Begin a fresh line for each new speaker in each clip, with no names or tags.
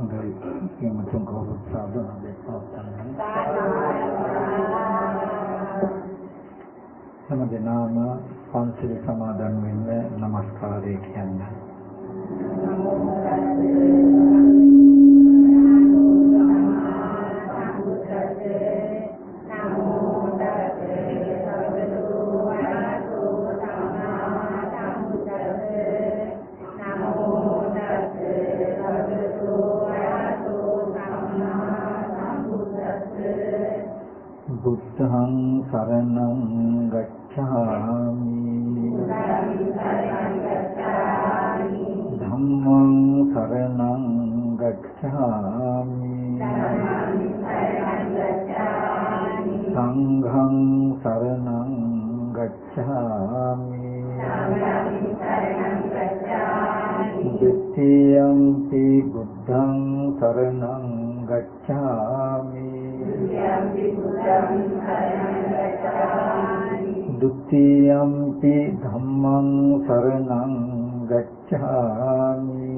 හොඳයි කියමුතුන් කවුරුත් සාදරයෙන් පවත්වන්න. හැමදෙනාම පන්සිල් සමාදන් වෙන්න নমස්කාරය කියන්නේ. බුද්ධං සරණං ගච්ඡාමි ධම්මං සරණං ගච්ඡාමි සංඝං සරණං ගච්ඡාමි ဒုတိယံ පි බුද්ධං සරණං ගච්ඡාමි ဒုတိယံ පි ධම්මං සරණං ගච්ඡාමි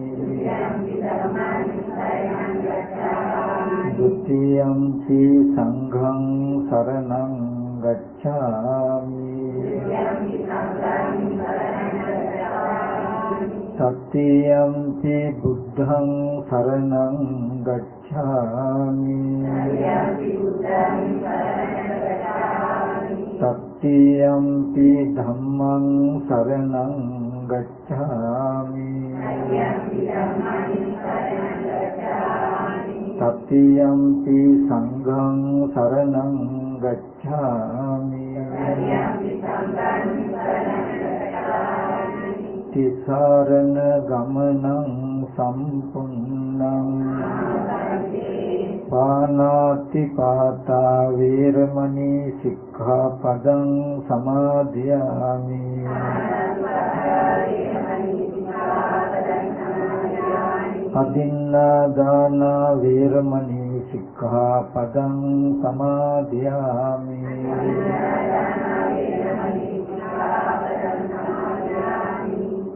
ဒုတိယံ පි සංඝං සරණං ගච්ඡාමි တတိယံ පි බුද්ධං සරණං ගච්ඡාමි တတိယံ පි ධම්මං සරණං ගච්ඡාමි တတိယံ පි සංඝං සරණං ගච්ඡාමි တိสารณගමනං සම්පුන්නං පානාති පාතා වේරමණී සික්ඛාපදං සමාදියාමි อดินนาดานาเวรมณีสิกขาปดังสมาธิยามิ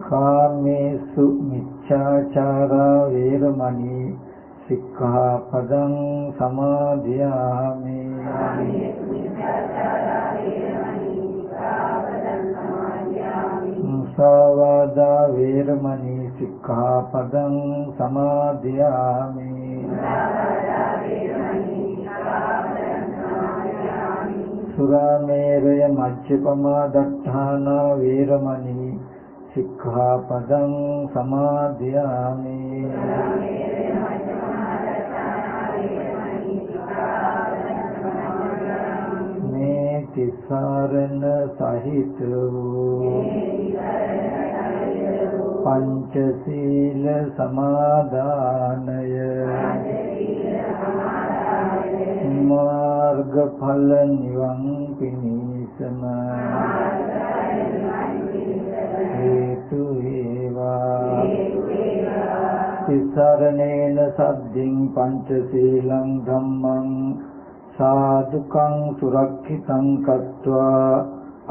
กาเมสุมิจฉาจาราเวรมณีสิกขาปดังสมาธิยามิ มุสาวาทาเวรมณีสิกขาปดังสมาธิยามิ สุราเมรยมัจฉิปมาดัฏฐานาเวรมณีสิกขาปดังสมาธิยามิ ติสารณสหิตโวปัญจศีลสมาดานยมาร์กผลนิวังปินิสมาเหตุเอวาติสารเนนสัดดิงปัญจศีลังธัมมังसाधुकं सुरक्षितं कृत्वा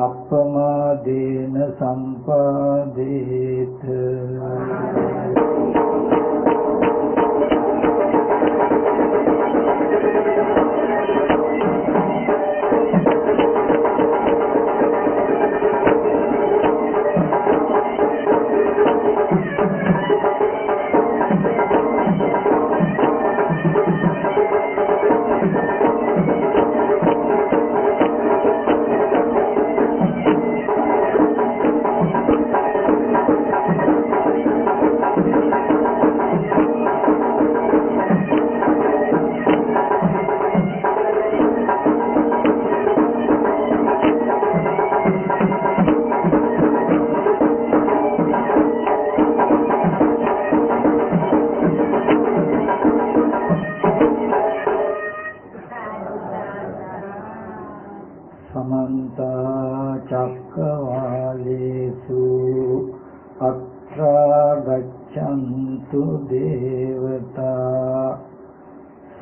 अपमादेन संपादेत।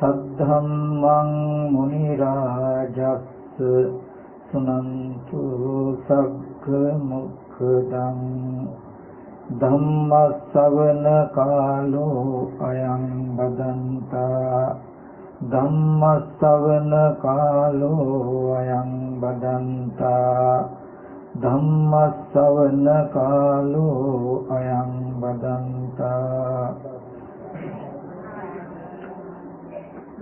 සද්ධම්මං මුනි රාජස්ස සුනන්තු සග්ග මොක්ඛදං ධම්මස්සවන කාලෝ අයං බදන්තා ධම්මස්සවන කාලෝ අයං බදන්තා ධම්මස්සවන කාලෝ අයං බදන්තා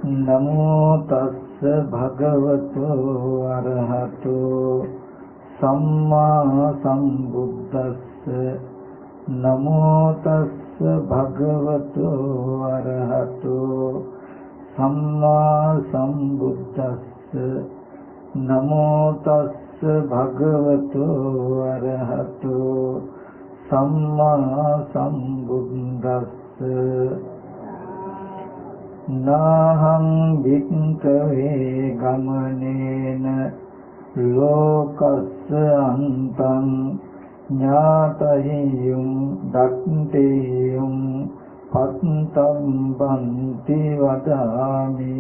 නමෝ තස්ස භගවතු අරහතු සම්මා සම්බුද්දස්ස නමෝ තස්ස භගවතු අරහතු සම්මා සම්බුද්දස්ස නමෝ තස්ස භගවතු අරහතු සම්මා සම්බුද්දස්ස නාහං වික්ඛවේ ගමනේන ලෝකස්ස අන්තං ඥාතහියුම් දත්තේයුම් පත්තම් බන්ති වදාමි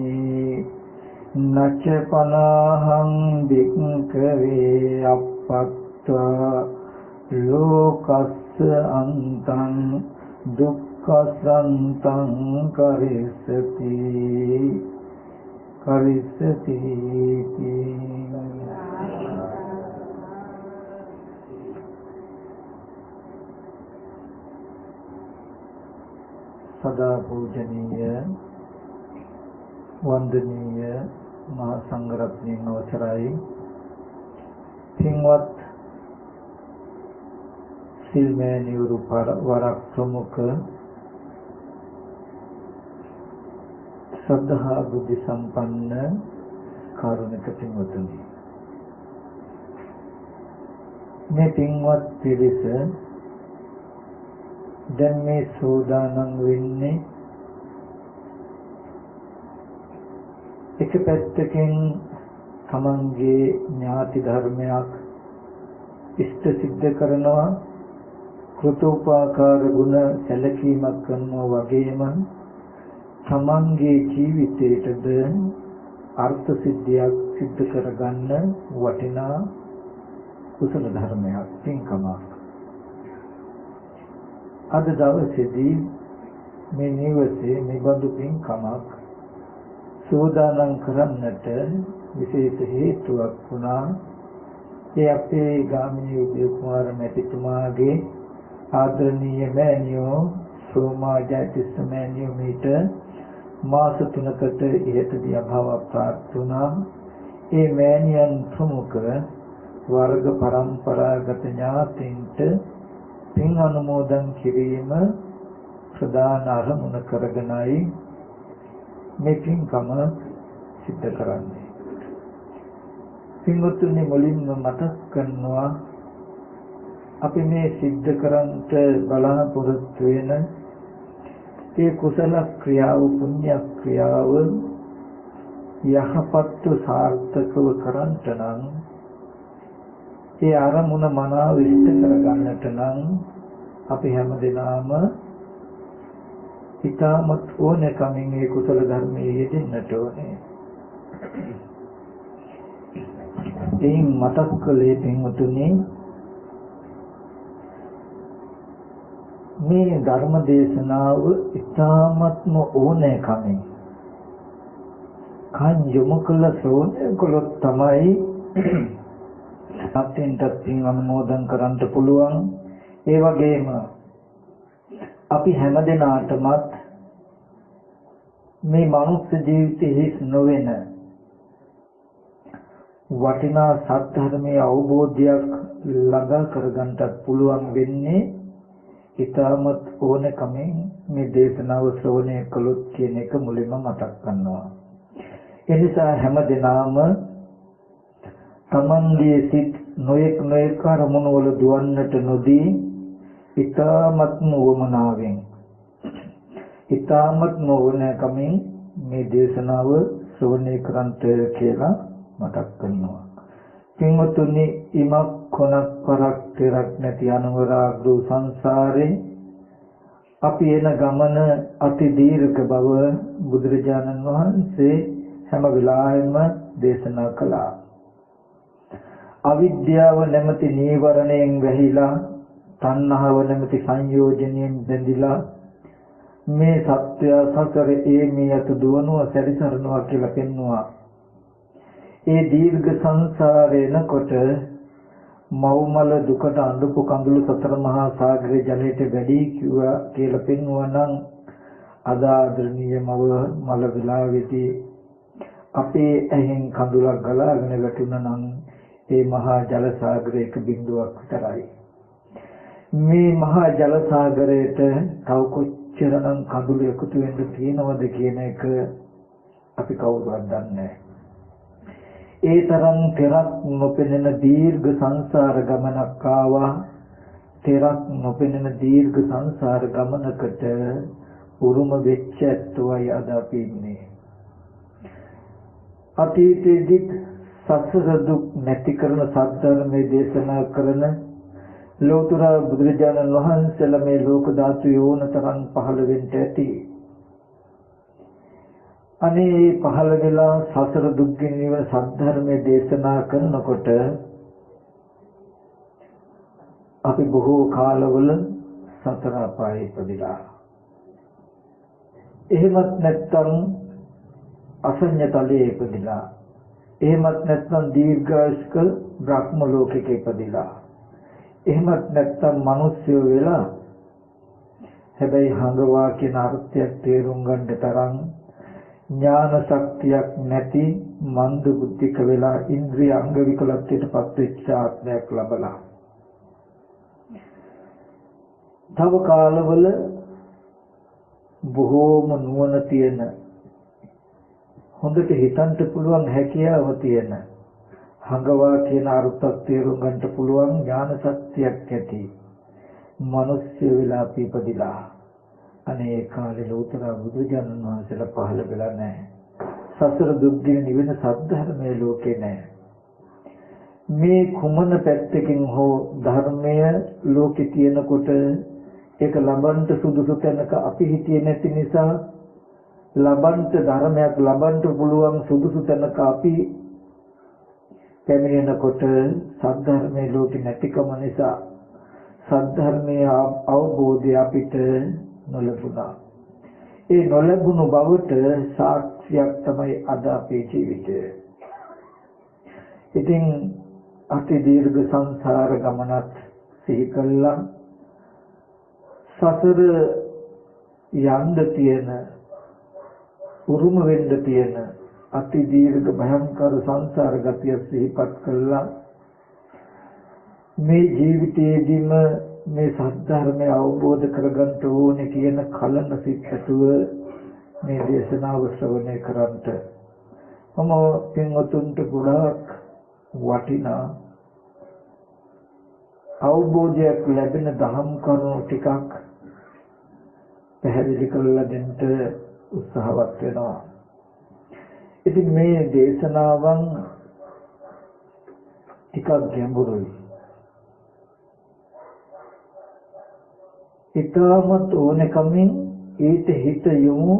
නච්ච පනහං වික්ඛවේ අප්පත්වා ලෝකස්ස අන්තං දුක්ඛසන්තං කරිස්සති සදා පූජනීය වන්දනීය මහා සංඝරත්නයන් අවසරයි පින්වත් සිල්මෑණිවරු වරක් ප්‍රමුඛ ශ්‍රද්ධා බුද්ධ සම්පන්න කාරුණික පින්වතුනි මේ පින්වත් පිරිස දැන් මේ සෝදානම් වෙන්නේ එක පැත්තකින් තමන්ගේ ඥාති ධර්මයක් ඉෂ්ට සිද්ධ කරනවා කෘතෝපකාර ගුණ සැලකීමක් කරනවා වගේම තමන්ගේ ජීවිතයටද අර්ථ සිද්ධියක් සිද්ධ කරගන්න වටිනා කුසල ධර්මයක් පින්කමක් අද දවසේදී මේ නිවසේ නිබඳු පින්කමක් සෝදානම් කරන්නට විශේෂ හේතුවක් වුණා. ඒ අපේ ගාමිණී උදේ කුමාර මැතිතුමාගේ ආදරණීය මෑණියෝ සෝමාජයතිස්ස මෑණියෝ මීට මාස 3කට ඉහතදී අභාව ප්‍රාප්ත වුණා. ඒ මෑණියන් ප්‍රමුඛ වර්ග පරම්පරාගත ඥාතීන්ට පින් අනුමෝදන් කිරීම ප්‍රධාන අරමුණ කරගෙනයි මේ පින්කම සිද්ධ කරන්නේ. පින්වත්නි මුලින්ම මතක් කරනවා අපි මේ සිද්ධ කරන්ට බලාපොරොත්තු වෙන ඒ කුසල ක්‍රියාව පුණ්‍ය ක්‍රියාව යහපත් සාර්ථකව කරන්ට නම් ඒ අරමුණ මනාව ඉෂ්ට කරගන්නට නම් අපි හැමදෙනාම ඉතාමත් ඕනෑකමින් ඒ කුසල ධර්මයේ යෙදෙන්නට ඕනේ. එයින් මතක් කළේ පින්වතුනි මේ ධර්ම දේශනාව ඉතාමත්ම ඕනෑකමින් කන් යොමු කළ සෝනේ කළොත් තමයි අත්ෙන්ට පින් අනුමෝදන් කරන්න පුළුවන්. ඒ වගේම අපි හැමදෙනාටමත් මේ මනුස්ස ජීවිතයේ හිස් නොවන වටිනා සත්‍ය අවබෝධයක් ළඟා කරගන්නට පුළුවන් වෙන්නේ ඊටමත් ඕනකමින් මේ දේශනාව ශ්‍රවණය කළොත් කියන එක මුලින්ම මතක් කරනවා. එනිසා හැමදෙනාම තමන්ගේ සිත් නොයෙක් අරමුණු වල දුවන්නට නොදී ඊටමත්ම වමනාවෙන් ඊටමත්ම ඕනෑකමින් මේ දේශනාව ශ්‍රවණය කරන්ට කියලා මතක් කරනවා. පින්වතුනි ඉමක් කොනක් කරක් තෙරක් නැති අනුරාග්දු සංසාරේ අපි එන ගමන අති දීර්ඝ බව බුදුරජාණන් වහන්සේ හැම වෙලාවෙම දේශනා කළා. අවිද්‍යාව නැමැති නීවරණයෙන් වැහිලා තණ්හාව නැමැති සංයෝජනයෙන් බැඳිලා මේ සත්‍ය සසරේ මේ යතු දුවනවා සැරිසරනවා කියලා පෙන්නවා. ඒ දීර්ඝ සංසාරේනකොට මව්මල දුකට අඬපු කඳුළු සතර මහා සාගරේ ජලයට වැඩි කිව්වා කියලා පෙන්වුවා නම් අද ආදරණීය මල විලාවේදී අපේ ඇහෙන් කඳුලක් ගලාගෙන වැටුණා නම් ඒ මහා ජල සාගරයක බිඳුවක් විතරයි. මේ මහා ජල සාගරයට තව කොච්චරනම් කඳුළු එකතු වෙන්න තියෙනවද කියන එක අපි කවුරුවත් දන්නේ නැහැ. ඒ තරම් තෙරක් නොපෙනෙන දීර්ඝ සංසාර ගමනක් ආවා. තෙරක් නොපෙනෙන දීර්ඝ සංසාර ගමනකට උරුම වෙච්ච ඇත්තෝයි අද අපි ඉන්නේ. අතීතයේදී සසර දුක් නැති කරන සත්‍යධර්මයේ දේශනා කරන ලෝතර බුදුරජාණන් වහන්සේලා මේ ලෝක ධාතු යෝනතරන් පහළ වෙන්න ඇති. අනේ පහළ වෙලා සසර දුක්ගින් නිවන සත්‍යධර්මයේ දේශනා කරනකොට අපි බොහෝ කාලවල සතර අපායේ ඉපදිලා. එහෙමත් නැත්නම් අසඤ්ඤතලයේ ඉපදිලා. එහෙමත් නැත්නම් දීර්ඝායුෂ්ක බ්‍රහ්ම ලෝකයක ඉපදිලා. එහෙමත් නැත්නම් මිනිස්සු වෙලා හැබැයි හඟවා කියන අර්ථයක් තේරුම් ගන්න තරම් ඥාන ශක්තියක් නැති මන්ද බුද්ධික වෙලා ඉන්ද්‍රිය අංග විකලත්වයටපත් වෙච්ච ආත්මයක් ලැබලා. තව කාලවල බොහෝම නුවණ තියෙන හොඳට හිතන්න පුළුවන් හැකියාව තියෙන හඟවා කියන අර්ථයක් තේරුම් ගන්නට පුළුවන් ඥාන ශක්තියක් ඇති මිනිස්සු වෙලා ඉපදිලා. අනේ කාලේ ලෝතර බුදුජානක වහන්සේලා පහළ වෙලා නැහැ. සසර දුක්ගින් නිවෙන සත්‍යධර්මයේ ලෝකේ නැහැ. මේ කුමන පැත්තකින් හෝ ධර්මය ලෝකේ තියෙනකොට ඒක ලබන්ට සුදුසු තැනක අපි හිතියේ නැති නිසා ලබන්ට ධර්මයක් ලබන්ට පුළුවන් සුදුසු තැනක අපි පැමිණෙනකොට සත්‍යධර්මයේ ලෝකේ නැතිකම නිසා සත්‍යධර්මයේ අවබෝධය අපිට නොලැබුණා. ඒ නොලැබුණු බවට සාක්ෂියක් තමයි අද අපේ ජීවිතය. ඉතින් අති දීර්ඝ සංසාර ගමනක් සිහි කළා සසර යන්න තියෙන උරුම වෙන්න තියෙන අති දීර්ඝ භයංකර සංසාර ගතිය සිහිපත් කළා. මේ ජීවිතයේදීම මේ සත්‍යධර්මය අවබෝධ කරගන්න ඕනේ කියන කලන සිත්තුව මේ දේශනාව ශ්‍රවණය කරන්ට මම පින්වතුන්ට ගොඩාක් වටිනා අවබෝධයක් ලැබෙන දහම් කරුණු ටිකක් පැහැදිලි කරලා දෙන්න උත්සාහවත් වෙනවා. ඉතින් මේ දේශනාවන් ටිකක් ගැඹුරුයි. ඊටමත් ඕනකමින් ඊට හිත යොමු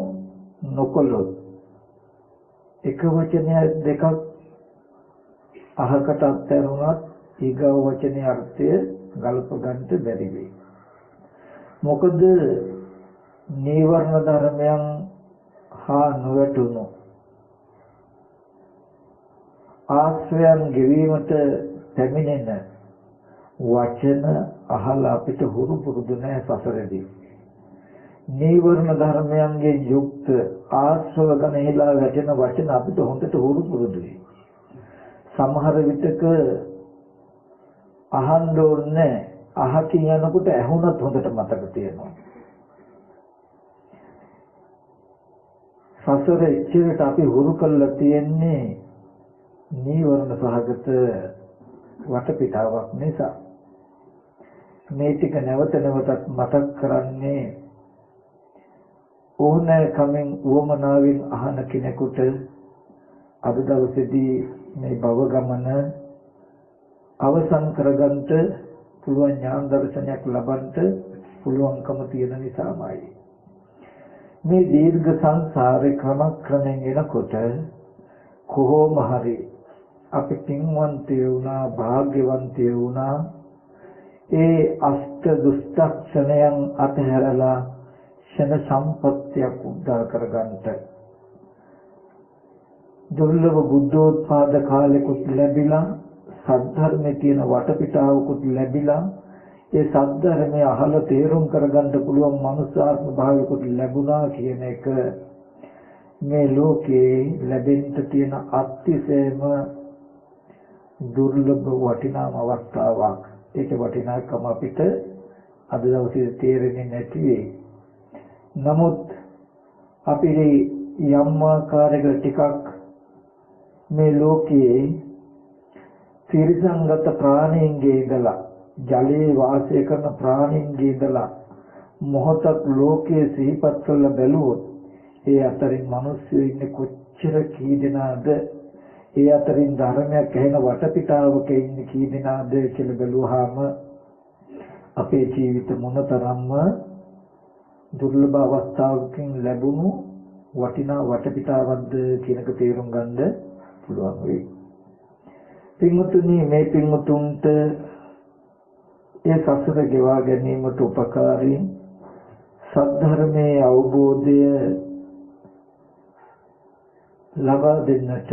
නොකළොත් එක වචනයක් දෙකක් අහකට අත්හැරුණත් ඊගව වචනේ අර්ථය ගල්ප ගන්නට බැරි වෙයි. මොකද නීවරණ ධර්මයන් හා නොවැටුණු ආශ්‍රයන් ගෙවීමට පැමිණෙන වචන අහලා අපිට හුරු පුරුදු නැහැ සසරේදී. නීවරණ ධර්මයන්ගේ යුක්ත ආශ්‍රව ගණහිලා වැටෙන වචන අපිට හොඳට හුරු පුරුදුයි. සමහර විටක අහන්න ඕනේ අහකින් යනකොට ඇහුණත් හොඳට මතක තියෙනවා. සසර ඉච්ඡිතට අපි හුරු කරලා තියෙන්නේ නීවරණ සහගත වටපිටාවක් නිසා. මේ ටික නැවත නැවතත් මතක් කරන්නේ ඕනෑකමින් උවමනාවෙන් අහන කෙනෙකුට අද දවසේදී මේ භව ගමන අවසන් කරගන්නට පුළුවන් ඥාන දර්ශනයක් ලබන්නට පුළුවන්කම තියෙන නිසාමයි. මේ දීර්ඝ සංසාරේ ක්‍රමක්‍රමයෙන් එනකොට කොහොම හරි අපි පින්වන්තය වුණා භාග්‍යවන්තය වුණා ඒ අෂ්ට දුෂ්ටක්ෂණයන් අතහැරලා ෂණ සම්පත්තියක් උද්දා කරගන්නට දුර්ලභ බුද්ධෝත්පාද කාලෙකුත් ලැබිලා සද්ධර්මයේ තියෙන වටපිටාවකුත් ලැබිලා ඒ සද්ධර්මය අහලා තේරුම් කරගන්න පුළුවන් මනුෂ්‍යාත්ම භාවයකුත් ලැබුණා කියන එක මේ ලෝකේ ලැබෙන්න තියෙන අතිශයම දුර්ලභ වටිනාම අවස්ථාවක්. ඒක වටිනාකම අපිට අද දවසේ තේරෙන්නේ නැති වෙයි. නමුත් අපි යම් ආකාරයකට ටිකක් මේ ලෝකයේ තිරසංගත ප්‍රාණීන්ගේ ඉඳලා ජලයේ වාසය කරන ප්‍රාණීන්ගේ ඉඳලා මොහොතක් ලෝකයේ සිහිපත් කරලා බැලුවොත් ඒ අතරින් මිනිස්සු ඉන්නේ කොච්චර කී දෙනාද, ඒ අතරින් ධර්මයක් ඇහෙන වටපිටාවක ඉන්නේ කී දෙනාද කියලා බැලුවාම අපේ ජීවිත මොනතරම්ම දුර්ලභ අවස්ථාවකින් ලැබුණු වටිනා වටපිටාවක්ද කියනක තේරුම් ගන්න පුළුවන් වෙයි. පින්වතුනි, මේ පින්වතුන්ට ඒ සසර ගෙවා ගැනීමට උපකාරී සද්ධර්මයේ අවබෝධය ලබා දෙන්නට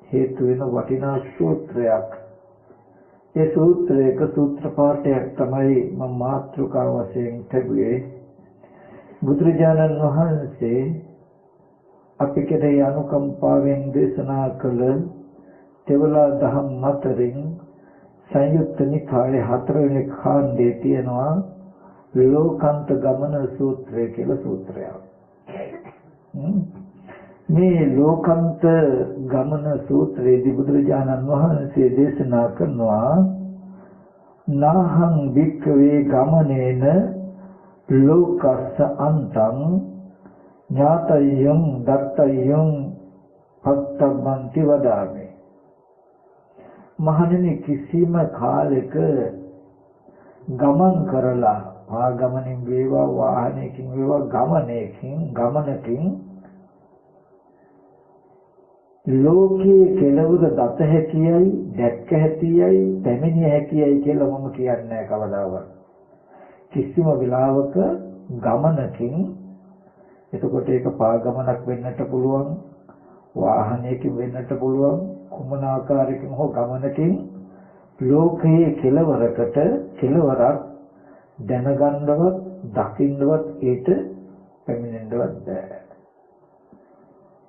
හේතු වෙන වටිනා සූත්‍රයක්. ඒ සූත්‍රයක සූත්‍ර පාඨයක් තමයි මම මාතෘකාව වශයෙන් තිබුවේ. බුදුරජාණන් වහන්සේ අපි කෙරෙහි අනුකම්පාවෙන් දේශනා කළ තෙවලා දහම් අතරින් සංයුත්ත නිකායේ 4 වෙනි කාණ්ඩයේ තියෙනවා ලෝකාන්ත ගමන සූත්‍රය කියලා සූත්‍රයක්. මේ ලෝකාන්ත ගමන සූත්‍රයේදී බුදුරජාණන් වහන්සේ දේශනා කරනවා නාහං භික්ඛවේ ගමනේන ලෝකස්ස අන්තං ඥාතයං දත්තයං පත්තබ්බන්ති වදාමි. මහණෙනි, කිසිම කාලයක ගමන් කරලා ආගමනින් වේවා වාහනයකින් වේවා ගමනකින් ලෝකයේ කෙලවර දත හැකියයි දැක්ක හැකියයි පැමිණිය හැකියයි කියලා මම කියන්නේ නැහැ කවදාවත්. කිසිම වෙලාවක ගමනකින්, එතකොට ඒක පාගමනක් වෙන්නට පුළුවන්, වාහනයකින් වෙන්නට පුළුවන්, කුමන ආකාරයකින් හෝ ගමනකින් ලෝකයේ කෙලවරකට කෙලවරක් දැනගන්නවත් දකින්නවත් ඒට පැමිණෙන්නවත් බෑ.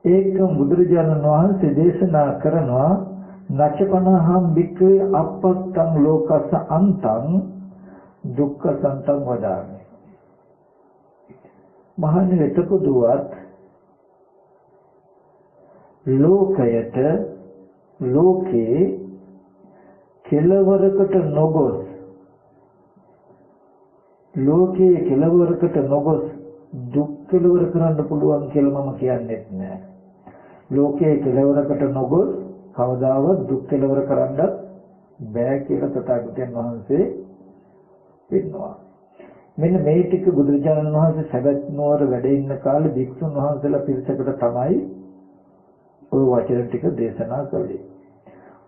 ඒක බුදුරජාණන් වහන්සේ දේශනා කරනවා නචපනහම් භික්ඛවේ අපත්තං ලෝකස්ස අන්තං දුක්ඛ සන්තං වදාමි. මහණෙනි, එතකොටවත් ලෝකයේ කෙලවරකට නොගොස් දුක් කෙලවර කරන්න පුළුවන් කියලා මම කියන්නේ නැහැ. ලෝකයේ කෙලවරකට නොගොස් කවදාවත් දුක් කෙලවර කරන්නත් බෑ කියලා තථාගතයන් වහන්සේ පෙන්වනවා. මෙන්න මේ ටික බුදුරජාණන් වහන්සේ සවැත් නුවර වැඩ ඉන්න කාලේ භික්ෂුන් වහන්සේලා පිරිසකට තමයි ওই වචන ටික දේශනා කළේ.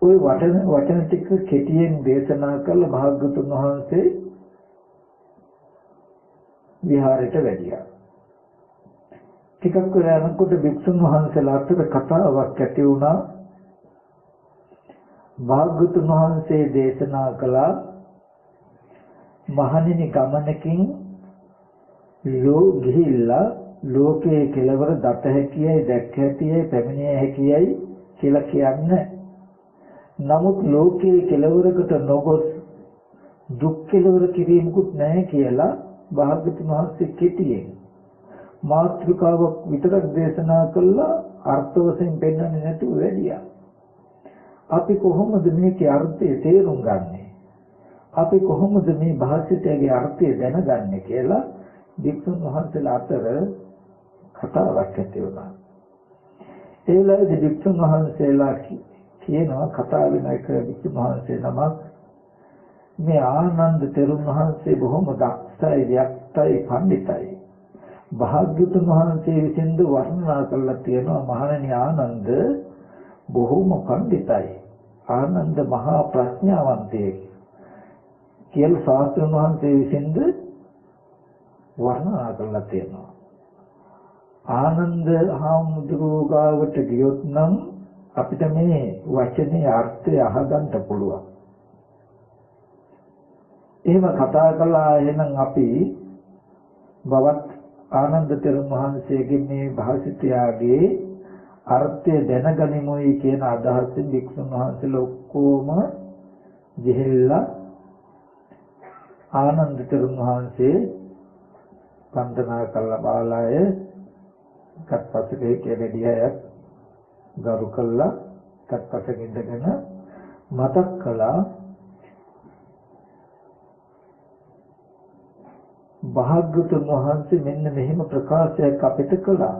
ওই වචන ටික කෙටියෙන් දේශනා කළ භාග්‍යවතුන් වහන්සේ විහාරයට වැඩියා. ටිකක් වෙලා යනකොට භික්ෂුන් වහන්සේලා අතර කතාවක් ඇති වුණා. භාග්‍යවතුන් වහන්සේ දේශනා කළා මහණෙනි, ගමනකින් ගිහිල්ලා ලෝකයේ කෙලවර දත හැකියයි දැක්ක හැකියයි පැමිණිය හැකියයි කියලා කියන්නේ. නමුත් ලෝකයේ කෙලවරකට නොගොස් දුක් කෙලවර කිරීමකුත් නැහැ කියලා භාග්‍යවතුන් වහන්සේ කෙටියෙන් මාත්‍රිකාවක් විතරක් දේශනා කළා. අර්ථ වශයෙන් පෙන්වන්නේ නැතුව වැඩියා. අපි කොහොමද මේකේ අර්ථය තේරුම් ගන්නේ? අපි කොහොමද මේ භාෂිතයේ අර්ථය දැනගන්නේ කියලා භික්ෂුන් වහන්සේලා අතර කතාවක් ඇති වුණා. ඒ වෙලාවේදී භික්ෂුන් වහන්සේලා කියනවා කතා වෙන එක භික්ෂුන් වහන්සේ නමක් මේ ආනන්ද තෙරුන් වහන්සේ බොහොම දක්ෂයි, ව්‍යක්තයි, පඬිතයි. භාග්‍යවතුන් වහන්සේ විසින් වර්ණනා කරලා තියෙනවා මහණෙනි, ආනන්ද බොහොම පඬිතයි. ආනන්ද මහා ප්‍රඥාවන්තයෙක්. කියලා ශාස්ත්‍රඥ වහන්සේ විසින්ද වර්ණනා කරලා තියෙනවා. ආනන්ද හාමුදුරුවෝ ගාවට ගියොත් නම් අපිට මේ වචනේ අර්ථය අහගන්න පුළුවන්. එහෙම කතා කළා එහෙනම් අපි බවත් ආනන්ද තෙරුන් වහන්සේගේ මේ භාෂිතයාගේ අර්ථය දැනගනිමුයි කියන අදහසින් වික්ෂුන් වහන්සේලා ඔක්කොම ගිහිල්ලා ආනන්ද තෙරුන් වහන්සේ වන්දනා කළා බාලය කත්පසකේ කෙරෙදියක් ගරු කළා කත්පසක ඉඳගෙන මතක් කළා භාග්‍යවතුන් වහන්සේ මෙන්න මෙහෙම ප්‍රකාශයක් අපිට කළා.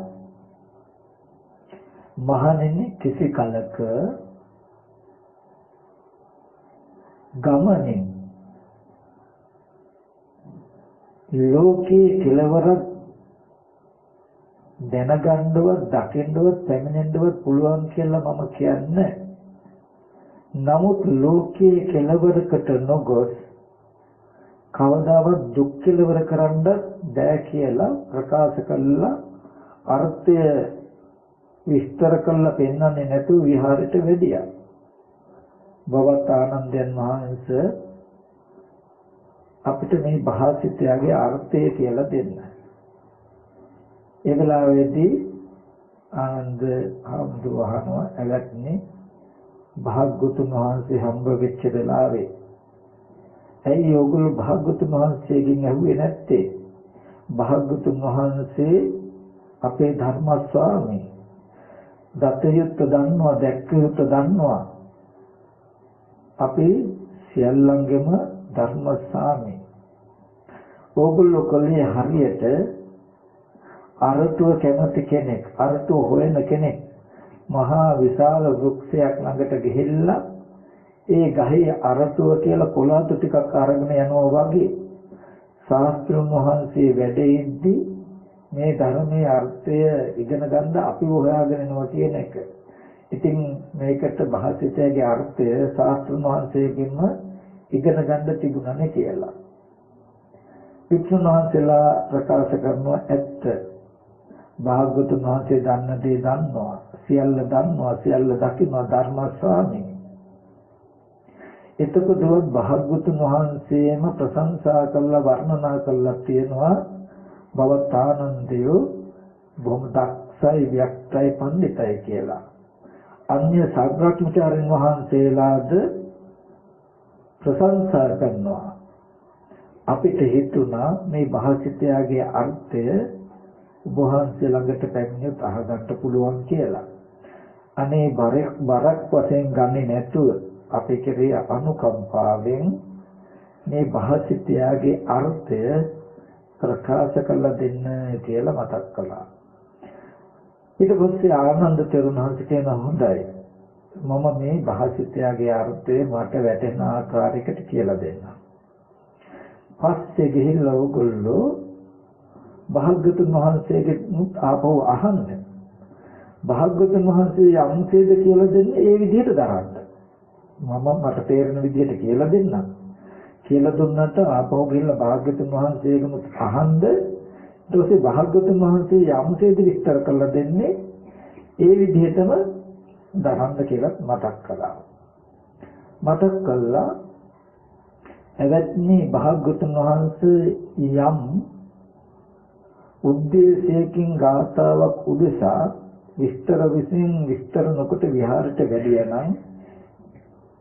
මහණෙනි කිසි කලක ගමනින් ලෝකේ කෙලවරක් දැනගන්නවත් දකින්නවත් පැමිණෙන්නවත් පුළුවන් කියලා මම කියන්නේ. නමුත් ලෝකයේ කෙලවරකට නොගොස් කවදාවත් දුක් කෙලවර කරන්න බෑ කියලා ප්‍රකාශ කළා. අර්ථය විස්තර කළා පෙන්වන්නේ නැතුව විහාරයට වැඩියා. බවත් ආනන්දයන් වහන්සේ අපිට මේ භාෂිතයගේ අර්ථය කියලා දෙන්න. ඒ වෙලාවේදී ආනන්ද හඳුවහනවා එලක්නේ භාග්‍යවතුන් වහන්සේ හම්බ වෙච්ච වෙලාවේ ඇයි ඕගොල්ලෝ භාග්‍යවතුන් වහන්සේගෙන් ඇහුවේ නැත්තේ? භාග්‍යවතුන් වහන්සේ අපේ ධර්ම ස්වාමී දතයුත් දන්නවා දැක්කයුත් දන්නවා අපි සියල්ලංගෙම ධර්ම ස්වාමී. ඕගොල්ලෝ කලේ හරියට අරතුව කැමති කෙනෙක් අරතුව හොයන කෙනෙක් මහා විශාල වෘක්ෂයක් ළඟට ගිහිල්ලා ඒ ගහේ අරතුව කියලා කොළාතු ටිකක් අරගෙන යනවා වගේ ශාස්ත්‍රඥ වහන්සේ වැඩ ඉද්දී මේ ධර්මයේ අර්ථය ඉගෙන ගන්න අපි හොයාගෙන යනවා කියන එක. ඉතින් මේකට භාෂිතයේ අර්ථය ශාස්ත්‍රඥ වහන්සේගෙන්ම ඉගෙන ගන්න තිබුණානේ කියලා. වික්ෂුන් වහන්සේලා ප්‍රකාශ කරනවා ඇත්ත. භාග්‍යවතුන් වහන්සේ දන්න දේ දන්නවා. සියල්ල දන්නවා. සියල්ල දකිනවා ධර්ම ස්වාමී. එතකොට භාග්‍යවතුන් වහන්සේම ප්‍රශංසා කළා වර්ණනා කළා තියෙනවා බවත් ආනන්දය බොහොම දක්ෂයි ව්‍යක්තයි පඬිතයි කියලා. අන්‍ය සාග්‍රාත්මචාරින් වහන්සේලාද ප්‍රශංසා කරනවා. අපිට හිතුණා මේ භාෂිතයාගේ අර්ථය වහන්සේ ළඟට පැමිණියොත් අහගන්න පුළුවන් කියලා. අනේ බරක් වශයෙන් ගන්නේ නැතුව අපේ කෙරේ අනුකම්පාවෙන් මේ භාෂිතයාගේ අර්ථය ප්‍රකාශ කළ දෙන්න කියලා මතක් කළා. ඊට පස්සේ ආනන්ද තෙරුන් වහන්සේ කියන හොඳයි මම මේ භාෂිතයාගේ අර්ථය මට වැටෙන ආකාරයකට කියලා දෙන්නම්. පස්සේ ගිහිල්ලා ඕගොල්ලෝ භාග්‍යවතුන් වහන්සේගෙන් ආපහු අහන්න. භාග්‍යවතුන් වහන්සේ යම්සේද කියලා දෙන්නේ ඒ විදිහට දරන්න. මම මට තේරෙන විදිහට කියලා දෙන්නම්. කියලා දුන්නට ආපහු ගිහිල්ලා භාග්‍යවතුන් වහන්සේගෙන් අහන්න. ඊට පස්සේ භාග්‍යවතුන් වහන්සේ යම්සේද විස්තර කරලා දෙන්නේ ඒ විදිහටම දරන්න කියලා මතක් කළා. මතක් කළා එවත්නි භාග්‍යවතුන් වහන්සේ යම් උද්දේශයකින් ගාථාවක් උදෙසා විස්තර නොකොට විහාරයට වැඩියා නම්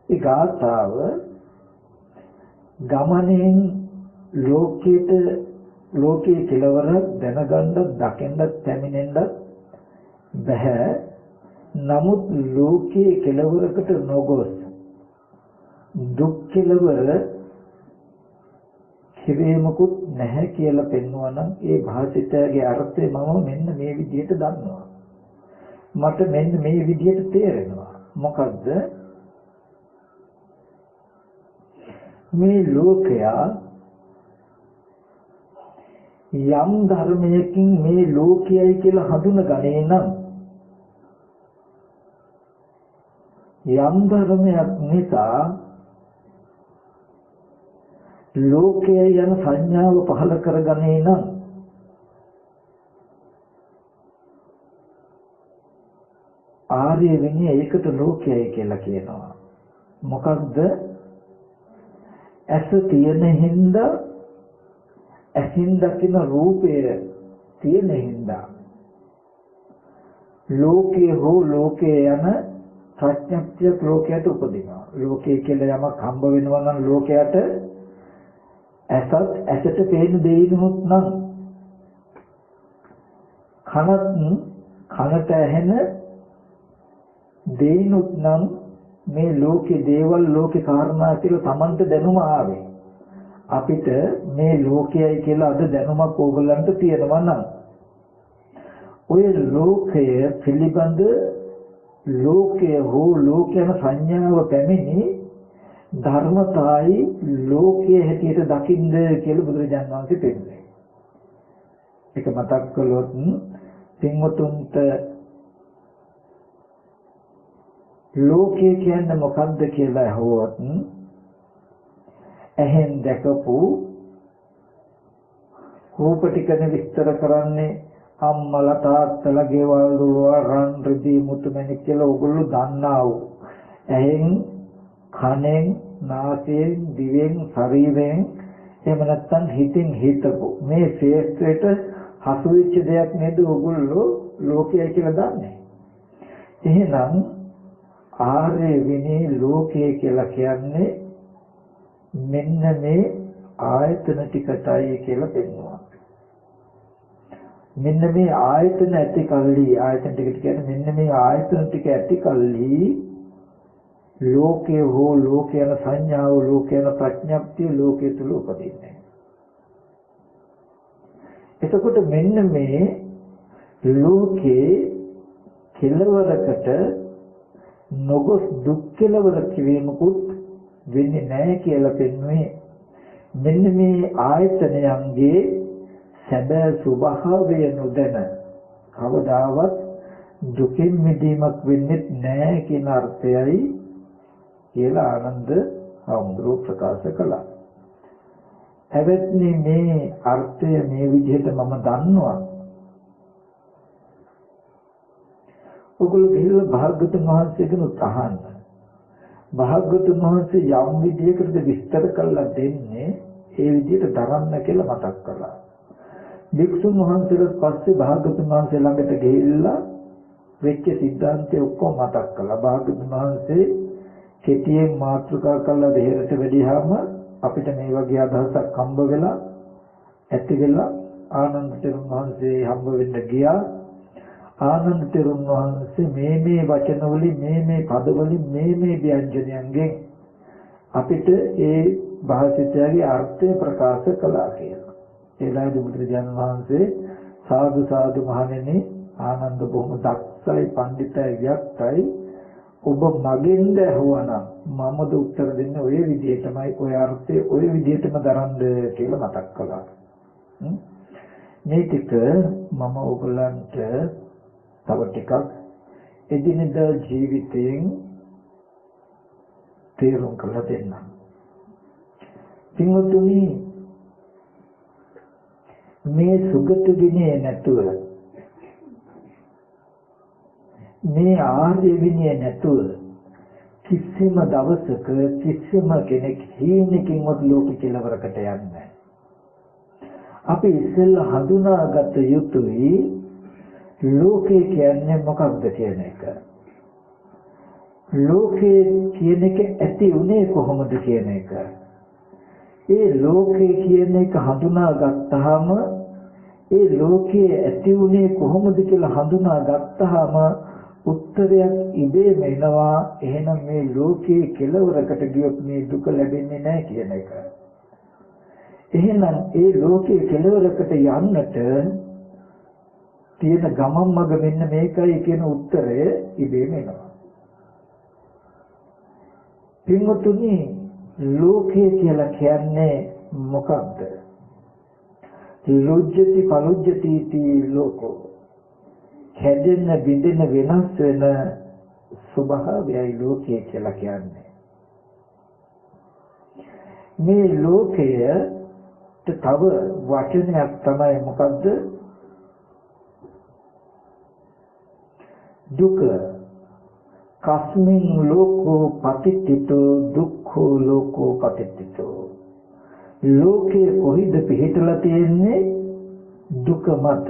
ඒ ගාථාව ගමනෙන් ලෝකයේ කෙලවර දැනගන්න දකින්න පැමිණෙන්න බෑ. නමුත් ලෝකයේ කෙලවරකට නොගොස් දුක් කෙලවර කිරීමකුත් නැහැ කියලා පෙන්වනවා නම් ඒ භාෂිතයේ අර්ථය මම මෙන්න මේ විදිහට දන්නවා. මට මෙන්න මේ විදිහට තේරෙනවා. මොකද්ද? මේ ලෝකයා යම් ධර්මයකින් මේ ලෝකයයි කියලා හඳුනගන්නේ නම් යම් ධර්මයක් නිසා ලෝකයේ යන සංඥාව පහළ කරගන්නේ නම් ආර්ය විනය ඒකට ලෝකයයි කියලා කියනවා. මොකක්ද? ඇස තියෙන හින්දා ඇසින් දකින රූපය තියෙන හින්දා ලෝකයේ හෝ ලෝකයේ යන ප්‍රඥප්තිය ලෝකයට උපදිනවා. ලෝකයේ කියලා යමක් හම්බ වෙනවා නම් ලෝකයට ඇසට පේන දෙයිනුත් නම් කනට ඇහෙන දෙයිනුත් නම් මේ ලෝකේ දේවල් ලෝකේ කාරණා කියලා Tamanට දැනුම ආවේ. අපිට මේ ලෝකයයි කියලා අද දැනුමක් ඕගොල්ලන්ට තියෙනවා නම් ඔය ලෝකය පිළිබඳ ලෝකය හෝ ලෝකයන සංඥාව පැමිණි ධර්මතාවයි ලෝකයේ හැටියට දකින්න කියලා බුදුරජාණන් වහන්සේ පෙන්නනවා. ඒක මතක් කළොත් සිංහතුන්ට ලෝකය කියන්නේ මොකක්ද කියලා අහුවොත් එහෙන් දැකපු රූප ටිකනේ විස්තර කරන්නේ අම්මලා තාත්තලා ගෙවල් දොරවල් රන් රිදී මුතුමැණික් කියලා ඕගොල්ලෝ දන්නා වූ එහෙන් කනෙන් නාසයෙන් දිවෙන් ශරීරයෙන් එහෙම නැත්නම් හිතින් හිතපු මේ ශේෂ්ත්‍රයට හසු වෙච්ච දෙයක් නේද ඕගොල්ලෝ ලෝකයයි කියලා දන්නේ. එහෙනම් ආර්ය විනී ලෝකය කියලා කියන්නේ මෙන්න මේ ආයතන ටිකටයි කියලා පෙන්වනවා. මෙන්න මේ ආයතන ඇති කල්ලි ආයතන ටිකට කියන්නේ මෙන්න මේ ආයතන ටික ඇති කල්ලි ලෝකේ හෝ ලෝකයන සංඥාව ලෝකයන ප්‍රඥප්තිය ලෝකයේ තුල උපදින්නේ. එතකොට මෙන්න මේ ලෝකේ කෙලවරකට නොගොස් දුක් කෙලවර කිරීමකුත් වෙන්නේ නැහැ කියලා පෙන්වන්නේ. මෙන්න මේ ආයතනයන්ගේ සැබෑ ස්වභාවය නොදැන කවදාවත් දුකින් මිදීමක් වෙන්නේ නැහැ කියන අර්ථයයි කියලා ආනන්ද හඳුරු ප්‍රකාශ කළා. හැබැයි මේ අර්ථය මේ විදිහට මම දන්නවා. ඔගොල්ලෝ ගිහිල්ලා භාග්‍යවතුන් වහන්සේගෙන් අහන්න. භාග්‍යවතුන් වහන්සේ යම් විදිහකට විස්තර කළා දෙන්නේ ඒ විදිහට දරන්න කියලා මතක් කළා. වික්ෂුන් වහන්සේලා පස්සේ භාග්‍යවතුන් වහන්සේ ළඟට ගිහිල්ලා වෙච්ච සිද්ධාන්තය ඔක්කොම මතක් කළා. භාග්‍යවතුන් වහන්සේ කෙටියෙන් මාතෘකා කළා දෙහෙරට වැඩිහම අපිට මේ වගේ අදහසක් හම්බ වෙලා ඇති වෙලා ආනන්ද තෙරුන් වහන්සේ හම්බ වෙන්න ගියා. ආනන්ද තෙරුන් වහන්සේ මේ වචන වලින් මේ පද වලින් මේ ව්‍යංජනයන්ගෙන් අපිට ඒ භාෂිතයගේ අර්ථය ප්‍රකාශ කළා කියලා. ඒලාදී බුදුරජාණන් වහන්සේ සාදු සාදු මහණෙනි ආනන්ද බොහොම දක්ෂයි පඬිතයි යක්තයි ඔබ මගෙන් දැහුවනම් මමද උත්තර දෙන්නේ ඔය විදිහටමයි ඔය අර්ථය ඔය විදිහටම දරන්න කියලා මතක් කළා. මේ ටික මම ඔයගලන්ට තව ටිකක් එදිනෙදා ජීවිතයෙන් තේරුම් කරලා දෙන්නම්. පින්වතුනි මේ සුගත විනය නැතුව මේ ආර්ය විනය නැතුව කිසිම දවසක කිසිම කෙනෙක් හීනකින්වත් ලෝක කෙලවරකට යන්නේ නැහැ. අපි ඉස්සෙල්ලා හඳුනාගත යුතුයි ලෝකේ කියන්නේ මොකක්ද කියන එක. ලෝකේ කියන එක ඇති උනේ කොහොමද කියන එක. ඒ ලෝකේ කියන එක හඳුනාගත්තාම ඒ ලෝකයේ ඇති උනේ කොහොමද කියලා හඳුනාගත්තාම උත්තරයක් ඉබේම එනවා. එහෙනම් මේ ලෝකයේ කෙලවරකට ගියොත් මේ දුක ලැබෙන්නේ නැහැ කියන එක. එහෙනම් ඒ ලෝකයේ කෙලවරකට යන්නට තියෙන ගමන් මඟ මෙන්න මේකයි කියන උත්තරය ඉබේම එනවා. පින්වතුනි ලෝකය කියලා කියන්නේ මොකක්ද? ලෝජ්ජති පලුජ්ජති තී ලෝකෝ. හැදෙන බිඳෙන වෙනස් වෙන ස්වභාවයයි ලෝකය කියලා කියන්නේ. මේ ලෝකයට තව වචනයක් තමයි මොකද්ද? දුක. කස්මින් ලෝකෝ පතිත්තිතෝ දුක්ඛෝ ලෝකෝ පතිත්තිතෝ. ලෝකේ කොහිද පිහිටලා තියෙන්නේ? දුක මත.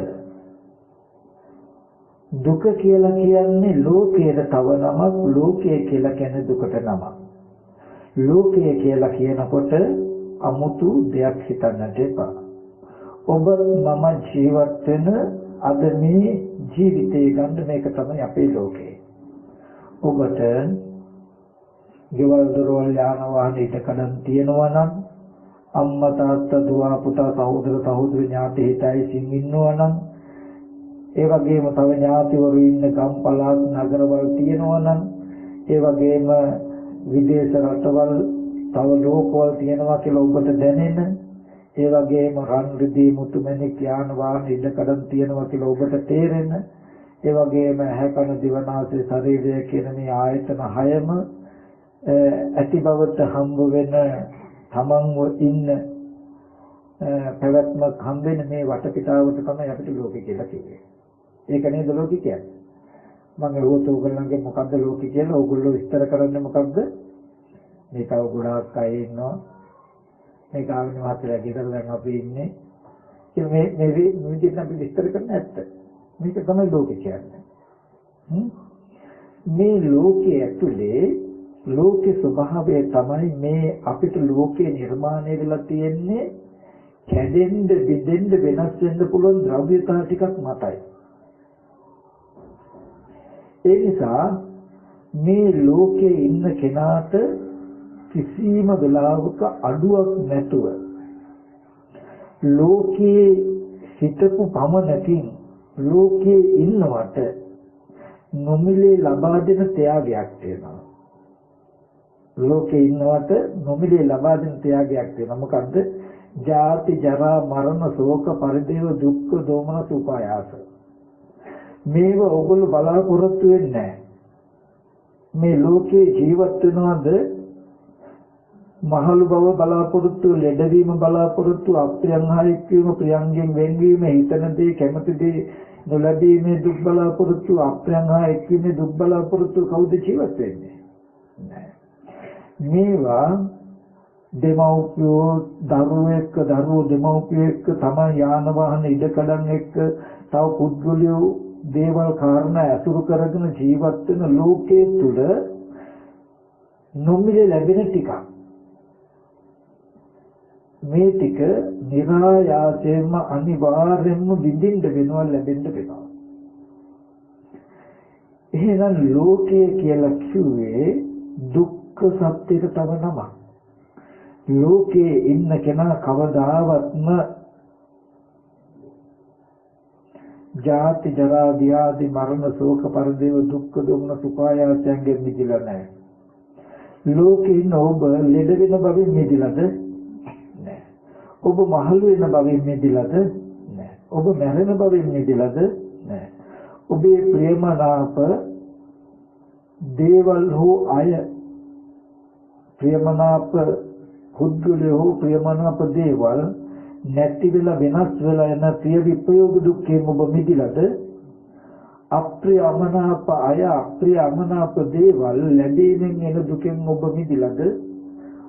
දුක කියලා කියන්නේ ලෝකයට තව නමක්. ලෝකය කියලා කියන්නේ දුකට නමක්. ලෝකය කියලා කියනකොට අමුතු දෙයක් හිතන්නට එපා. ඔබ මම ජීවත් වෙන අද මේ ජීවිතේ ගන්න මේක තමයි අපේ ලෝකය. ඔබට ගෙවල් දොරවල් යාන වාහන ඉදකඩම් තියෙනවා නම්, අම්මා තාත්තා දුව පුතා සහෝදර සහෝදරි ඥාති හිතයිසින් ඉන්නවා නම්, ඒ වගේම තව ඥාතිවරු ඉන්න ගම් පළාත් නගරවල තියෙනවා නම්, ඒ වගේම විදේශ රටවල් තව ලෝකවල තියෙනවා කියලා ඔබට දැනෙන, ඒ වගේම රන් රිදී මුතු මැණික් යාන වාහන ඉදකඩම් තියෙනවා කියලා ඔබට තේරෙන, ඒ වගේම හැකන දිවනාසය ශරීරය කියන මේ ආයතන හයම ඇති බවට හම්බ වෙන තමන්ව ඉන්න පැවැත්මක් හම්බ වෙන මේ වටපිටාවට තමයි අපිට ලෝකය කියලා කියන්නේ. ඒක නේද ලෝකය කියන්නේ? මම ඒවත් ඕගොල්ලන්ගේ මොකද්ද ලෝකය කියලා ඕගොල්ලෝ විස්තර කරන්නේ මොකද්ද? මේක ගොඩාක් අය ඉන්නවා. මේක ආවින මහත්තයා ගෙදර දැන් අපි ඉන්නේ. ඉතින් මේ විදිහට අපි විස්තර කරන්න ඇත්ත. මේක තමයි ලෝකය කියන්නේ. මේ ලෝකයේ ඇතුලේ ලෝකේ ස්වභාවය තමයි මේ අපිට ලෝකේ නිර්මාණය වෙලා තියෙන්නේ කැඩෙන්න බෙදෙන්න වෙනස් වෙන්න පුළුවන් ද්‍රව්‍යතා ටිකක් මතයි. ඒ නිසා මේ ලෝකේ ඉන්න කෙනාට කිසිම වෙලාවක අඩුවක් නැතුව ලෝකේ හිතපු පමණකින් ලෝකේ ඉන්නවට නොමිලේ ලබා දෙන ත්‍යාගයක් තියෙනවා. ලෝකේ ඉන්නවට නොමිලේ ලබා දෙන ත්‍යාගයක් තියෙනවා. මොකද්ද? ජාති ජරා මරණ ශෝක පරිදේව දුක්ඛ දෝමනස උපායාස. මේව ඔයගොල්ලෝ බලාපොරොත්තු වෙන්නේ නැහැ. මේ ලෝකේ ජීවත් වෙනවද මහලු බව බලාපොරොත්තු, ලෙඩවීම බලාපොරොත්තු, අප්‍රියංහායික් වීම, ප්‍රියංගෙන් වෙන්වීම, හිතන දේ කැමති දේ නොලැබීමේ දුක් බලාපොරොත්තු, අප්‍රියංහායික් වීමේ දුක් බලාපොරොත්තු කවුද ජීවත් වෙන්නේ? නැහැ. මේවා දෙමව්පියෝ දරුවෝ එක්ක, දරුවෝ දෙමව්පියෝ එක්ක, තමයි යාන වාහන ඉඩකඩම් එක්ක, තව පුද්ගලයෝ දේවල් කාරණා ඇසුරු කරගෙන ජීවත් වෙන ලෝකයේ තුල නොමිලේ ලැබෙන ටිකක්. මේ ටික නිරායාසයෙන්ම අනිවාර්යෙන්ම විඳින්න වෙනවා, ලැබෙන්න වෙනවා. එහෙනම් ලෝකය කියලා කිව්වේ දුක්ඛ සත්‍යයට තව නමක්. ලෝකේ ඉන්න කෙනා කවදාවත්ම ජාති ජරා ව්‍යාධි මරණ ශෝක පරිදේව දුක්ඛ දෝමන සුඛායාසයෙන් මිදිලා නැහැ. ලෝකේ ඉන්න ඔබ ලෙඩ වෙන බවින් මිදිලාද? නැහැ. ඔබ මහලු වෙන බවින් මිදිලාද? නැහැ. ඔබ මැරෙන බවින් මිදිලාද? නැහැ. ඔබේ ප්‍රේමනාප දේවල් හෝ අය, ප්‍රේමනාප පුද්ගලයෝ, ප්‍රේමනාප දේවල් නැති වෙලා වෙනස් වෙලා යන ප්‍රිය විපයෝග දුක්ඛයෙන් ඔබ මිදිලාද? අප්‍රිය අමනාප අය, අප්‍රිය අමනාප දේවල් ලැබීමෙන් එන දුකෙන් ඔබ මිදිලාද?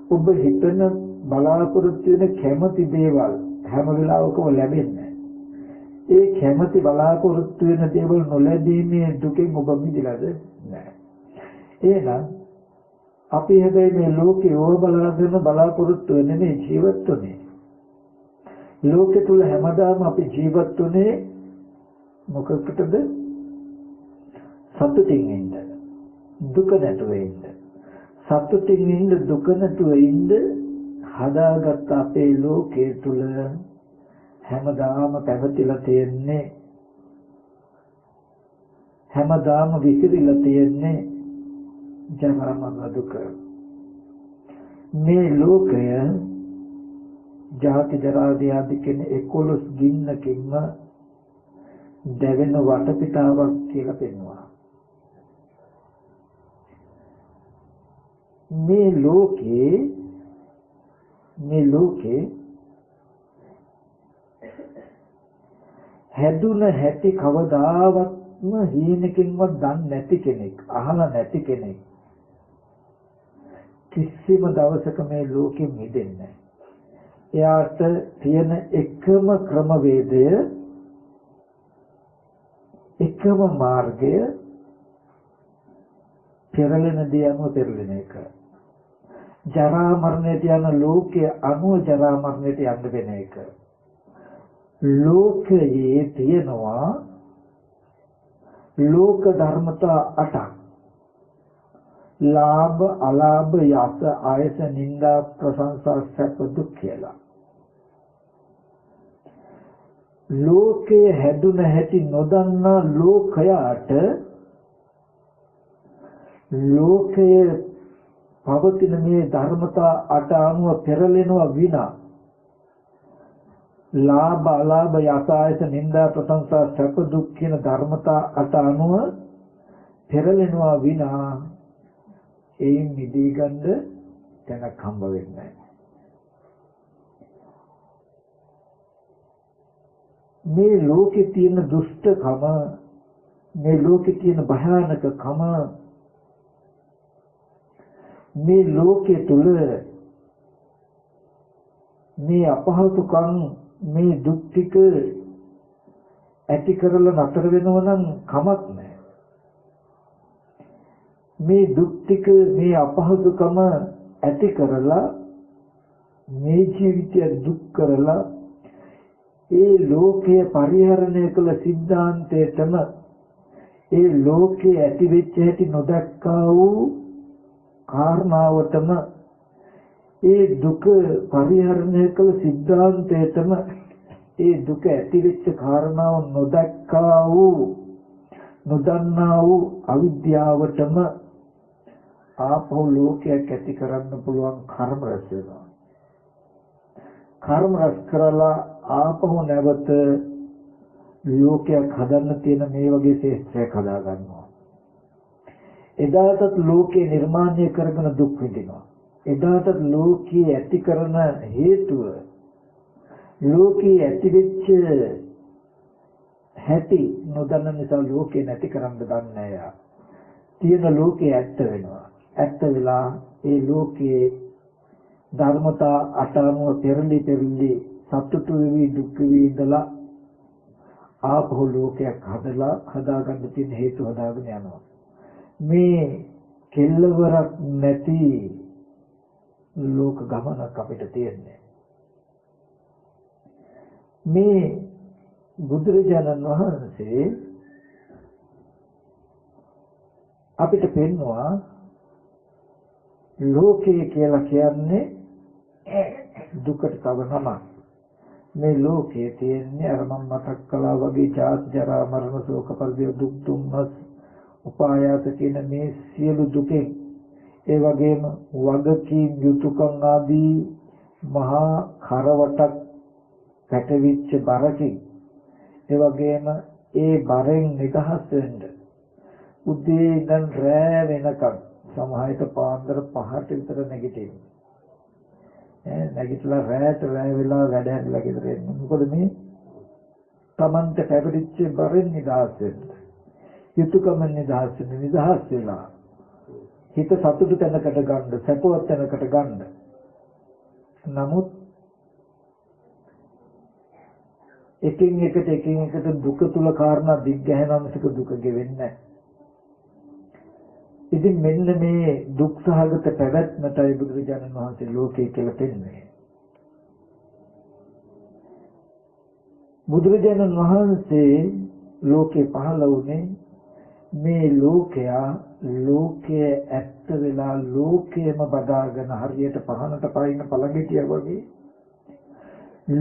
ඔබ හිතන බලාපොරොත්තු වෙන කැමති දේවල් හැම වෙලාවකම ලැබෙන්නේ. ඒ කැමති බලාපොරොත්තු වෙන දේවල් නොලැබීමේ දුකෙන් ඔබ මිදිලාද? නැහැ. එහෙනම් අපි හැබැයි මේ ලෝකේ ඕබලාගෙන බලාපොරොත්තු වෙන්නේ ජීවත් වෙන්නේ. ලෝකෙ තුල හැමදාම අපි ජීවත් වුනේ මොකකටද? සතුටින් ඉන්න, දුක නැතුව ඉන්න. සතුටින් ඉන්න, දුක නැතුව ඉන්න හදාගත්ත අපේ ලෝකයේ තුල හැමදාම පැවතිලා තියෙන්නේ, හැමදාම විසිරිලා තියෙන්නේ ජරා මරණ දුක. මේ ලෝකය ජාති ජරා ව්‍යාධි කියන 11 ගින්නකින්ම දැවෙන වටපිටාවක් කියලා පෙන්වනවා. මේ ලෝකේ මේ ලෝකේ හැදුන හැටි කවදාවත්ම හීනකින්වත් දන්නේ නැති කෙනෙක්, අහලා නැති කෙනෙක් කිසිම දවසක මේ ලෝකෙ මිදෙන්නේ නැහැ. එයාට තියෙන එකම ක්‍රමවේදය, එකම මාර්ගය පෙරලෙන දේ අනුව පෙරලෙන එක. ජරා මරණයට යන ලෝකයේ අනුව ජරා මරණයට යන්න වෙන එක. ලෝකයේ තියෙනවා ලෝක ධර්මතා 8ක්. ලාභ, අලාභ, යස, ආයස, නිന്ദා, ප්‍රශංසා, සැප, දුක් කියලා. ලෝකයේ හැදුන හැටි නොදන්නා ලෝකයාට ලෝකයේ පවතින මේ ධර්මතා 8 අනුව පෙරලෙනවා විනා ලාභ, අලාභ, යස, ආයස, නිന്ദා, ප්‍රශංසා, සැප, දුක් කියන ධර්මතා 8 අනුව පෙරලෙනවා විනා ඒ නිදී ගන්න තැනක් හම්බ වෙන්නේ නැහැ. මේ ලෝකේ තියෙන දුෂ්ටකම, මේ ලෝකේ තියෙන භයානකකම, මේ ලෝකයේ තුල මේ අපහසුකම්, මේ දුක් ටික ඇති කරලා නතර වෙනව නම් කමක් නැහැ. මේ දුක් ටික, මේ අපහසුකම ඇති කරලා මේ ජීවිතය දුක් කරලා ඒ ලෝකයේ පරිහරණය කළ සිද්ධාන්තයටම ඒ ලෝකයේ ඇති වෙච්ච හැටි නොදක්කා වූ කාරණාවටම ඒ දුක පරිහරණය කළ සිද්ධාන්තයටම ඒ දුක ඇති වෙච්ච කාරණාව නොදක්කා වූ නොදන්නා වූ අවිද්‍යාවටම ආපහු ලෝකයක් ඇති කරන්න පුළුවන් කර්ම රැස් වෙනවා. කර්ම රැස් කරලා ආපහු නැවත ලෝකයක් හදන්න තියෙන මේ වගේ ශේෂ්ත්‍රයක් හදා ගන්නවා. එදාටත් ලෝකේ නිර්මාණය කරගෙන දුක් විඳිනවා. එදාටත් ලෝකයේ ඇති කරන හේතුව, ලෝකයේ ඇති වෙච්ච හැටි නොදන්න නිසා ලෝකේ නැති කරන්න දන්නේ නැහැ. තියෙන ලෝකේ ඇත්ත වෙනවා. ඇත්ත වෙලා ඒ ලෝකයේ ධර්මතා 8 අනුව පෙරලි සතුටු වෙවි දුක් වෙවි ඉඳලා ආපහු ලෝකයක් හදාගන්න තියෙන හේතු හදාගෙන යනවා. මේ කෙල්ලවරක් නැති ලෝක ගමනක් අපිට තියෙන්නේ. මේ බුදුරජාණන් වහන්සේ අපිට පෙන්වුවා ලෝකය කියලා කියන්නේ දුකට තව නමක්. මේ ලෝකයේ තියෙන්නේ අර මම මතක් කළා වගේ ජාති ජරා මරණ ශෝක පරිදේ දුක් දුම්නස් උපායාස කියන මේ සියලු දුකෙන්, ඒ වගේම වගකීම් යුතුයකම් ආදී මහා කරවටක් පැටවිච්ච බරකින්, ඒ වගේම ඒ බරෙන් නිදහස් වෙන්න උදේ ඉඳන් රැ වෙනකම් සමහරවිට පාන්දර 5ට විතර නැගිටිනවා. නැගිටලා රැට රැ වෙලා වැඩ හැදලා ගෙදර එන්නේ. මොකද මේ Tamanta පැවරිච්ච බරෙන් නිදහස් වෙන්න. යුතුයකම නිදහස් වෙලා හිත සතුටු තැනකට ගන්න, සැපවත් තැනකට ගන්න. නමුත් එකින් එකට දුක තුල කාරණා දිග්ගැහෙනා මිසක දුක ගෙවෙන්නේ නැහැ. ඉතින් මෙන්න මේ දුක් සහගත පැවැත්මටයි බුදුරජාණන් වහන්සේ ලෝකය කියලා පෙන්වන්නේ. බුදුරජාණන් වහන්සේ ලෝකේ පහළ වුණේ මේ ලෝකයේ ඇත්ත වෙලා ලෝකයේම බදාගෙන හරියට පහනට පයින්න පළඟිටිය වගේ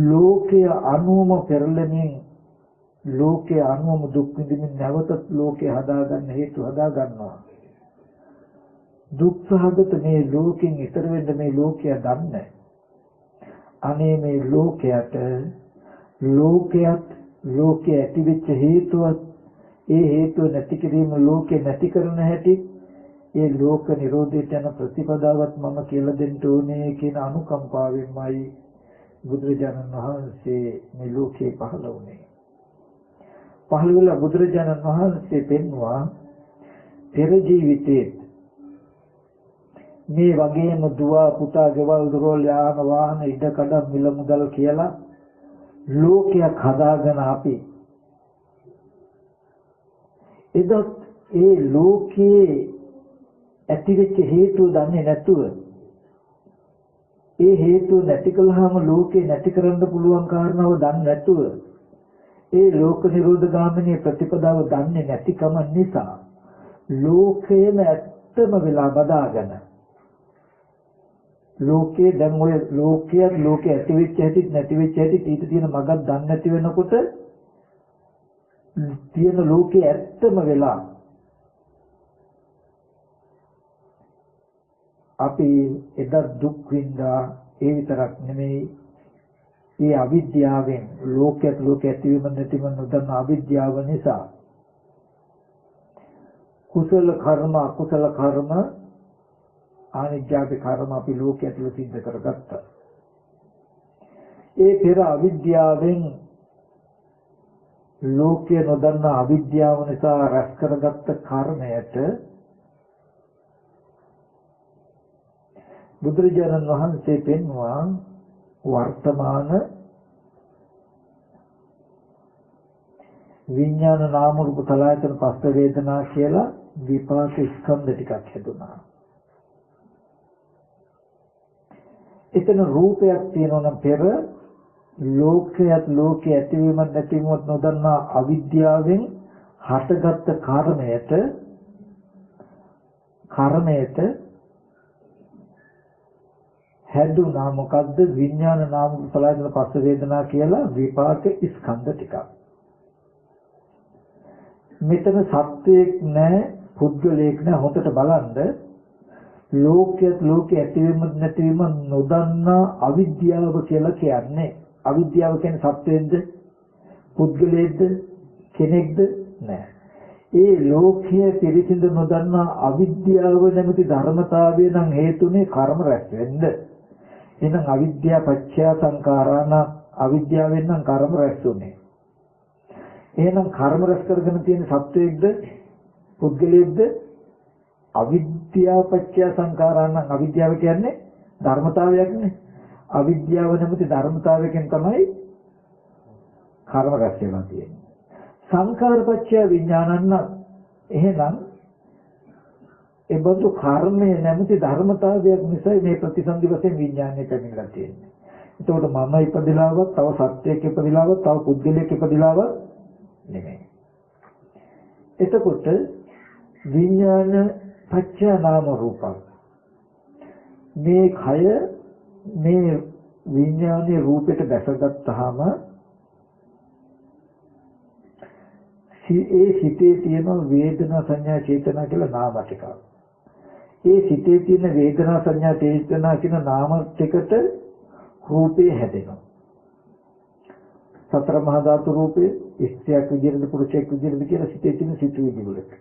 ලෝකය අනුම පෙරළෙමින් ලෝකය අනුම දුක් විඳින්න නැවතත් ලෝකය හදාගන්න හේතු හදා ගන්නවා. දුක් සහගත මේ ලෝකෙන් ඈතර වෙන්න මේ ලෝකය දන්නේ. අනේ මේ ලෝකයට ලෝකයේ ඇතිවෙච්ච හේතුවත් ඒ හේතුව නැති කිරීම ලෝකේ නැති කරන හැටි ඒ ලෝක නිරෝධයට යන ප්‍රතිපදාවත් මම කියලා දෙන්න ඕනේ කියන අනුකම්පාවෙන්මයි බුදුරජාණන් වහන්සේ මේ ලෝකේ පහළ වුණේ. පහළ වෙලා බුදුරජාණන් වහන්සේ පෙන්වුවා පෙර ජීවිතයේ මේ වගේම දුව පුතා ගෙවල් දොරවල් යාන වාහන ඉඩකඩ මිල මුදල් කියලා ලෝකයක් හදාගෙන අපි එදත් ඒ ලෝකයේ ඇතිවෙච්ච හේතුව දන්නේ නැතුව ඒ හේතුව නැති කළාම ලෝකේ නැති කරන්න පුළුවන් කාරණාව දන්නේ නැතුව ඒ ලෝක නිරෝධ ගාමිනී ප්‍රතිපදාව දන්නේ නැතිකම නිසා ලෝකයේම ඇත්තම වෙලා බදාගෙන ලෝකේ දැන් ඔය ලෝකයේ ඇතිවෙච්ච හැටි නැතිවෙච්ච හැටි ඊට තියෙන මගක් දන්නේ නැති වෙනකොට තියෙන ලෝකේ ඇත්තම වෙලා අපි එදා දුක් විඳා ඒ විතරක් නෙමෙයි ඒ අවිද්‍යාවෙන් ලෝකයට ඇතිවීම නැතිවීම නොදන්න අවිද්‍යාව නිසා කුසල කර්ම අකුසල කර්ම ආනිජ්ජාපේ කර්ම අපි ලෝකයට සිද්ධ කරගත්තා. ඒ පෙර අවිද්‍යාවෙන් ලෝකයේ නොදන්න අවිද්‍යාව නිසා රැස් කරගත්ත කර්මයට බුදුරජාණන් වහන්සේ පෙන්වුවා වර්තමාන විඥාන නාම රූප සලආයතන පස්ස වේදනා කියලා විපාක ස්කන්ධ ටිකක් හැදුනා. එතන රූපයක් තියෙනවා නම් පෙර ලෝකයේ ඇතිවීම නැතිවීම නොදන්නා අවිද්‍යාවෙන් හටගත්ත කර්මයට හැදුනා මොකද්ද විඥාන නාම රූප සලආයතන පස්ස වේදනා කියලා විපාක ස්කන්ධ ටිකක්. මෙතන සත්‍යයක් නැහැ පුද්ගලයෙක් නැහැ හොතට බලන්න ලෝකයේ ඇතිවීම නැතිවීම නොදන්නා අවිද්‍යාව කියලා කියන්නේ අවිද්‍යාව කියන්නේ සත්‍යයෙන්ද පුද්ගලයෙක්ද කෙනෙක්ද නැහැ. ඒ ලෝකයේ පිරිසිඳ නොදන්නා අවිද්‍යාව නැමැති ධර්මතාවය නම් හේතුනේ කර්ම රැස් වෙන්න. එහෙනම් අවිද්‍යාව පත්‍ය සංඛාරාණ අවිද්‍යාවෙන් නම් කර්ම රැස් උනේ. එහෙනම් කර්ම රැස් කරගෙන තියෙන සත්වයේක්ද පුද්ගලයෙක්ද අවිද්‍යාව පත්‍ය සංඛාරාණ අවිද්‍යාව කියන්නේ ධර්මතාවයක්නේ. අවිද්‍යාව නැමැති ධර්මතාවයෙන් තමයි කර්ම රැස් වෙලා තියෙන්නේ. සංඛාර පත්‍ය විඥානන්න එහෙනම් ඒ බඳු කර්මය නැමැති ධර්මතාවයක් නිසා මේ ප්‍රතිසන්දි වශයෙන් විඥානය පැමිණලා තියෙන්නේ. එතකොට මම ඉපදිලාවත් තව සත්‍යයක් ඉපදිලාවත් තව පුද්ගලයෙක් ඉපදිලාවත් නෙමෙයි. එතකොට විඥාන පත්‍ය නාම රූප මේ කය මේ විඥානයේ රූපයට දැසගත්තාම ඒ සිතේ තියෙන වේදනා සංඥා චේතනා කියලා නාම ටිකක්. ඒ සිතේ තියෙන වේදනා සංඥා චේතනා කියන නාම ටිකට රූපේ හැදෙනවා. සතර මහා ධාතු රූපේ ස්ත්‍රියක් විදිහට පුරුෂයෙක් විදිහට කියලා සිතේ තියෙන සිතුවිලි වලට.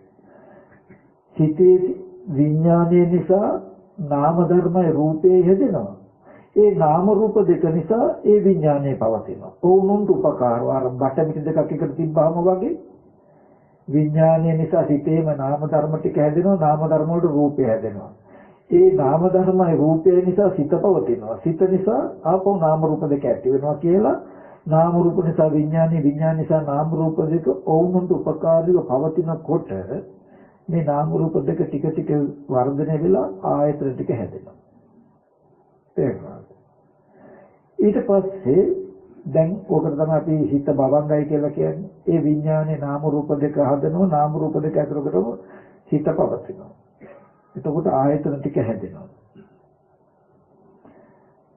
සිතේ විඥානයේ නිසා නාම ධර්මයේ රූපේ හැදෙනවා. ඒ නාම රූප දෙක නිසා ඒ විඥානය පවතිනවා. ඕනුන්ට උපකාරව අර බටමිටි දෙකක් එකට තිබ්බාම වගේ විඥානය නිසා සිතේම නාම ධර්ම ටික හැදෙනවා. නාම ධර්ම වලට රූපය හැදෙනවා. ඒ නාම ධර්මයි රූපය නිසා සිත පවතිනවා. සිත නිසා ආපහු නාම රූප දෙක ඇති වෙනවා කියලා නාම රූප නිසා විඥානය විඥාන නිසා නාම රූප දෙක ඕනුන්ට උපකාරීව පවතිනකොට මේ නාම රූප දෙක ටික ටික වර්ධනය වෙලා ආයතන ටික හැදෙනවා. ඊට පස්සේ දැන් ඕකට තමයි අපි හිත බවංගයි කියලා කියන්නේ. ඒ විඥානේ නාම රූප දෙක හදනවා නාම රූප දෙක අතරකටම හිත පවතිනවා. එතකොට ආයතන ටික හැදෙනවා.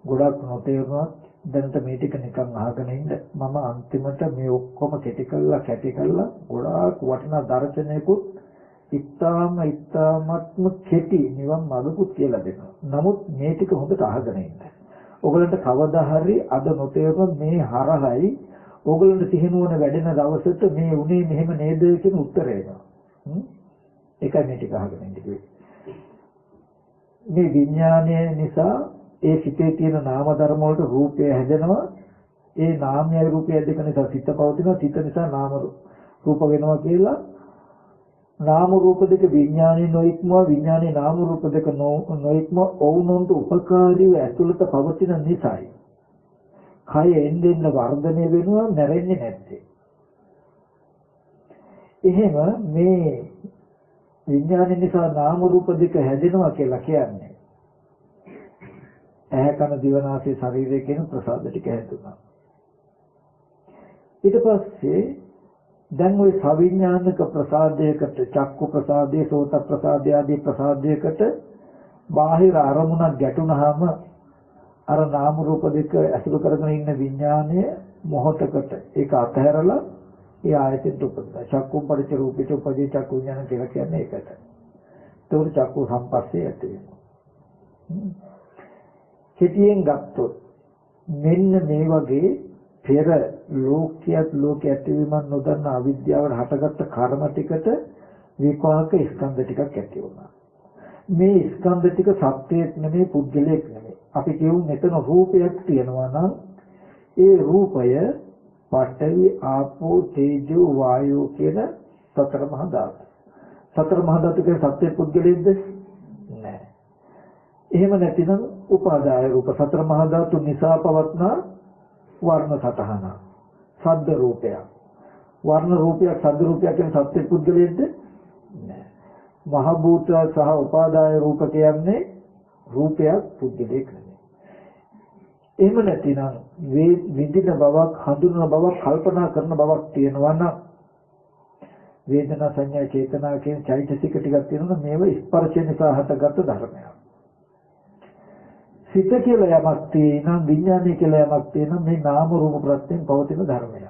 ගොඩක් නොතේරුණත් දැනට මේ ටික නිකන් අහගෙන ඉන්න මම අන්තිමට මේ ඔක්කොම කැටි කළා ගොඩාක් වටිනා දර්ශනයකුත් ඉතාමත්ම කෙටි නිවන් මාර්ගකුත් කියලා දෙනවා. නමුත් මේ ටික හොඳට අහගෙන ඉන්න. ඔයගලන්ට කවදා හරි අද නොතේරුණොත් මේ හරහයි ඔයගලන්ට සිහිනුවන වැඩෙන දවසට මේ උනේ මෙහෙම නේද කියන උත්තරය එනවා. ඒකයි මේ ටික අහගෙන ඉන්න කිව්වේ. මේ විඥානය නිසා ඒ සිතේ තියෙන නාම ධර්ම වලට රූපය හැදෙනවා. ඒ නාමයයි රූපයයි දෙක නිසා සිත පවතිනවා. සිත නිසා නාම රූප වෙනවා කියලා නාම රූප දෙක විඥානේ නොඉක්මව විඥානේ නාම රූප දෙක නොඉක්මව ඔවුනොන්ට උපකාරීව ඇතුළත පවතින නිසායි. කය එන්නෙන් වර්ධනය වෙනවා නැරෙන්නේ නැත්තේ. එහෙම මේ විඥාන නිසා නාම රූප දෙක හැදෙනවා කියලා කියන්නේ ඇහැ කන දිව නාසය ශරීරය කියන ප්‍රසාද ටික හැදුනා. ඊට පස්සේ දැන් ওই සවිඥානික ප්‍රසාදයකට චක්කු ප්‍රසාදයේ සෝත ප්‍රසාදය ආදී ප්‍රසාදයකට බාහිර අරමුණක් ගැටුනහම අර නාම රූප දෙක ඇසුරු කරගෙන ඉන්න විඥානය මොහොතකට ඒක අතහැරලා ඒ ආයතනට උපදිනවා. චක්කුම් පරිච්ඡ රූපිත උපදී චක්කු විඥාන කියලා කියන්නේ ඒකට. ඒකට චක්කු සම්පස්සේ ඇති වෙනවා. කෙටියෙන් ගත්තොත් මෙන්න මේ වගේ පෙර ලෝක ඇතිවීමක් නොදන්න අවිද්‍යාවට හටගත්ත කර්ම ටිකට විපාක ස්කන්ධ ටිකක් ඇති වුණා. මේ ස්කන්ධ ටික සත්‍යයක් නෙමෙයි පුද්ගලයක් නෙමෙයි. අපි කියමු මෙතන රූපයක් තියෙනවා නම් ඒ රූපය පඨවි ආපෝ තේජෝ වායෝ කියන සතර මහා ධාතු. සතර මහා ධාතු කියන සත්‍ය පුද්ගලයෙක්ද? නෑ. එහෙම නැතිනම් උපාදාය රූප සතර මහා ධාතු නිසා පවත්නා වර්ණ සතහන සද්ද රූපයක්. වර්ණ රූපයක් සද්ද රූපයක් කියන සත්‍ය පුද්ගලයෙක්ද? නෑ. මහ භූත සහ උපාදාය රූප කියන්නේ රූපයක් පුද්ගලයෙක් නෙමෙයි. එහෙම නැතිනම් විඳින බවක් හඳුනන බවක් කල්පනා කරන බවක් තියෙනවා නම් වේදනා සංඥා චේතනා කියන චෛතසික ටිකක් තියෙනවා. මේව ස්පර්ශ නිසා හටගත් ධර්මයක්. සිත කියලා යමක් තියෙනවා, විඥානය කියලා යමක් තියෙනවා. මේ නාම රූප ප්‍රත්‍යයෙන් පවතින ධර්මයක්.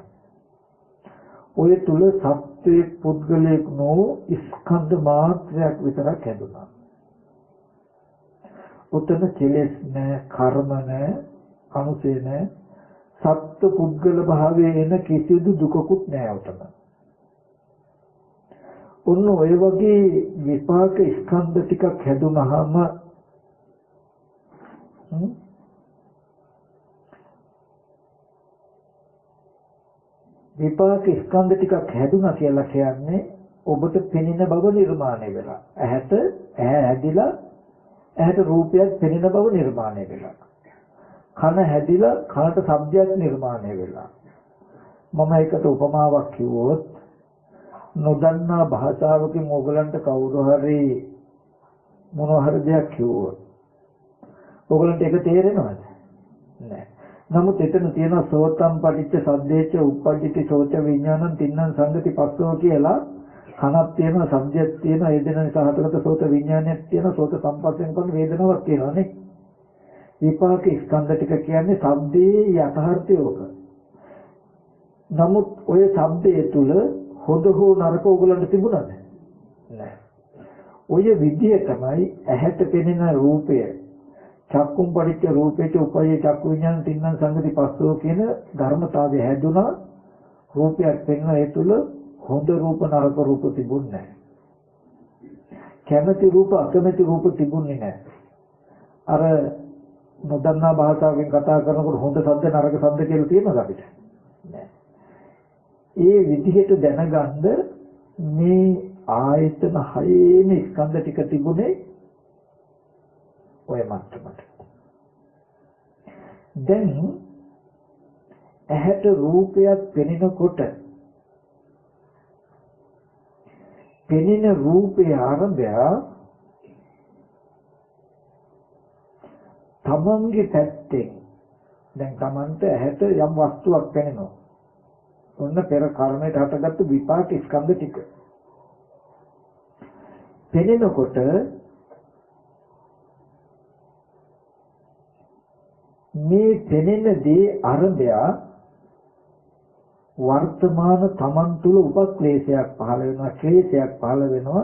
ඔය තුල සත්‍ය පුද්ගලයෙක් නෝ ස්කන්ධ මාත්‍රයක් විතරක් හැදුනා. උතන කෙලෙස් නැ, කර්ම නැ, අනුසේ නැ, සත්ත්ව පුද්ගල භාවයේ එන කිසිදු දුකකුත් නැහැ උතන. ඔන්න ඔය වගේ විපාක ස්කන්ධ ටිකක් හැදුනහම විපාක ස්කන්ධ ටිකක් හැදුනා කියලා කියන්නේ ඔබට පෙනෙන බව නිර්මාණය වෙලා. ඇහැ හැදිලා ඇහැට රූපයක් පෙනෙන බව නිර්මාණය වෙලා. කන හැදිලා කනට ශබ්දයක් නිර්මාණය වෙලා. මම ඒකට උපමාවක් කිව්වොත් නොදන්නා භාෂාවකින් ඕගලන්ට කවුරු හරි මොනවා හරි දෙයක් කිව්වොත් ඕගලන්ට ඒක තේරෙනවද? නෑ. නමුත් එතන තියෙන සෝතම් පටිච්ච සද්දේච්ච උප්පජ්ජති සෝත විඥානං තින්නම් සංගති පස්සෝ කියලා කනක් තියෙනවා, ශබ්දයක් තියෙනවා, ඒ දෙන නිසා හතරකට සෝත විඥානයක් තියෙනවා, සෝත සම්පස්යෙන් කරන වේදනාවක් තියෙනවා නේ. විපාක ස්කන්ධ ටික කියන්නේ ශබ්දයේ යථාර්ථය ඕක. නමුත් ඔය ශබ්දයේ තුල හොඳ හෝ නරක ඕගලන්ට තිබුණාද? නැහැ. ඔය විදිය තමයි ඇහැට පෙනෙන රූපය චක්කුම් පරිච්ඡ රූපේච උපයේ චක්කු විඥාන තින්නම් සංගති පස්සෝ කියන ධර්මතාවය හැදුනා. රූපයක් පෙනෙන ඒ තුල හොඳ රූප නරක රූප තිබුණේ නැහැ. කැමැති රූප අකමැති රූප තිබුණේ නැහැ. අර නොදන්නා භාෂාවෙන් කතා කරනකොට හොඳ ශබ්ද නරක ශබ්ද කියලා තියෙනවද අපිට? නැහැ. ඒ විදිහට දැනගන්න මේ ආයතන හයේම ස්කන්ධ ටික තිබුණේ ඔය මට්ටමට. දැන් ඇහැට රූපයක් පෙනෙනකොට පෙනෙන රූපේ ආරම්භය තමන්ගේ පැත්තෙන් දැන් තමන්ට ඇහැට යම් වස්තුවක් පෙනෙනවා. ඔන්න පෙර කර්මයට හටගත්තු විපාක ස්කන්ධ ටික පෙනෙනකොට මේ පෙනෙන දේ ආරම්භය වර්තමාන තමන් තුළ උපක්ලේශයක් පහළ වෙනවා, ක්ලේශයක් පහළ වෙනවා.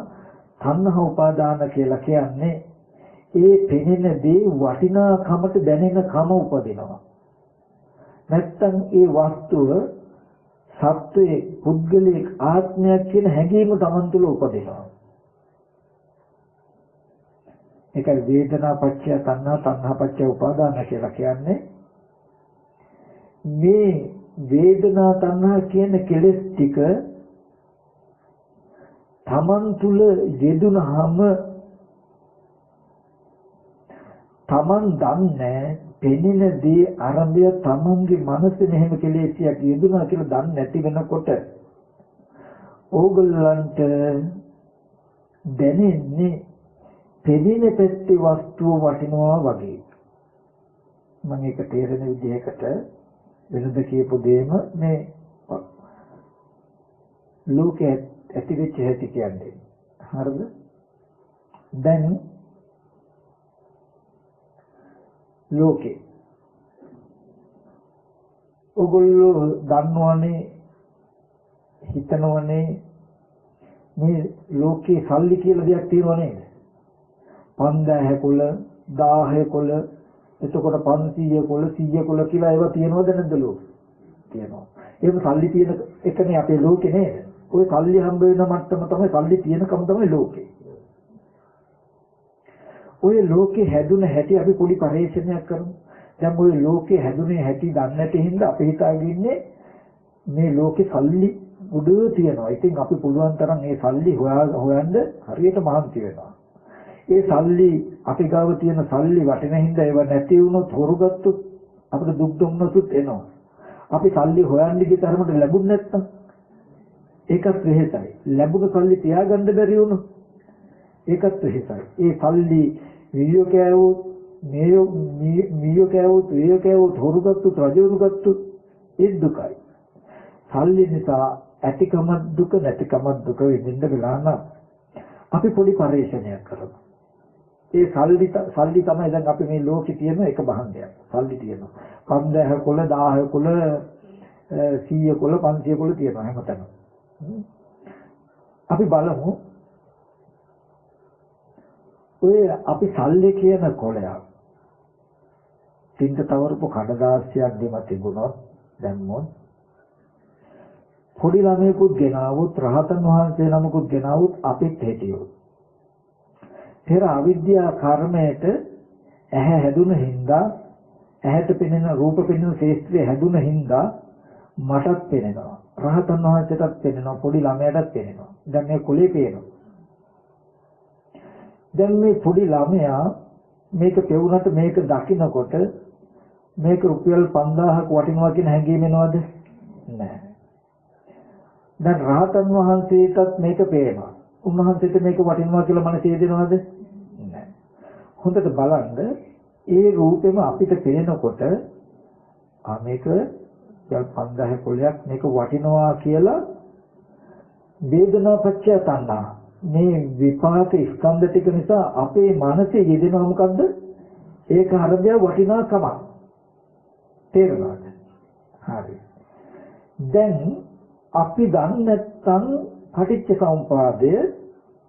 තණ්හා උපාදාන කියලා කියන්නේ ඒ පෙනෙන දේ වටිනාකමට දැනෙන කම උපදිනවා. නැත්තම් ඒ වස්තුව සත්වයේ පුද්ගලික ආත්මයක් කියන හැඟීම තමන් තුළ උපදිනවා. ඒක වේදනා පත්‍ය තණ්හා තණ්හා පත්‍ය උපාදාන කියලා කියන්නේ මේ වේදනා තණ්හා කියන කෙලෙස් ටික තමන් තුල යෙදුනහම තමන් දන්නේ පෙනෙන දේ ආරම්භය තමන්ගේ මනසේ මෙහෙම කෙලෙසියක් යෙදුනා කියලා දන්නේ නැති වෙනකොට ඕගොල්ලන්ට දැනෙන්නේ පෙනෙන පැත්තේ වස්තුව වටිනවා වගේ. මම ඒක තේරෙන විදිහකට වෙනද කියපු දෙයම මේ ලෝකයේ ඇති වෙච්ච හැටි කියන්නේ. හරිද? දැන් ලෝකේ ඔගොල්ලෝ දන්නවනේ හිතනවනේ මේ ලෝකේ සල්ලි කියලා දෙයක් තියෙනව නේද? 5000 කුල 1000 කුල එතකොට 500 කුල 100 කුල කියලා ඒවා තියෙනවද නැද්ද ලෝකේ? තියෙනවා. ඒක සල්ලි තියෙන එකනේ අපේ ලෝකේ නේද? ඔය සල්ලි හම්බ වෙන මට්ටම තමයි සල්ලි තියෙනකම තමයි ලෝකේ. ඔය ලෝකේ හැදුන හැටි අපි පොඩි පරිශ්‍රණයක් කරමු. දැන් ඔය ලෝකේ හැදුනේ හැටි දන්නේ නැති හින්දා අපි හිතාගෙන ඉන්නේ මේ ලෝකේ සල්ලි උඩ තියෙනවා. ඉතින් අපි පුළුවන් තරම් මේ සල්ලි හොයන්න හරියට මහන්සි වෙනවා. ඒ සල්ලි අපි ගාව තියෙන සල්ලි වටින හින්දා ඒව නැති වුණොත් හොරුගත්තොත් අපිට දුක් දුන්නොත් එනවා. අපි සල්ලි හොයන්න ගිය තරමට ලැබුණ නැත්තම් ඒකත් වෙහෙසයි. ලැබුණ සල්ලි තියාගන්න බැරි වුණොත් ඒකත් වෙහෙසයි. ඒ සල්ලි වියෝ කෑවොත් මියෝ කෑවොත් වියෝ කෑවොත් හොරුගත්තොත් රජවරු ගත්තොත් ඒ දුකයි. සල්ලි නිසා ඇතිකම දුක නැතිකම දුක විඳින්න වෙලා නම් අපි පොඩි පරිශ්‍රණයක් කරමු. ඒ සල්ලි තමයි දැන් අපි මේ ලෝකේ තියෙන එක භාණ්ඩයක්. සල්ලි තියෙනවා. 5000 කුල 1000 කුල 100 කුල 500 කුල තියෙනවා හැමතැනම. අපි බලමු ඔය අපි සල්ලි කියන කොලයක් තින්ත තවරපු කඩදාසියක් දෙම තිබුණොත් දැම්මොත් පොඩි ළමයෙකුත් ගෙනාවොත් රහතන් වහන්සේ නමකුත් ගෙනාවොත් අපිත් හිටියොත් පෙර අවිද්‍යා කර්මයට ඇහැ හැදුන හින්දා ඇහැට පෙනෙන රූප පෙනෙන ශේත්‍රය හැදුන හින්දා මටත් පෙනෙනවා රහතන් වහන්සේටත් පෙනෙනවා පොඩි ළමයාටත් පෙනෙනවා දැන් මේ කොලේ පේනවා දැන් මේ පොඩි ළමයා මේක පෙවුනට මේක දකින්නකොට මේක රුපියල් 5000ක් වටිනවා කියන හැඟීම එනවද නැහැ දැන් රහතන් වහන්සේටත් මේක පේනවා උන්වහන්සේට මේක වටිනවා කියලා මනසේ දෙනවද නැහැ හොඳට බලන්න ඒ රූපෙම අපිට පේනකොට මේක 5000 කොලයක් මේක වටිනවා කියලා වේදනා පත්‍ය තණ්හා මේ විපාක ස්කන්ධ ටික නිසා අපේ මනසේ යෙදෙනවා මොකද්ද ඒක හරිය වටිනාකම තේරුණාද හරි දැන් අපි දන්නේ නැත්නම් පටිච්ච සමුප්පාදය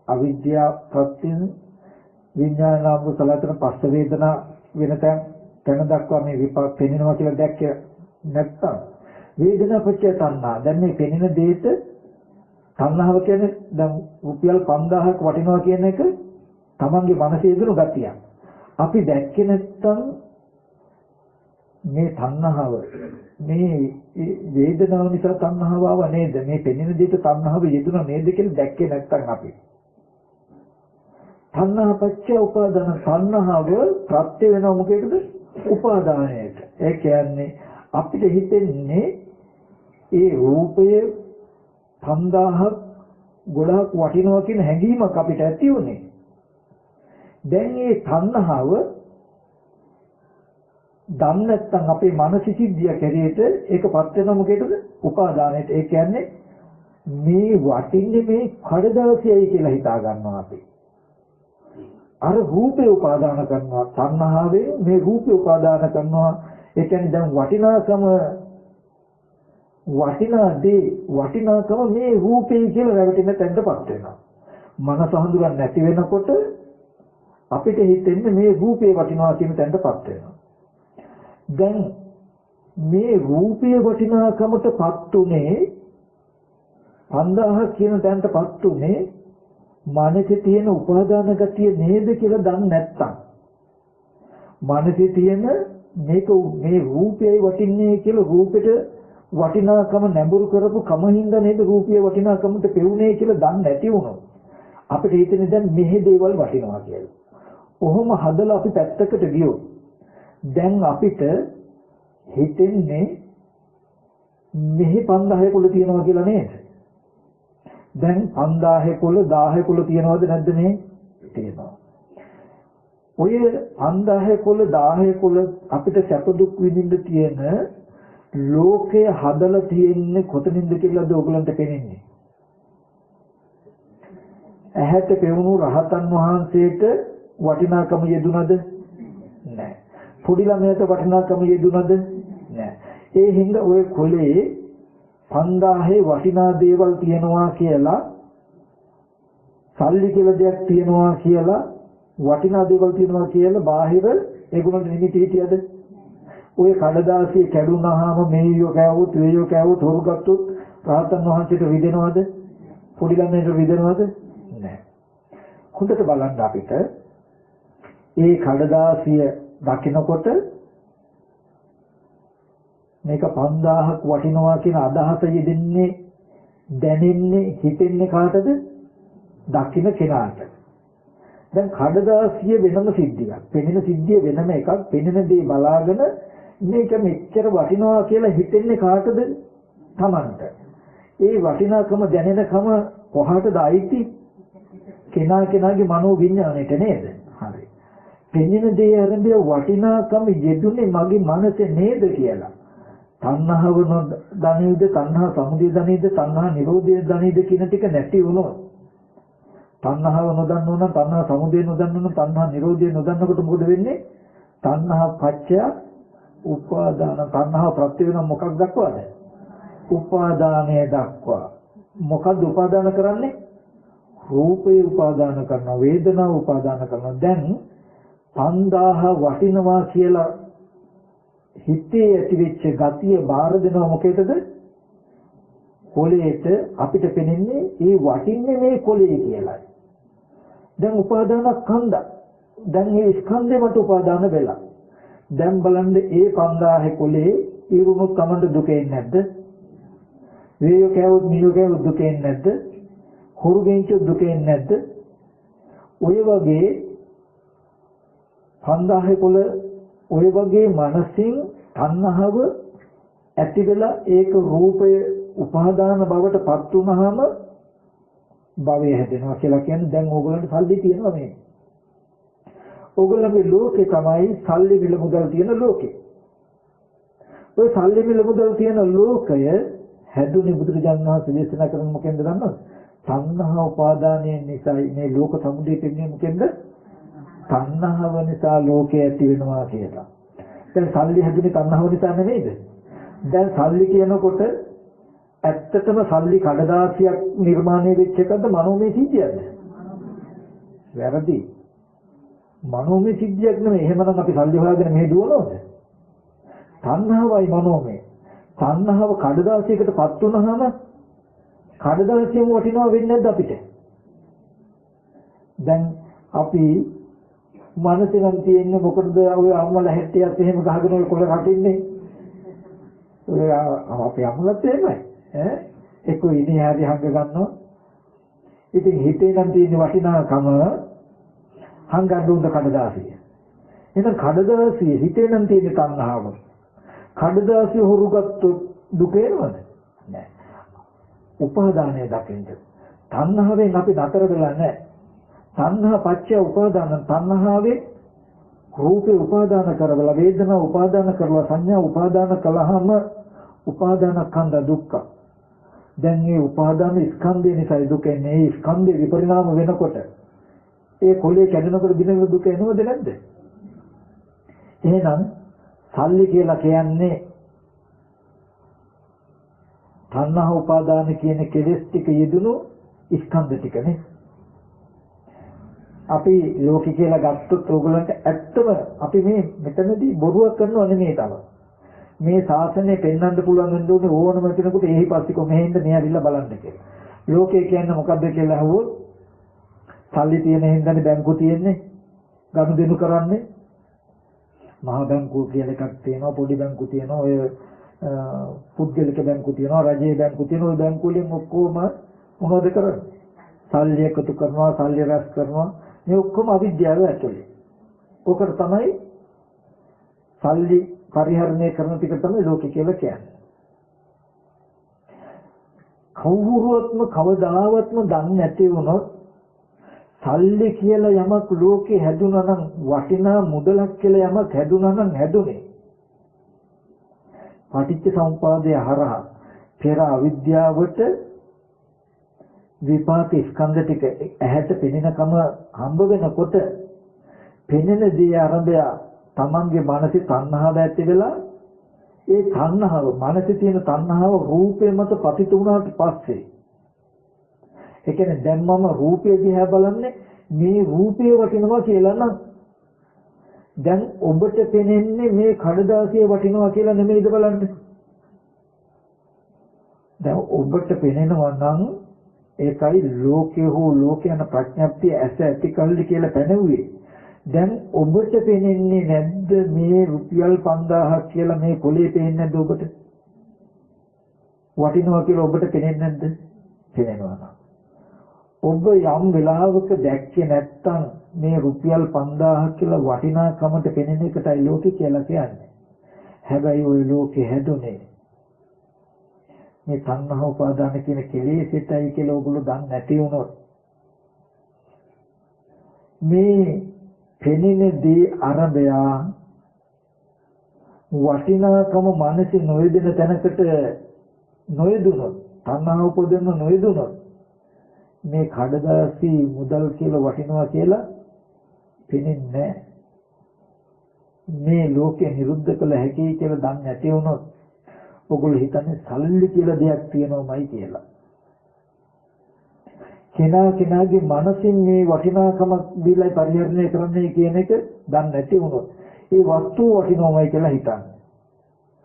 අවිද්‍යාව ප්‍රත්‍යයෙන් විඥානාංග සලතන පස්ස වේදනා වෙන තැන දක්වා මේ විපාක පෙනෙනවා කියලා දැක්කේ නැත්නම් වේදනා පත්‍ය තණ්හා දැන් මේ පෙනෙන දෙයට තණ්හාව කියන්නේ දැන් රුපියල් 5000ක් වටිනවා කියන එක තමන්ගේ මනසේ ඉදු ගතියක්. අපි දැක්කේ නැත්තම් මේ තණ්හාව මේ වේදනාව නිසා තණ්හාව ආව නේද? මේ පෙනෙන දෙයට තණ්හාව යෙදුණා නේද කියලා දැක්කේ නැත්තම් අපි. තණ්හා පත්‍ය උපාදාන තණ්හාව ප්‍රත්‍ය වෙනව මොකේද? උපාදානයට. ඒ කියන්නේ අපිට හිතෙන්නේ ඒ රූපය 5000ක් ගොඩාක් වටිනවා කියන හැඟීමක් අපිට ඇති උනේ. දැන් මේ තණ්හාව දන්නේ නැත්නම් අපේ මානසික සිද්ධිය කැරියට ඒකපත් වෙන මොකේද? උපාදානයට. ඒ කියන්නේ මේ වටින්නේ මේ කඩදාසියයි කියලා හිතා ගන්නවා අපි. අර රූපේ උපාදාන කරනවා තණ්හාවෙන් මේ රූපේ උපාදාන කරනවා. ඒ කියන්නේ දැන් වටිනාකම වටිනාකම මේ රූපේ කියලා රැවටෙන තැනටපත් වෙනවා. මනස හඳුනන්නේ නැති වෙනකොට අපිට හිතෙන්නේ මේ රූපේ වටිනවා කියන තැනටපත් වෙනවා. දැන් මේ රූපයේ වටිනාකමටපත් උනේ 5000 කියන තැනටපත් උනේ මනසේ තියෙන උපාදාන ගතිය නේද කියලා දන්නේ නැත්තම් මනසේ තියෙන මේක මේ රූපයයි වටින්නේ කියලා රූපෙට වටිනාකම නැඹුරු කරපු කමින්ද නේද රූපයේ වටිනාකමට පෙවුනේ කියලා දන්නේ නැති වුණොත් අපිට හිතෙන්නේ දැන් මෙහි දේවල් වටිනවා කියලා. ඔහොම හදලා අපි පැත්තකට ගියොත් දැන් අපිට හිතෙන්නේ මෙහි 5000 කුල තියනවා කියලා නේද? දැන් 5000 කුල 1000 කුල තියනවද නැද්ද මේ? තියෙනවා. ඔය 5000 කුල 1000 කුල අපිට සැප දුක් විඳින්න තියෙන ලෝකය හදලා තියෙන්නේ කොතනින්ද කියලාද ඔයගලන්ට පේන්නේ? ඇහැට පෙවුණු රහතන් වහන්සේට වටිනාකම යෙදුනද? නැහැ. පොඩි ළමයට වටිනාකම යෙදුනද? නැහැ. ඒ හින්දා ඔය කොලේ 5000 වටිනා දේවල් තියනවා කියලා සල්ලි කියලා දෙයක් තියනවා කියලා වටිනා දේවල් තියනවා කියලා බාහිර ඒගොල්ලන්ට නිමිති හිටියද? ඔය කඩදාසිය කැඩුනහම මේයෝ කෑවොත් වේයෝ කෑවොත් හොරු ගත්තොත් රහතන් වහන්සේට රිදෙනවද? පොඩි ළමයට රිදෙනවද? නැහැ. හොඳට බලන්න අපිට ඒ කඩදාසිය දකිනකොට මේක 5000ක් වටිනවා කියන අදහස යෙදෙන්නේ දැනෙන්නේ හිතෙන්නේ කාටද? දකින්න කෙනාට. දැන් කඩදාසිය වෙනම සිද්ධියක්. පෙනෙන සිද්ධිය වෙනම එකක්. පෙනෙන දේ බලාගෙන මේක මෙච්චර වටිනවා කියලා හිතෙන්නේ කාටද? Tamanට. ඒ වටිනාකම දැනෙනකම කොහාටද අයිති? කෙනාගේ මනෝ විඥාණයට නේද? හරි. පෙනෙන දේ ආරම්භය වටිනාකම යෙදුනේ මගේ මනසේ නේද කියලා. තණ්හාව දනේද, තණ්හා සමුදය දනේද, තණ්හා නිරෝධය දනේද කියන ටික නැති වුණොත් තණ්හාව නොදන්නෝ නම් තණ්හා සමුදය නොදන්නෝ නම් තණ්හා නිරෝධය නොදන්නකොට මොකද වෙන්නේ? තණ්හා පත්‍ය උපාදාන. තණ්හාව ප්‍රත්‍ය වෙන මොකක් දක්වාද? උපාදානය දක්වා. මොකද්ද උපාදාන කරන්නේ? රූපේ උපාදාන කරනවා, වේදනාව උපාදාන කරනවා. දැන් 5000 වටිනවා කියලා හිතේ ඇතිවෙච්ච ගතිය බාර දෙනවා මොකේද? කොලේට. අපිට පෙනෙන්නේ ඒ වටින්නේ මේ කොලේ කියලායි. දැන් උපාදාන ස්කන්ධ. දැන් මේ ස්කන්ධෙමට උපාදාන වෙලා. දැන් බලන්න ඒ 5000 කොලේ ඊරුමුත් කමන්න දුකේ නැද්ද? වේයෝ කෑවොත් මියෝ කෑවොත් දුකේ නැද්ද? හොරු ගෙන්ච දුකේ නැද්ද? ඔය වගේ 5000 කොල ඔය වගේ මනසින් තණ්හාව ඇති වෙලා ඒක රූපය උපාදාන බවට පත් වුනහම භවය හැදෙනවා කියලා කියන්නේ දැන් ඕගොල්ලන්ට සල්ලි තියෙනවා මේ. ඕගොල්ලන්ගේ ලෝකේ තමයි සල්ලි මිල මුදල් තියෙන ලෝකේ. ඔය සල්ලි මිල මුදල් තියෙන ලෝකය හැදුනේ බුදුරජාණන් වහන්සේ දේශනා කරන මොකෙන්ද දන්නවද? තණ්හා උපාදානයෙන් නිසායි මේ ලෝක සමුදය දෙන්නේ මොකෙන්ද? තණ්හාව නිසා ලෝකය ඇති වෙනවා කියලා. දැන් සල්ලි හැදුනේ තණ්හාව නිසා නෙමෙයිද? දැන් සල්ලි කියනකොට ඇත්තටම සල්ලි කඩදාසියක් නිර්මාණය වෙච්ච එකද මනෝමය සිද්ධියක්ද? වැරදි. මනෝමය සිද්ධියක් නෙමෙයි. එහෙමනම් අපි සල්ලි හොයාගෙන මෙහෙ දුවනවද? තණ්හාවයි මනෝමය. තණ්හාව කඩදාසියකටපත් වුනහම කඩදාසියම වටිනවා වෙන්නේ නැද්ද අපිට? දැන් අපි මනසේ නම් තියෙන්නේ මොකටද ඔය අම්මලා හැට්ටියක් එහෙම ගහගෙන ඔය කොළ රටින්නේ? ඔය අපේ අම්මලාත් එහෙමයි. එක්ක ඉනේ හරි හංග ගන්නවා. ඉතින් හිතේ නම් තියෙන වටිනාකම හංගන්න උඳ කඩදාසිය. එහෙනම් කඩදාසිය හිතේ නම් තියෙන තණ්හාව. කඩදාසිය හොරු ගත්තොත් දුක එනවද? නෑ. උපාදානය දකින්න. තණ්හාවෙන් අපි නතර වෙලා නැහැ. තණ්හා පත්‍ය උපාදාන. තණ්හාවේ රූපේ උපාදාන කරවලා වේදනා උපාදාන කරලා සංඥා උපාදාන කළාම උපාදාන ස්කන්ධ දුක්ඛ. දැන් මේ උපාදාන ස්කන්ධය නිසා දුක එන්නේ. මේ ස්කන්ධේ විපරිණාම වෙනකොට ඒ කොලේ කැඩෙනකොට දිනෙක දුක එනවද නැද්ද? එහෙනම් සල්ලි කියලා කියන්නේ තණ්හා උපාදාන කියන කෙලෙස් ටික යෙදුණු ස්කන්ධ ටිකනේ. අපි ලෝකී කියලා ගත්තොත් ඕගලන්ට ඇත්තම අපි මේ මෙතනදී බොරුවක් කරනව නෙමෙයි තව. මේ ශාසනය පෙන්වන්න පුළුවන් වෙන දුන්නේ ඕනම කෙනෙකුට එහි පස්සේ කො මෙහෙන්ද මෙහාවිල්ලා බලන්න කියලා. ලෝකේ කියන්නේ මොකද්ද කියලා අහුවොත් සල්ලි තියෙන හින්දානේ බැංකුව තියෙන්නේ. ගනුදෙනු කරන්නේ. මහා බැංකුව කියලා එකක් තියෙනවා, පොඩි බැංකුව තියෙනවා, ඔය පුද්ගලික බැංකුව තියෙනවා, රජයේ බැංකුව තියෙනවා. ඔය බැංකුව වලින් ඔක්කොම මොනවද කරන්නේ? සල්ලි එකතු කරනවා, සල්ලි රැස් කරනවා. මේ ඔක්කොම අවිද්‍යාව ඇතුලේ. ඔකට තමයි සල්ලි පරිහරණය කරන ටික තමයි ලෝකේ කියලා කියන්නේ. කවුරුවත්ම කවදාවත්ම දන්නේ නැති වුණොත් සල්ලි කියලා යමක් ලෝකේ හැදුනා නම්, වටිනා මුදලක් කියලා යමක් හැදුනා නම් හැදුනේ පටිච්ච සමුප්පාදය හරහා පෙර අවිද්‍යාවට විපාක ස්කන්ධ ටික ඇහැට පෙනෙනකම හම්බ වෙනකොට පෙනෙන දේ ආරම්භය තමන්ගේ මානසික තණ්හාව ඇති වෙලා ඒ තණ්හාව මානසික තියෙන තණ්හාව රූපේ මත පතිත වුණාට පස්සේ ඒ කියන්නේ දැන් මම රූපය දිහා බලන්නේ මේ රූපය වටිනවා කියලා නම් දැන් ඔබට පෙනෙන්නේ මේ කඩදාසිය වටිනවා කියලා නෙමෙයිද බලන්නේ. දැන් ඔබට පෙනෙනවා නම් ඒකයි ලෝකේ හෝ ලෝකයන් ප්‍රඥප්තිය ඇස ඇති කල්ලි කියලා පැනෙව්වේ. දැන් ඔබට පෙනෙන්නේ නැද්ද මේ රුපියල් 5000ක් කියලා මේ පොලේ පේන්නේ නැද්ද ඔබට? වටිනවා කියලා ඔබට පෙනෙන්නේ නැද්ද? පෙනෙනවා. ඔබ යම් වෙලාවක දැක්කේ නැත්තම් මේ රුපියල් 5000ක් කියලා වටිනාකමට පෙනෙන එකටයි ලෝකේ කියලා කියන්නේ. හැබැයි ওই ලෝකේ හැදුනේ මේ තණ්හා උපාදාන කියන කෙලෙසිතයි කියලා ඔයගොල්ලෝ දන්නේ නැති වුණොත් මේ පෙනෙන දේ අරබයා වටිනාකම මානසික නොයදෙන තැනකට නොයදුනොත් තණ්හා උපදින්න නොයදුනොත් මේ කඩදාසි මුදල් කියලා වටිනවා කියලා පෙනෙන්නේ නැහැ. මේ ලෝකේ නිරුද්ධ කළ හැකි කියලා දන්නේ නැති වුණොත් ඔගොල්ලෝ හිතන්නේ සල්ලි කියලා දෙයක් තියෙනවමයි කියලා. කෙනාගේ මනසින් මේ වටිනාකමක් දීලා පරිහරණය කරන්නේ කියන එක දන්නේ නැති වුණොත් ඒ වස්තුව වටිනවමයි කියලා හිතන්නේ.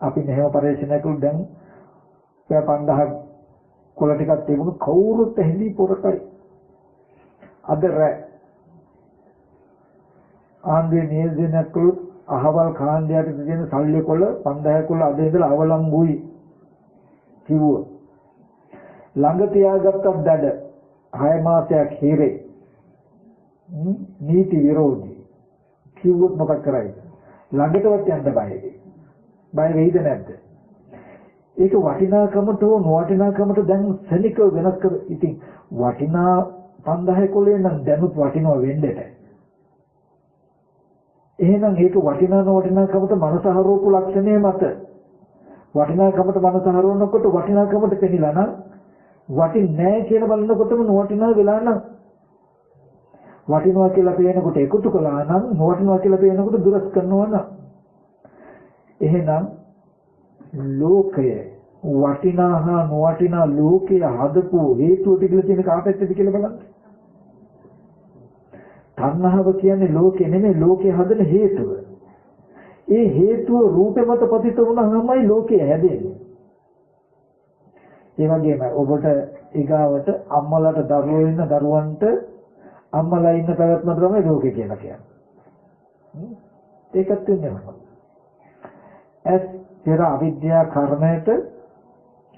අපි මෙහෙම පරිශීලනය කළොත් දැන් 5000 කොළ ටිකක් තිබුණු කවුරුත් ඇහිලි පොරකයි. අද රැ ආන්දේ නියෝජනයක් කළොත් අහවල් කාණ්ඩයට දෙන සල්ලි කොළ 5000 කොළ අද ඉඳලා අවලංගුයි කිව්වා. ළඟ තියාගත්තත් දඩ 6 මාසයක් හිරේ. නීති විරෝධී කිව්වොත් මොකක් කරයිද? ළඟටවත් යන්න බයයි. බය වෙයිද නැද්ද? ඒක වටිනාකමට හෝ නොවටිනාකමට දැන් සෙනිකව වෙනස් කර. ඉතින් වටිනා 5000 කොළේ නම් දැනුත් වටිනවා වෙන්නට. එහෙනම් ඒක වටිනා නොවටිනාකමට මනස හරවපු ලක්ෂණය මත වටිනාකමට මනස හරවනකොට වටිනාකමට පෙනිලා නම් වටින්නේ නැහැ කියලා බලනකොටම නොවටිනා වෙලා නම් වටිනවා කියලා පේනකොට එකතු කළා නම් නොවටිනවා කියලා පේනකොට දුරස් කරනවා නම් එහෙනම් ලෝකය වටිනා හා නොවටිනා ලෝකය හදපු හේතුව ටික තියෙන කාටද කියලා බලන්න. තණ්හාව කියන්නේ ලෝකේ නෙමෙයි ලෝකේ හදන හේතුව. ඒ හේතුව රූපේ මත පතිත වුණාමයි ලෝකය හැදෙන්නේ. ඒ වගේම ඔබට ඊගාවට අම්මලාට දරුවෝ ඉන්න දරුවන්ට අම්මලා ඉන්න පැවැත්ම තමයි ලෝකේ කියලා කියන්නේ. ඒකත් වෙනවා. පෙර අවිද්‍යා කර්මයට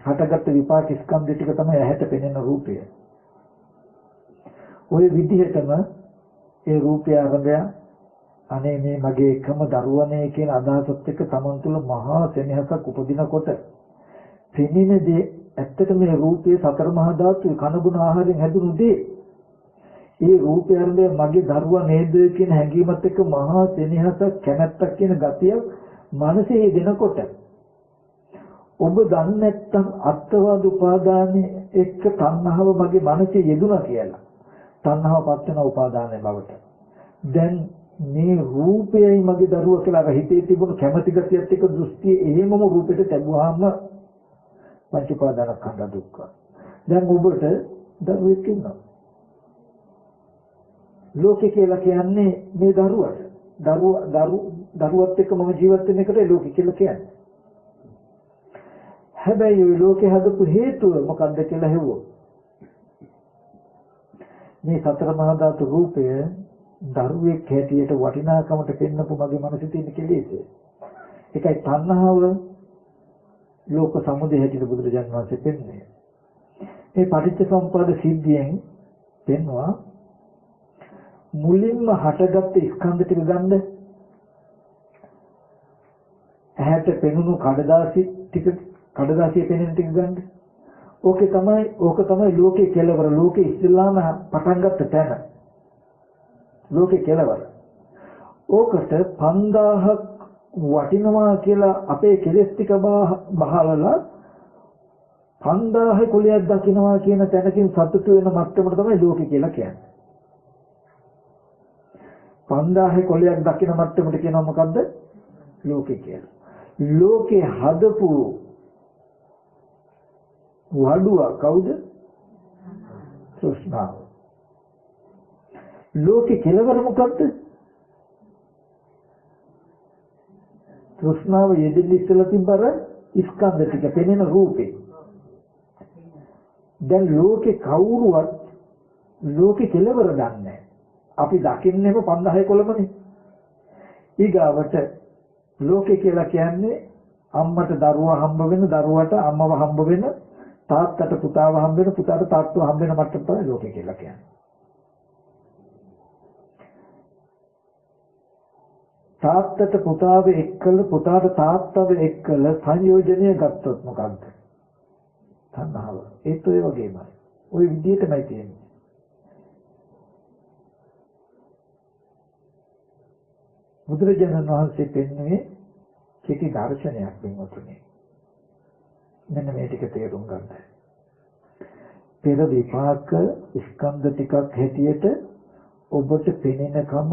හටගත් විපාක ස්කන්ධ ටික තමයි ඇහැට පෙනෙන රූපය. ওই විදිහටම ඒ රූපය අරබය අනේ මේ මගේ එකම දරුවනේ කියන අදහසත් එක්ක Taman තුල මහා සෙනෙහසක් උපදිනකොට පෙනෙනදී ඇත්තට මේ රූපයේ සතර මහා ධාතු කනගුණ ආහාරයෙන් හැදුණු දේ ඒ රූපය අරබය මගේ දරුවා නේද කියන හැඟීමත් එක්ක මහා සෙනෙහසක් කැමැත්තක් කියන ගතිය මනසේ දෙනකොට ඔබ දන්නේ නැත්නම් අත්වාද උපාදානයේ එක්ක තණ්හාව මගේ මනසේ යෙදුණා කියලා. තණ්හාව පත් වෙන උපාදානයේ බවට. දැන් මේ රූපයයි මගේ දරුවා කියලා හිතේ තිබුණු කැමැති ගතියත් එක්ක දෘෂ්ටිය එහෙමම රූපෙට ලැබුවාම පංච උපාදානස්කන්ධ දුක්ඛ. දැන් ඔබට දරුවෙක් ඉන්නවා. ලෝකේ කියලා කියන්නේ මේ දරුවට. දරුවත් එක්ක මම ජීවත් වෙන එකට ලෝකෙ කියලා කියන්නේ. හැබැයි ওই ලෝකේ හදපු හේතුව මොකක්ද කියලා හෙව්වොත් මේ සතර මහා ධාතු රූපය දරුවෙක් හැටියට වටිනාකමට පෙන්නපු මගේ මනසේ තියෙන කෙලෙසේ. ඒකයි තණ්හාව ලෝක සමුදය හැටියට බුදුරජාණන් වහන්සේ පෙන්වන්නේ. මේ පටිච්චසමුප්පාද සිද්ධියෙන් පෙන්වුවා මුලින්ම හටගත්ත ස්කන්ධ ටික ගන්න ඇහැට පෙනුණු කඩදාසිය පෙනෙන ටික ගන්න. ඕක තමයි ලෝකේ කෙලවර. ලෝකේ ඉස්ලාම පටන් ගත්ත තැන. ලෝකේ කෙලවර. ඕකට 5000ක් වටිනවා කියලා අපේ කෙලස් ටික බහලලා 5000 කුලයක් දකින්නවා කියන තැනකින් සතුටු වෙන මට්ටමට තමයි ලෝකේ කියලා කියන්නේ. 5000 කුලයක් දකින්න මට්ටමට කියනවා මොකද්ද? ලෝකේ කියලා. ලෝකේ හදපු වඩුව කවුද? තෘෂ්ණාව. ලෝකේ කෙලවර මොකද්ද? තෘෂ්ණාව යෙදෙන්න ඉස්සලා තිබ්බර ස්කන්ධ ටික පෙනෙන රූපේ. දැන් ලෝකේ කවුරුවත් ලෝකේ කෙලවර දන්නේ අපි දකින්නේම 5000 කොළමනේ. ඊගාවට ලෝකේ කියලා කියන්නේ අම්මට දරුවා හම්බ වෙන, දරුවට අම්මව හම්බ වෙන, තාත්තට පුතාව හම්බ වෙන, පුතාට තාත්තව හම්බ වෙන මට්ටම තමයි ලෝකේ කියලා කියන්නේ. තාත්තට පුතාව එක්කල, පුතාට තාත්තව එක්කල සංයෝජනය ගත්තොත් මොකක්ද? තණ්හාව. ඒත් ඔය වගේමයි. ওই විදිහටමයි තියෙන්නේ. බුදුරජාණන් වහන්සේ පෙන්වන්නේ කෙටි දර්ශනයක් වෙනතුනේ. මෙන්න මේ ටික තේරුම් ගන්න. පෙර විපාක ස්කන්ධ ටිකක් හැටියට ඔබට පෙනෙනකම,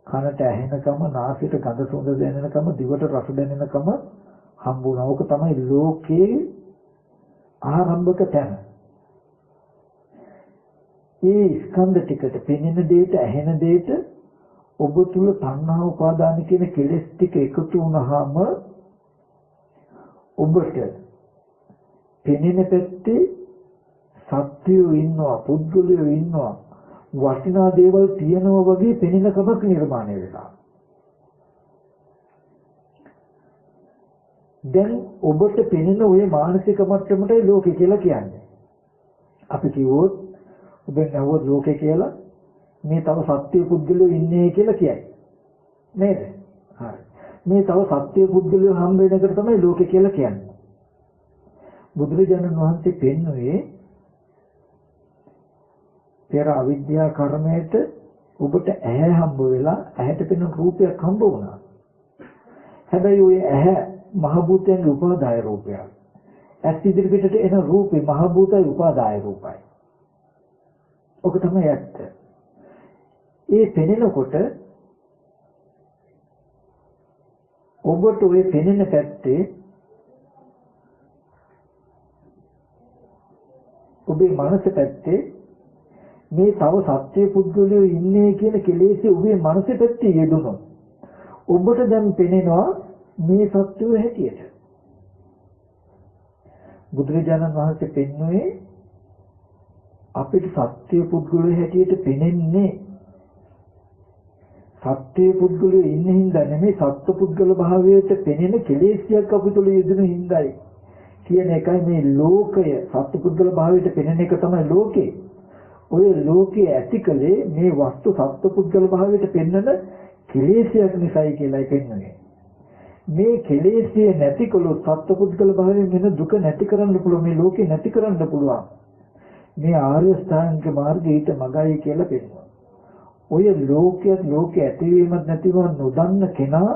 කනට ඇහෙනකම, නාසයට ගඳ සුවඳ දැනෙනකම, දිවට රස දැනෙනකම හම්බුණා. ඕක තමයි ලෝකේ ආරම්භක තැන. මේ ස්කන්ධ ටිකට පෙනෙන දෙයට, ඇහෙන දෙයට ඔබ තුල තණ්හා උපාදාන කියන කෙලෙස් ටික එකතු වුණාම ඔබට පෙනෙන පැත්තේ සත්‍යය ඉන්නවා, පුද්ගලයෝ ඉන්නවා, වටිනා දේවල් තියෙනවා වගේ පෙනෙන කමක් නිර්මාණය වෙනවා. දැන් ඔබට පෙනෙන ওই මානසික මට්ටමටයි ලෝකේ කියලා කියන්නේ. අපි කිව්වොත් ඔබෙන් අහුවොත් ලෝකේ කියලා මේ තව සත්‍ය පුද්ගලයෝ ඉන්නේ කියලා කියයි. නේද? හරි. මේ තව සත්‍ය පුද්ගලයෝ හම්බ වෙන එකට තමයි ලෝකේ කියලා කියන්නේ. බුදුරජාණන් වහන්සේ පෙන්වුවේ පෙර අවිද්‍යා කර්මයට ඔබට ඇහැ හම්බ වෙලා ඇහැට පෙනෙන රූපයක් හම්බ වුණා. හැබැයි ওই ඇහැ මහ භූතයන්ගේ උපාදාය රූපයක්. ඇස් ඉදිරියට එන රූපේ මහ භූතයි උපාදාය රූපයි. ඔක තමයි ඇත්ත. ඒ පෙනෙනකොට ඔබට ওই පෙනෙන පැත්තේ ඔබේ මනස පැත්තේ මේ තව සත්‍ය පුද්ගලයෝ ඉන්නේ කියන කෙලෙසේ ඔබේ මනස පැත්තේ යෙදුණොත් ඔබට දැන් පෙනෙනවා මේ සත්‍යය හැටියට. බුදුරජාණන් වහන්සේ පෙන්වුවේ අපිට සත්‍ය පුද්ගලයෝ හැටියට පෙනෙන්නේ සත්‍ය පුද්ගලයෝ ඉන්න හින්දා නෙමෙයි, සත්‍ය පුද්ගල භාවයට පෙනෙන කෙලෙසියක් අපි තුල යෙදෙන හින්දායි කියන එකයි මේ ලෝකය. සත්‍ය පුද්ගල භාවයට පෙනෙන එක තමයි ලෝකේ. ඔය ලෝකයේ ඇතිකලේ මේ වස්තු සත්‍ය පුද්ගල භාවයට පෙන්වන කෙලෙසියක් නිසායි කියලායි පෙන්වන්නේ. මේ කෙලෙසිය නැතිකොලොත් සත්‍ය පුද්ගල භාවයෙන් වෙන දුක නැති කරන්න පුළුවන්, මේ ලෝකේ නැති කරන්න පුළුවන්. මේ ආර්ය ශ්‍රාංගික මාර්ගයට මගයි කියලා පෙන්වනවා. ඔය ලෝකයේ ඇතිවීමත් නැතිවීම නොදන්න කෙනා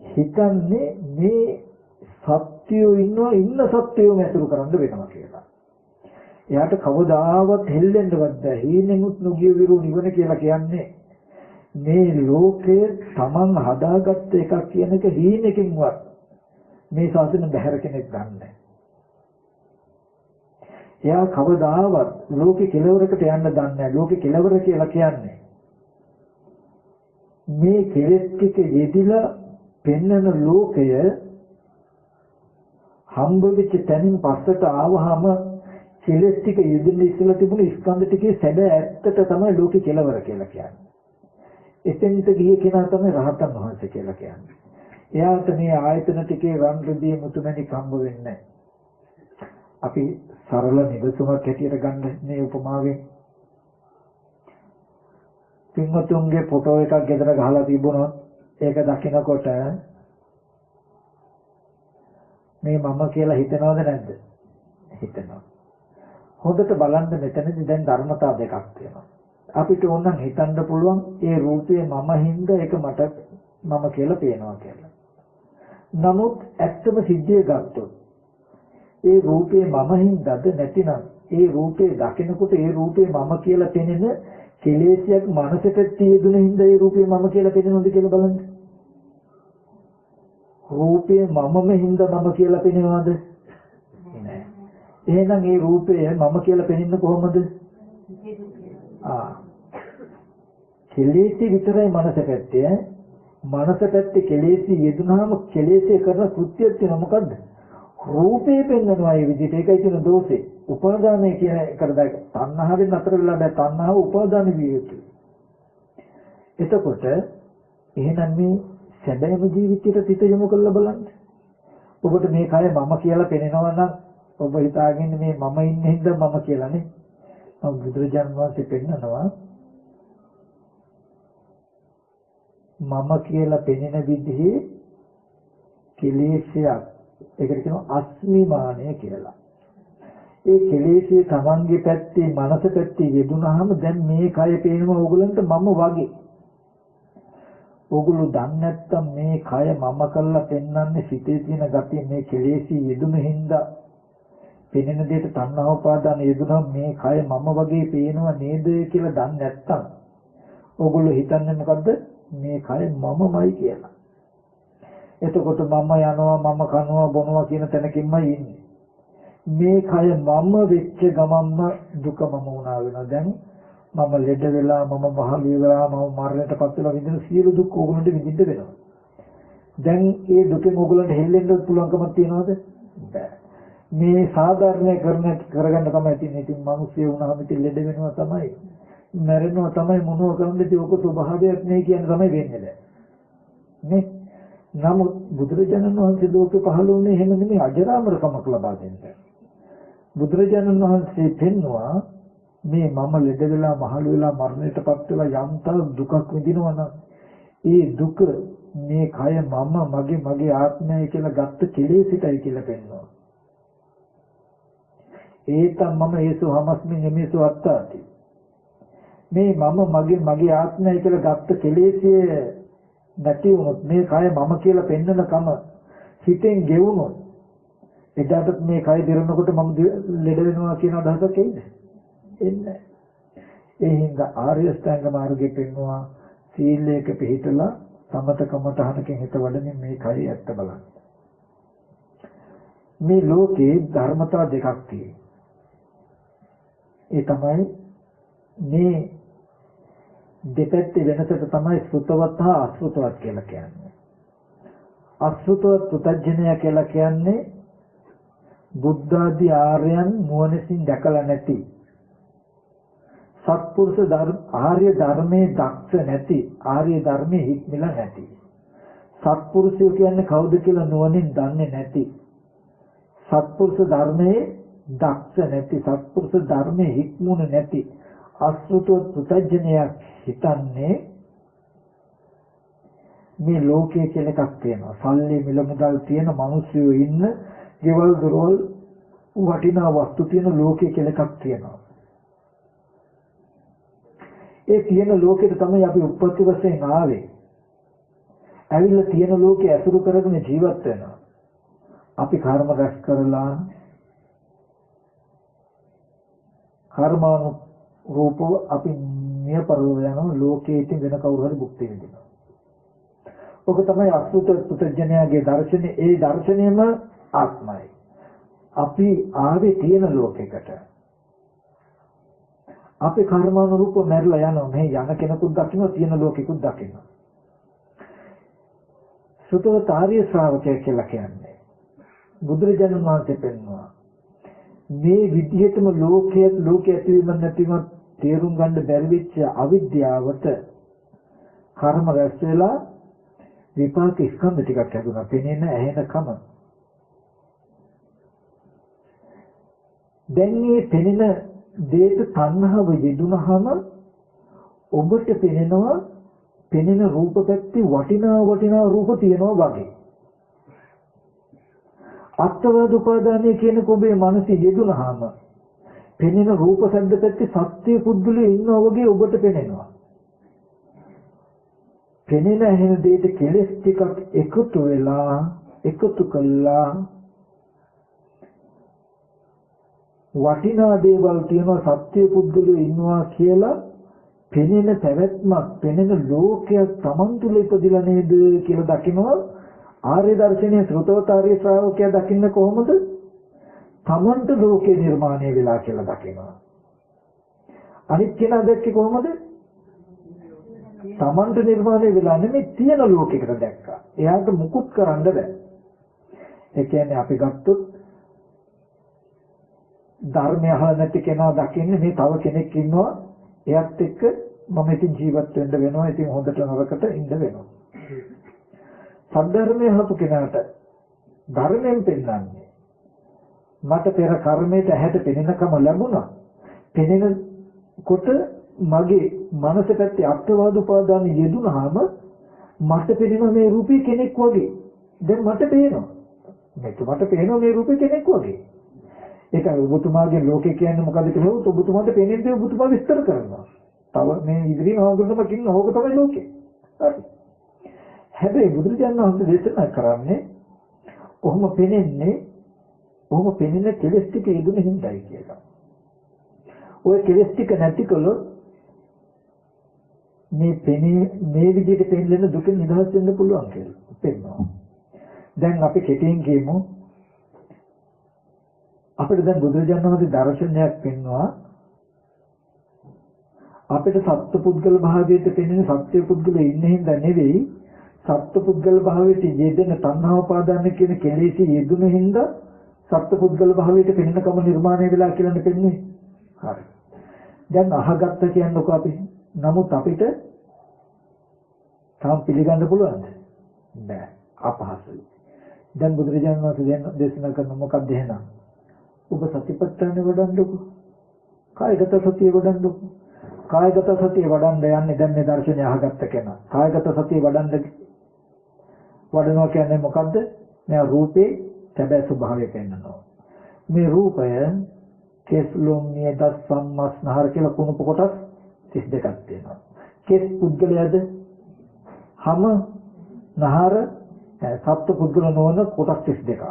හිතන්නේ මේ සත්‍යය ඉන්න සත්‍යයම ඇසුරු කරන්න වෙනවා කියලා. එයාට කවදාවත් හෙල්ලෙන්නවත් බැහැ. හීනෙමුත් නොගිය විරු නිවන කියලා කියන්නේ මේ ලෝකය තමන් හදාගත්ත එකක් කියන එක හීනකින්වත් මේ ශාසන බැහැර කෙනෙක් දන්නේ නැහැ. එයා කවදාවත් ලෝකේ කෙලවරකට යන්න දන්නේ නැහැ. ලෝකේ කෙලවර කියලා කියන්නේ මේ කෙලෙස් ටික යෙදිලා පෙන්වන ලෝකය හම්බ වෙච්ච තැනින් පස්සට ආවහම කෙලෙස් ටික යෙදෙන්න ඉස්සලා තිබුණු ස්කන්ධ ටිකේ සැබෑ ඇත්තට තමයි ලෝකේ කෙලවර කියලා කියන්නේ. එතෙන්ට ගිය කෙනා තමයි රහතන් වහන්සේ කියලා කියන්නේ. එයාට මේ ආයතන ටිකේ රන් රිදී මුතුමැණික් හම්බ වෙන්නේ නැහැ. අපි සරල නිදසුමක් හැටියට ගන්න මේ උපමාවෙන් පින්වතුන්ගේ ෆොටෝ එකක් ගෙදර ගහලා තිබුණොත් ඒක දකිනකොට මේ මම කියලා හිතනවද නැද්ද? හිතනවා. හොඳට බලන්න මෙතනදී දැන් ධර්මතා දෙකක් තියෙනවා. අපිට ඕනනම් හිතන්න පුළුවන් ඒ රූපේ මම හින්දා ඒක මට මම කියලා පේනවා කියලා. නමුත් ඇත්තම සිද්ධිය ගත්තොත් ඒ රූපේ මම හින්දාද නැතිනම් ඒ රූපේ දකිනකොට ඒ රූපේ මම කියලා පෙනෙන කෙලෙසියක් මනසට තියෙන හින්දා ඒ රූපේ මම කියලා පෙනෙනවද කියලා බලන්න. රූපේ මමම හින්දා මම කියලා පෙනෙනවද? නෑ. එහෙනම් ඒ රූපය මම කියලා පෙනෙන්නේ කොහොමද? කෙලෙසි විතරයි මනස පැත්තේ. මනස පැත්තේ කෙලෙසි යෙදුනහම කෙලෙසි කරන කෘත්‍යය තියෙන මොකද්ද? රූපේ පෙන්වනවා ඒ විදිහට. ඒකයි කියන දෝෂේ. උපාදානය කියන එකට දැක තණ්හාවෙන් අතර වෙලා දැන් තණ්හාව උපාදාන විය යුතුයි. එතකොට එහෙනම් මේ සැබෑම ජීවිතයට සිත යොමු කරලා බලන්න. ඔබට මේ කය මම කියලා පෙනෙනවා නම් ඔබ හිතාගෙන මේ මම ඉන්නේ හින්දා මම කියලා නේ. බුදුරජාණන් වහන්සේ පෙන්නනවා මම කියලා පෙනෙන විදිහේ කෙලෙසයක්. ඒකට කියනවා අස්මිමානය කියලා. ඒ කෙලෙසේ තමන්ගේ පැත්තේ මනස පැත්තේ යෙදුනහම දැන් මේ කය පේනවා ඕගලන්ට මම වගේ. ඕගොල්ලෝ දන්නේ නැත්තම් මේ කය මම කරලා පෙන්වන්නේ සිතේ තියෙන gatiය මේ කෙලෙසේ යෙදුන හින්දා පෙනෙන දෙයට තණ්හා උපාදාන යෙදුනම මේ කය මම වගේ පේනවා නේද කියලා දන්නේ නැත්තම් ඕගොල්ලෝ හිතන්නේ මොකද්ද? මේ කය මමමයි කියලා. එතකොට මම යනවා මම කනවා බොනවා කියන තැනකින්මයි ඉන්නේ. මේ කය මම වෙච්ච ගමන්ම දුක මම වුණා වෙනවා. දැන් මම ලෙඩ වෙලා මම මහලු වෙලා මම මරණයටපත් වෙලා විඳින සියලු දුක් ඕගොල්ලන්ට විඳින්න වෙනවා. දැන් ඒ දුකෙන් ඕගොල්ලන්ට හෙල්ලෙන්න පුළුවන්කමක් තියනවද? බෑ. මේ සාධාරණය කරගන්න තමයි තියෙන්නේ. ඉතින් මිනිස්සු වුණාම ඉතින් ලෙඩ වෙනවා තමයි. මැරෙනවා තමයි මොනවා කරන්නද ඒක ස්වභාවයක් නේ කියන තමයි වෙන්නේ දැන්. නේ? නමුත් බුදුරජාණන් වහන්සේ ලෝකේ පහළ වුණේ එහෙම නෙමෙයි අජරාමරකමක් ලබා දෙන්න. බුදුරජාණන් වහන්සේ පෙන්නවා මේ මම ලෙඩ වෙලා මහලු වෙලා මරණයටපත් වෙලා යම්තර දුකක් විඳිනවා නම් ඒ දුක මේ කය මම මගේ ආත්මය කියලා ගත්ත කෙලෙසිතයි කියලා පෙන්වනවා. ඒතම් මම ඒසු හමස්මින් එමේසු අත්තාති. මේ මම මගේ ආත්මය කියලා ගත්ත කෙලෙසිය නැති වුණොත් මේ කය මම කියලා පෙන්වන කම හිතෙන් ගෙවුනොත් එදාට මේ කය දිරනකොට මම ලෙඩ වෙනවා කියන අදහසක් එන්නේ එන්නේ. ඒ හින්දා ආර්ය අෂ්ටාංග මාර්ගයේ පෙන්වනවා සීලයක පිළිපදලා සමතකමතහනකින් හිත වඩමින් මේ කය ඇත්ත බලන්න. මේ ලෝකේ ධර්මතා දෙකක් තියෙනවා. ඒ තමයි මේ දෙපැත්තේ වෙනසට තමයි සුතවත් හා අසුතවත් කියලා කියන්නේ. අසුතවත් පුතඥය කියලා කියන්නේ බුද්ධ ආදී ආර්යයන් නුවණින් දැකලා නැති සත්පුරුෂ ආර්ය ධර්මයේ දක්ෂ නැති ආර්ය ධර්මයේ හික්මිලා නැති සත්පුරුෂයෝ කියන්නේ කවුද කියලා නුවණින් දන්නේ නැති සත්පුරුෂ ධර්මයේ දක්ෂ නැති සත්පුරුෂ ධර්මයේ හික්මුනේ නැති අසුතවත් පුතඥයක් හිතන්නේ මේ ලෝකයේ කියලා එකක් තියෙනවා. සල්ලි මිල මුදල් තියෙන මිනිස්සු ඉන්න ගෙවල් දොරවල් වටිනා වස්තු තියෙන ලෝකයේ කියලා එකක් තියෙනවා. ඒ තියෙන ලෝකෙට තමයි අපි උප්පත්ති වශයෙන් ආවේ. ඇවිල්ලා තියෙන ලෝකේ අසුරු කරගෙන ජීවත් වෙනවා. අපි කර්ම රැස් කරලා කර්මානු රූපව අපි මිය පරලෝ යන ලෝකයේ ඉතින් වෙන කවුරු හරි භුක්ති විඳිනවා. ඔක තමයි අසුත පුතඥයාගේ දර්ශනේ. ඒ දර්ශනයම ආත්මයි. අපි ආවේ තියෙන ලෝකයකට. අපි කර්මානුරූපව මැරිලා යනවා. මේ යන කෙනෙකුත් දකින්න තියෙන ලෝකෙකුත් දකින්න. සුතවතාරිය ශ්‍රාවකය කියලා කියන්නේ බුදුරජාණන් වහන්සේ පෙන්වනවා මේ විදිහටම ලෝකයේ ඇතිවීම නැතිවීම තේරුම් ගන්න බැරි වෙච්ච අවිද්‍යාවට කර්ම රැස් වෙලා විපාක ස්කන්ධ ටිකක් හැදුනා. පෙනෙන ඇහෙන කම. දැන් මේ පෙනෙන දේට තණ්හාව යෙදුනහම ඔබට පෙනෙනවා පෙනෙන රූප පැත්තේ වටිනා රූප තියෙනවා වගේ. අත්වාද උපාදානය කියන ඔබේ මනස යෙදුනහම පෙනෙන රූප ශබ්ද පැත්තේ සත්‍ය පුද්ගලයෝ ඉන්නවා වගේ ඔබට පෙනෙනවා. පෙනෙන ඇහෙන දෙයට කෙලස් ටිකක් එකතු කළා වටිනා දේවල් තියෙනවා සත්‍ය පුද්ගලයෝ ඉන්නවා කියලා පෙනෙන පැවැත්මක් පෙනෙන ලෝකයක් Taman තුල ඉපදිලා නේද කියලා දකිනවා. ආර්ය දර්ශනයේ ශ්‍රොතවතාරිය ශ්‍රාවකයා දකින්න කොහොමද? Tamanට ලෝකේ නිර්මාණය වෙලා කියලා දකිනවා. අනිත් කෙනා දැක්කේ කොහොමද? Tamanට නිර්මාණය වෙලා නෙමෙයි තියෙන ලෝකයකට දැක්කා. එයාට මුකුත් කරන්න බෑ. ඒ කියන්නේ අපි ගත්තොත් ධර්මය අහලා නැති කෙනා දකින්නේ මේ තව කෙනෙක් ඉන්නවා එයත් එක්ක මම ඉතින් ජීවත් වෙන්න වෙනවා. ඉතින් හොඳට නරකට ඉන්න වෙනවා. සද්ධර්මයේ හසු කෙනාට ධර්මයෙන් පෙන්නන්නේ මට පෙර කර්මයට ඇහැට පෙනෙනකම ලැබුණා. පෙනෙනකොට මගේ මනස පැත්තේ අත්වාද උපාදාන යෙදුනහම මට පෙනෙන මේ රූපේ කෙනෙක් වගේ. දැන් මට පේනවා. මට පේනවා මේ රූපේ කෙනෙක් වගේ. ඒකයි ඔබතුමාගේ ලෝකේ කියන්නේ මොකද්ද කියලා හොත් ඔබතුමාට පේන්නේ ඔබතුමා විස්තර කරනවා. තව මේ ඉදිරියෙන් ආවොත්ම කින්න ඕක තමයි ලෝකේ. හරි. හැබැයි බුදුරජාණන් වහන්සේ දේශනා කරන්නේ ඔහොම පෙනෙන කෙලස් ටික යෙදුන හිඳයි කියලා. ඔය කෙලස් ටික නැති කළොත් මේ විදිහට පෙන්ලෙන දුක නිදහස් වෙන්න පුළුවන් කියලා පෙන්වනවා. දැන් අපි කෙටියෙන් කියමු අපිට දැන් බුදුරජාණන් වහන්සේ දර්ශනයක් පෙන්වනවා අපිට සත්පුද්ගල භාවයට පෙනෙන සත්‍ය පුද්ගලෙ ඉන්නේ හින්දා නෙවෙයි සත්පුද්ගල භාවයට යෙදෙන තණ්හා උපාදාන කියන කෙලෙසි යෙදුන හින්දා සත්පුද්ගල භාවයට පෙනෙන කම නිර්මාණය වෙලා කියලානේ පෙන්නේ. හරි. දැන් අහගත්ත කියන්නකො අපි. නමුත් අපිට තාම පිළිගන්න පුළුවන්ද? බෑ. අපහසුයි. දැන් බුදුරජාණන් වහන්සේ දේශනා කරන මොකක්ද එහෙනම්? ඔබ සතිපට්ඨානෙ වඩන්නකො. කායගත සතිය වඩන්නකො. කායගත සතිය වඩන්න යන්නේ දැන් මේ දර්ශනය අහගත්ත කෙනා. කායගත සතිය වඩනවා කියන්නේ මොකද්ද? මේ රූපේ සැබෑ ස්වභාවය පෙන්වනවා. මේ රූපය කෙස්ලොම් නියද සම්මස්නහර කියලා කුණප කොටස් 32ක් තියෙනවා. කෙස් පුද්ගලයාද හැම නහර සත්ත්ව පුද්ගල නොවන කොටස් 32ක්.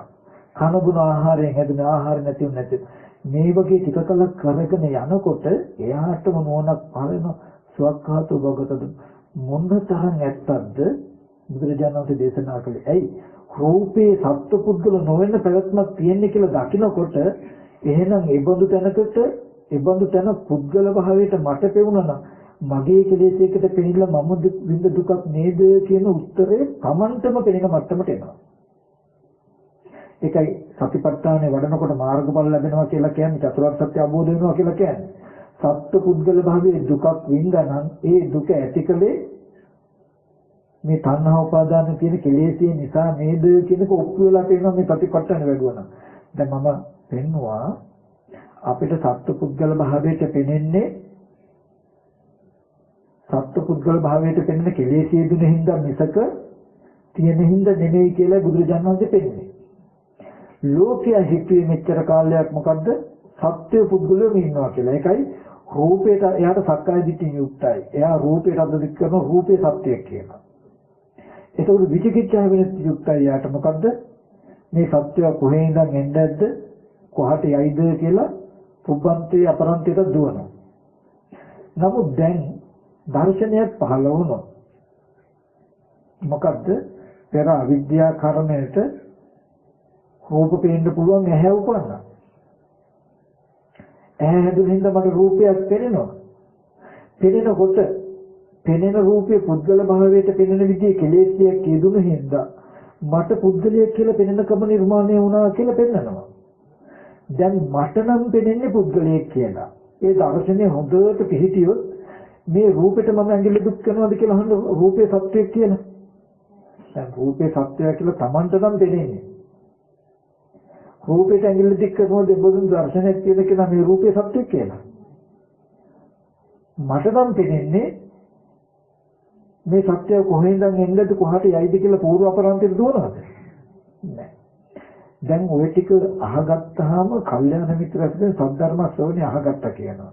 කන බුන ආහාරයෙන් හැදෙන ආහාර නැතිව නැති මේ වගේ ටික කලක් කරගෙන යනකොට එයාටම නෝනක් පහළන සුවක්ඛාතු භගතද මොන තරම් ඇත්තක්ද බුදුරජාණන් වහන්සේ දේශනා කළේ. ඇයි රූපේ සත්පුද්ගල නොවන පැවැත්මක් තියෙන්නේ කියලා දකිනකොට එහෙනම් ඒබඳු තැන පුද්ගල භාවයට මට පෙවුණා මගේ කෙලෙසයකට පෙනිලා මම විඳ දුකක් නේද කියන උත්තරේ Tamanටම පෙනෙන මට්ටමට එනවා. ඒකයි සතිපට්ඨානෙ වඩනකොට මාර්ගඵල ලැබෙනවා කියලා කියන්නේ චතුරාර්ය සත්‍ය අවබෝධ වෙනවා කියලා කියන්නේ. සත්ත්ව පුද්ගල භාවයේ දුකක් වින්දානම් ඒ දුක ඇතිකලේ මේ තණ්හා උපාදාන කියන කෙලෙසිය නිසා නේද කියනක ඔප්පු වෙලා තියෙනවා මේ සතිපට්ඨානෙ වැඩුවා නම්. දැන් මම පෙන්නවා අපිට සත්ත්ව පුද්ගල භාවයට පෙනෙන්නේ සත්ත්ව පුද්ගල භාවයට පෙනෙන කෙලෙසිය දුන හින්දා මිසක තියෙන හින්දා නෙමෙයි කියලා බුදුරජාණන් වහන්සේ පෙන්නේ. ලෝකයේ හිතුවේ මෙච්චර කාලයක් මොකද්ද? සත්‍ය පුද්ගලයෝ ඉන්නවා කියලා. ඒකයි රූපේට එයාට සක්කාය දිට්ඨිය යුක්තයි. එයා රූපේට අදදික් කරන රූපේ සත්‍යයක් කියනවා. ඒකවල විචිකිච්ඡාව වෙන යුක්තයි. එයාට මොකද්ද? මේ සත්‍ය කොහේ ඉඳන් එන්නේද? කොහට යයිද කියලා පුබ්බන්තේ අපරන්තේට දුවනවා. නමුත් දැන් දර්ශනයක් පහළ වුණොත් මොකද්ද? පෙර අවිද්‍යා කර්මයට රූප පේන්න පුළුවන් ඇහැ උපන්නා. ඇහැ හැදුන හින්දා මට රූපයක් පෙනෙනවා. පෙනෙනකොට පෙනෙන රූපයේ පුද්ගල භාවයට පෙනෙන විදිහේ කෙලෙස්යක් යෙදුන හින්දා මට පුද්ගලයෙක් කියලා පෙනෙන කම නිර්මාණය වුණා කියලා පෙන්නනවා. දැන් මට නම් පෙනෙන්නේ පුද්ගලයෙක් කියලා. ඒ දර්ශනේ හොඳට පිළිහිටියොත් මේ රූපෙට මම ඇඟිලි දුක් කරනවාද කියලා අහන්න රූපේ සත්‍යයක් කියලා. දැන් රූපේ සත්‍යය කියලා Tamanට නම් පෙනෙන්නේ. රූපෙට ඇඟිලි දික් කරනවාද බොදුන් දර්ශනයක් කියලා මේ රූපේ සත්‍යයක් කියලා. මට නම් පෙනෙන්නේ මේ සත්‍යය කොහෙන්ද එන්නද කොහාට යයිද කියලා පූර්ව අපරාන්තයට දුවනවාද? නෑ. දැන් ওই ටික අහගත්තාම කල්යාණ මිත්‍රයන්ගෙන් සද්ධර්ම ශ්‍රවණය අහගත්තා කියනවා.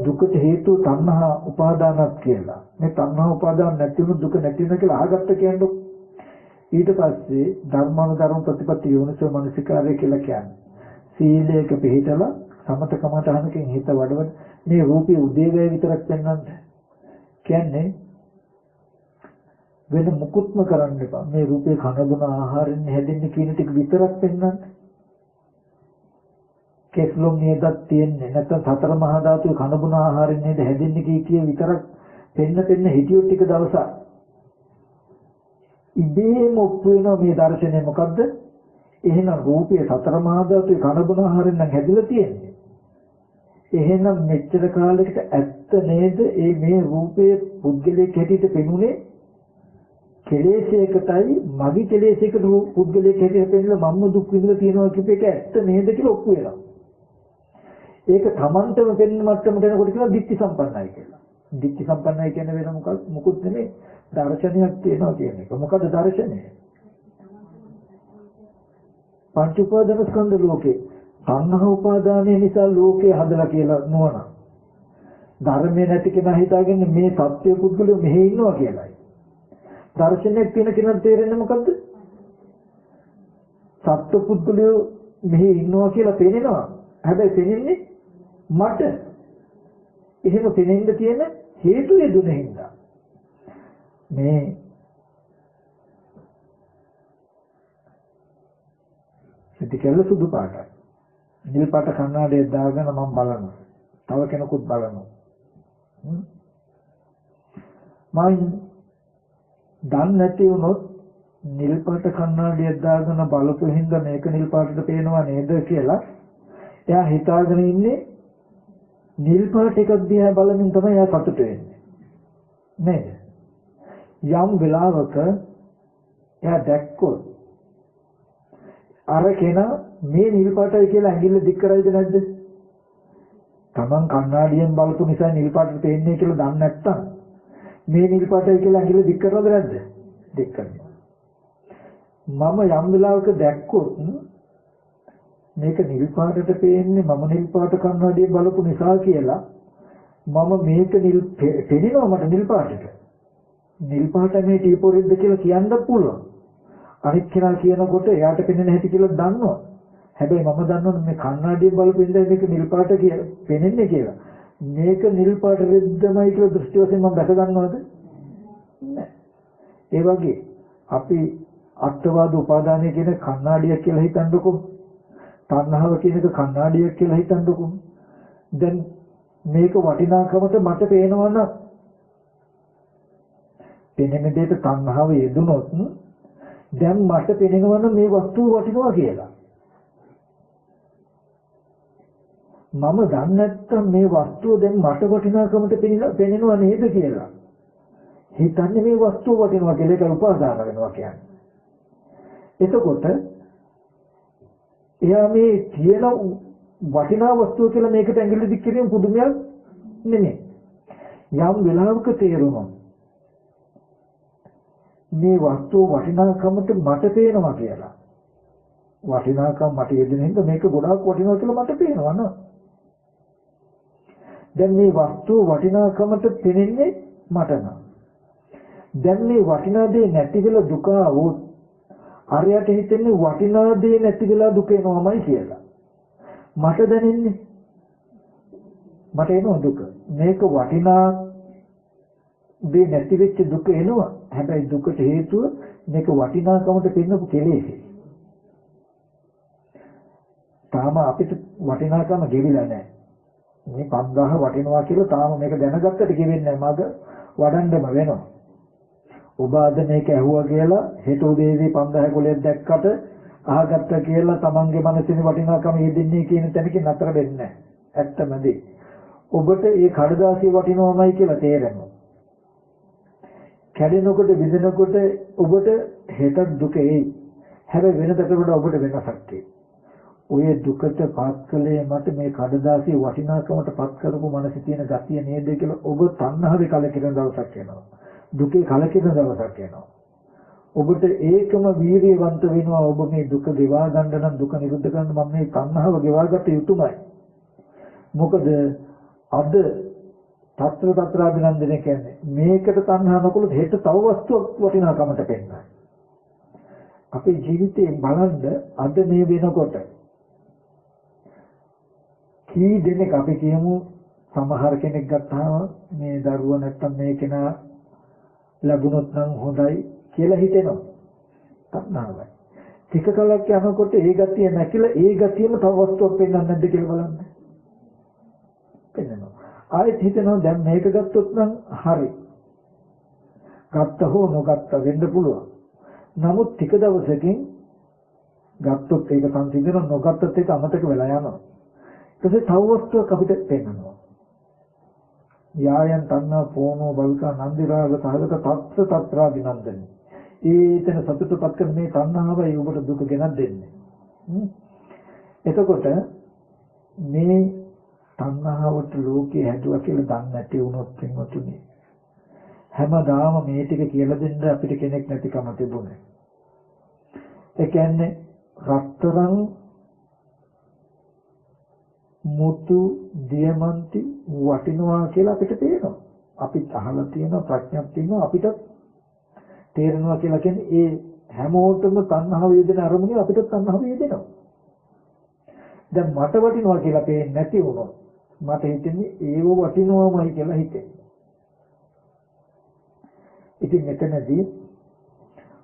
දුකට හේතුව තණ්හා උපාදානක් කියලා. මේ තණ්හා උපාදාන නැති වුණු දුක නැති වෙන කියලා අහගත්ත කියන්නේ. ඊට පස්සේ ධර්මානුධර්ම ප්‍රතිපත්ති යෝනිසෝ මනසිකාරය කියලා කියන්නේ. සීලයක පිළිතලා සමතකමට අහනකින් හිත වඩවන මේ රූපේ උදේවැය විතරක් පෙන්වන්න කියන්නේ වෙන මුකුත්ම කරන්න එපා. මේ රූපේ කන බොන ආහාරයෙන් හැදෙන්නේ කියන ටික විතරක් පෙන්වන්න. කෙස්ලොම් නේදක් තියෙන්නේ නැත්නම් සතර මහා ධාතුවේ කන බොන ආහාරයෙන් නේද හැදෙන්නේ කිය විතරක් පෙන්න හිටියොත් ටික දවසක් ඉබේම ඔප්පු වෙනවා මේ දර්ශනය මොකද්ද? එහෙනම් රූපේ සතර මහා ධාතුවේ කන බොන ආහාරයෙන් නම් හැදිලා තියෙන්නේ. එහෙනම් මෙච්චර කාලයකට ඇත්ත නේද මේ රූපයේ පුද්ගලයෙක් හැටියට පෙනුනේ කෙලෙසයකටයි මගේ කෙලෙසයකට පුද්ගලයෙක් හැටියට පෙන්නලා මම්ම දුක් විඳලා තියෙනවා කියප එක ඇත්ත නේද කියලා ඔප්පු වෙනවා. ඒක Tamanටම පෙන්න මට්ටමට එනකොට කියනවා දික්ටි සම්පන්නයි කියලා. දික්ටි සම්පන්නයි කියන්නේ වෙන මොකුත් නෙමෙයි දර්ශනයක් තියෙනවා කියන එක. මොකද දර්ශනය? පංච උපාදාන ස්කන්ධ ලෝකේ තණ්හා උපාදානය නිසා ලෝකේ හදලා කියලා නෝන. ධර්මයේ නැති කෙනා හිතාගෙන මේ සත්‍ය පුද්ගලයෝ මෙහෙ ඉන්නවා කියලායි. දර්ශනයක් තියෙන කෙනාට තේරෙන්නේ මොකද්ද? සත්‍ය පුද්ගලයෝ මෙහෙ ඉන්නවා කියලා පේනවා. හැබැයි පේන්නේ මට. එහෙම පේනෙන්න තියෙන හේතු යෙදුනේ හින්දා. මේ සිතිකල්ල සුදු පාටයි. නිල් පාට කණ්ණාඩියක් දාගෙන මම බලනවා. තව කෙනෙකුත් බලනවා. මම දන්නේ නැති වුණොත් නිල් පාට කණ්ණාඩියක් දාගෙන බලපු හින්දා මේක නිල් පාටට පේනවා නේද කියලා එයා හිතාගෙන ඉන්නේ නිල් පාට එකක් දිහා බලමින් තමයි එයා සතුට වෙන්නේ. නේද? යම් වෙලාවක එයා දැක්කොත් අර කෙනා මේ නිල් පාටයි කියලා ඇඟිල්ල දික් කරයිද නැද්ද? Taman කණ්ණාඩියෙන් බලපු නිසා නිල් පාටට පේන්නේ කියලා දන්නේ නැත්තම් මේ නිල් පාටයි කියලා ඇඟිල්ල දික් කරනවද නැද්ද? දික් කරනවා. මම යම් වෙලාවක දැක්කොත් මේක නිල් පාටට පේන්නේ මම නිල් පාට කණ්ණාඩියෙන් බලපු නිසා කියලා මම මේක පෙනෙනවා මට නිල් පාටට. නිල් පාට මේ ටීපෝරිද්ද කියලා කියන්න පුළුවන්. අනිත් කෙනා කියනකොට එයාට පෙනෙන හැටි කියලා දන්නවා. හැබැයි මම දන්නවනේ මේ කණ්ණාඩියෙන් බලපු ඉඳන් මේක නිල් පාට කියලා පෙනෙන්නේ කියලා. මේක නිල් පාට රෙද්දමයි කියලා දෘෂ්ටි වශයෙන් මම දැක ගන්නවද? නෑ. ඒ වගේ අපි අත්වාද උපාදානය කියන කණ්ණාඩියක් කියලා හිතන්නකො. තණ්හාව කියන එක කණ්ණාඩියක් කියලා හිතන්නකො. දැන් මේක වටිනාකමට මට පේනවා නම් පෙනෙන දෙයට තණ්හාව යෙදුනොත් දැන් මට පෙනෙනවා නම් මේ වස්තුව වටිනවා කියලා. මම දන්නේ නැත්තම් මේ වස්තුව දැන් මට වටිනාකමට පෙනෙනවා නේද කියලා. හිතන්නේ මේ වස්තුව වටිනවා කියලා ඒක උපාදාන වෙනවා කියන්නේ. එතකොට එයා මේ කියන වටිනා වස්තුව කියලා මේකට ඇඟිලි දික් කිරීම පුදුමයක් නෙමෙයි. යම් වෙලාවක තේරුණා මේ වස්තුව වටිනාකමට මට පේනවා කියලා. වටිනාකම මට යෙදෙන හින්දා මේක ගොඩාක් වටිනවා කියලා මට පේනවා නේද? දැන් මේ වස්තුව වටිනාකමට පෙනෙන්නේ මට නම්. දැන් මේ වටිනා දේ නැති වෙලා දුක આવොත් අරයට හිතෙන්නේ වටිනා දේ නැති වෙලා දුක එනවාමයි කියලා. මට දැනෙන්නේ මට එනවා දුක. මේක වටිනා දේ නැති වෙච්ච දුක එනවා. හැබැයි දුකට හේතුව මේක වටිනාකමට පෙන්නපු කෙලෙසි. තාම අපිට වටිනාකම ගෙවිලා නැහැ. මේ 5000 වටිනවා කියලා තාම මේක දැනගත්තට ගෙවෙන්නේ නැහැ. මග වඩන්නම වෙනවා. ඔබ අද මේක ඇහුවා කියලා හෙට උදේදී 5000 කොලයක් දැක්කට අහගත්ත කියලා තමන්ගේ මනසේ වටිනාකම යෙදෙන්නේ කියන තැනකින් නතර වෙන්නේ නැහැ. ඇත්තමද? ඔබට ඒ කඩදාසිය වටිනවමයි කියලා තේරෙනවා. කැඩෙනකොට විඳිනකොට ඔබට හෙට දුක එයි. හැබැයි වෙනකට වඩා ඔබට වෙනසක් එයි. ඔය දුකට පාත්කලේ මට මේ කඩදාසිය වටිනාකමට පත් කරපු මනසේ තියෙන ගතිය නේද කියලා ඔබ තණ්හාවේ කලකිරෙන දවසක් එනවා. දුකේ කලකිරෙන දවසක් එනවා. ඔබට ඒකම වීර්යවන්ත වෙනවා. ඔබ මේ දුක ගෙවා ගන්න නම් දුක නිරුද්ධ කරන්න මම මේ තණ්හාව ගෙවා ගත යුතුමයි. මොකද අද తත්‍ර අභිනන්දනය කියන්නේ මේකට තණ්හා නොකළොත් හෙට තව වස්තුවක් වටිනාකමට පෙන්නයි. අපේ ජීවිතේ බලන්න අද මේ වෙනකොට කී දෙනෙක් අපි කියමු සමහර කෙනෙක් ගත්තාම මේ දරුවා නැත්තම් මේ කෙනා ලැබුණොත් නම් හොඳයි කියලා හිතෙනවා. තණ්හාවයි. ටික කලක් යනකොට ඒ ගතිය නැතිලා ඒ ගතියම තව වස්තුවක් පෙන්වන්න නැද්ද කියලා බලන්න. පෙන්වනවා. ආයෙත් හිතනවා දැන් මේක ගත්තොත් නම් හරි. ගත්ත හෝ නොගත්ත වෙන්න පුළුවන්. නමුත් ටික දවසකින් ගත්තොත් ඒක සංසිඳන නොගත්තත් ඒක අමතක වෙලා යනවා. ඊට තව වස්තුවක් අපිට පෙන්වනවා. යායන් තණ්හා පෝනෝ බවිකා නන්දි රාග සහගත තත්‍රා විනන්දනි. ඒතන සතුටපත් කරන මේ තණ්හාවයි ඔබට දුක ගෙනත් දෙන්නේ. එතකොට මේ තණ්හාවට ලෝකේ හැදුවා කියලා දන්නේ නැති වුණොත් පින්වතුනි හැමදාම මේ ටික කියලා දෙන්න අපිට කෙනෙක් නැතිකම තිබුණේ. ඒ කියන්නේ රත්තරන් මුතු දියමන්ති වටිනවා කියලා අපිට තේරෙනවා. අපිත් අහලා තියෙනවා ප්‍රඥාවක් තියෙනවා අපිට තේරෙනවා කියලා කියන්නේ ඒ හැමෝටම තණ්හාව වේදෙන අරමුණේ අපිට තණ්හාව වේදෙනවා. දැන් මට වටිනවා කියලා පේන්නේ නැති වුණොත් මට හිතෙන්නේ ඒව වටිනවමයි කියලා හිතෙන්නේ. ඉතින් මෙතනදී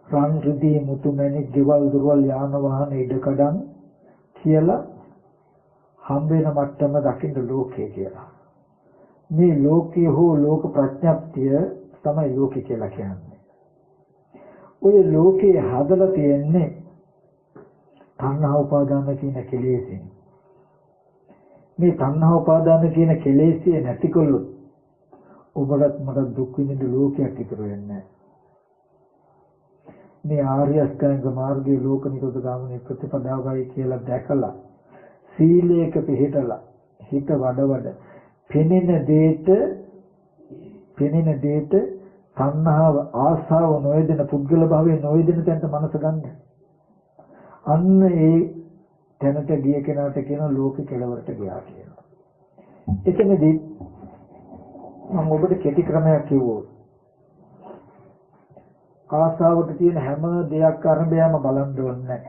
රන් රිදී මුතු මැණික් ගෙවල් දොරවල් යාන වාහන ඉඩකඩම් කියලා හම් වෙන මට්ටම දකින්න ලෝකය කියලා. මේ ලෝකය හෝ ලෝක ප්‍රඥප්තිය තමයි ලෝකය කියලා කියන්නේ. ඔය ලෝකේ හදලා තියෙන්නේ තණ්හා උපාදාන කියන කෙලෙසින්. මේ තණ්හා උපාදාන කියන කෙලෙසිය නැතිකොල්ලොත් ඔබට මට දුක් විඳින ලෝකයක් ඉතුරු වෙන්නේ නැහැ. මේ ආර්ය අෂ්ටාංග මාර්ගයේ ලෝක නිරෝධ ගාමිනී ප්‍රතිපදාවයි කියලා දැකලා සීලයක පිළිහිටලා හිත වඩවඩ පෙනෙන දෙයට තණ්හාව ආසාව නොයදෙන පුද්ගල භාවයේ නොයදෙන තැනට මනස ගන්න. අන්න ඒ තැනට ගිය කෙනාට කියන ලෝක කෙලවරට ගියා කියලා. එතනදී මම ඔබට කෙටි ක්‍රමයක් කිව්වොත් ආසාවට තියෙන හැම දෙයක් අරඹයම බලන්න ඕනේ.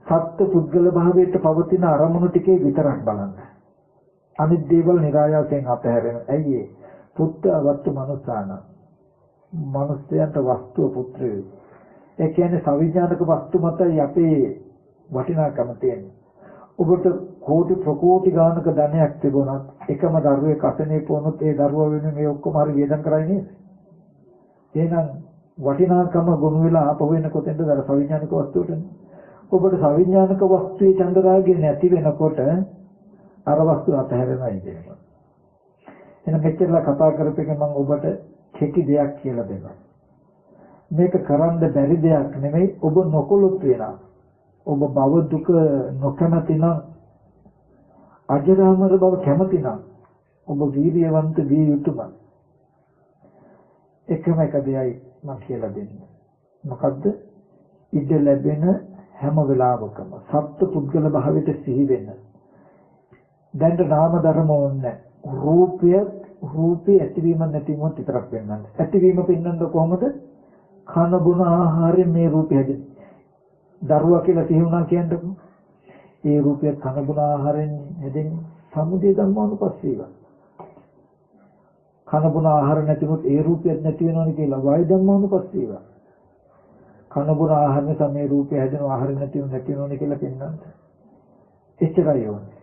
සත්‍ය පුද්ගල භාවයට පවතින අරමුණු ටිකේ විතරක් බලන්න. අනිත් දේවල් නිරායාසයෙන් අතහැරෙන. ඇයි ඒ? පුත්ත වස්තු මනුස්සාන. මනුස්සයන්ට වස්තුව පුත්‍රය. ඒ කියන්නේ සවිඥානික වස්තු මතයි අපේ වටිනාකම තියෙන්නේ. ඔබට කෝටි ප්‍රකෝටි ගානක ධනයක් තිබුණත් එකම දරුවෙක් අසනීප වුණොත් ඒ දරුවා වෙනුවෙන් මේ ඔක්කොම හරි වියදම් කරන්නේ නේද? එහෙනම් වටිනාකම ගොනු වෙලා ආපහු එන කොතෙන්ද අර සවිඥානික වස්තුවටනේ. ඔබට සවිඥානික වස්තුවේ චන්දරාගය නැති වෙනකොට අර වස්තුව අතහැරෙනවා කියනවා. එහෙනම් මෙච්චරලා කතා කරපෙක මම ඔබට කෙටි දෙයක් කියලා දෙනවා. මේක කරන්න බැරි දෙයක් නෙමෙයි ඔබ නොකොලොත් වෙනවා. ඔබ භව දුක නොකමැති නම් අජරාමර බව කැමති නම් ඔබ වීර්යවන්ත විය යුතුමයි. එකම එක දෙයයි මම කියලා දෙන්නේ. මොකද්ද? ඉඩ ලැබෙන හැම වෙලාවකම සත්ත්ව පුද්ගල භාවයට සිහි වෙන්න. දැන් නාම ධර්ම ඕනේ. රූපේ ඇතිවීම නැතිවීම විතරක් වෙන්නන්නේ. ඇතිවීම පෙන්වන්න කොහොමද? කන බොන ආහාරයෙන් මේ රූපය හැදෙන්නේ. දරුවා කියලා සිහි වුණා කියන්නකො. ඒ රූපය කන බොන ආහාරයෙන් හැදෙන්නේ. සමුදය ධම්මානුපස්සීව. කන බොන ආහාර නැතිවොත් ඒ රූපයක් නැති වෙනවනේ කියලා වය ධම්මානුපස්සීව. කන බොන ආහාර නිසා මේ රූපය හැදෙනවා ආහාර නැතිවෙනවනේ කියලා පෙන්වන්න. එච්චරයි ඕනේ.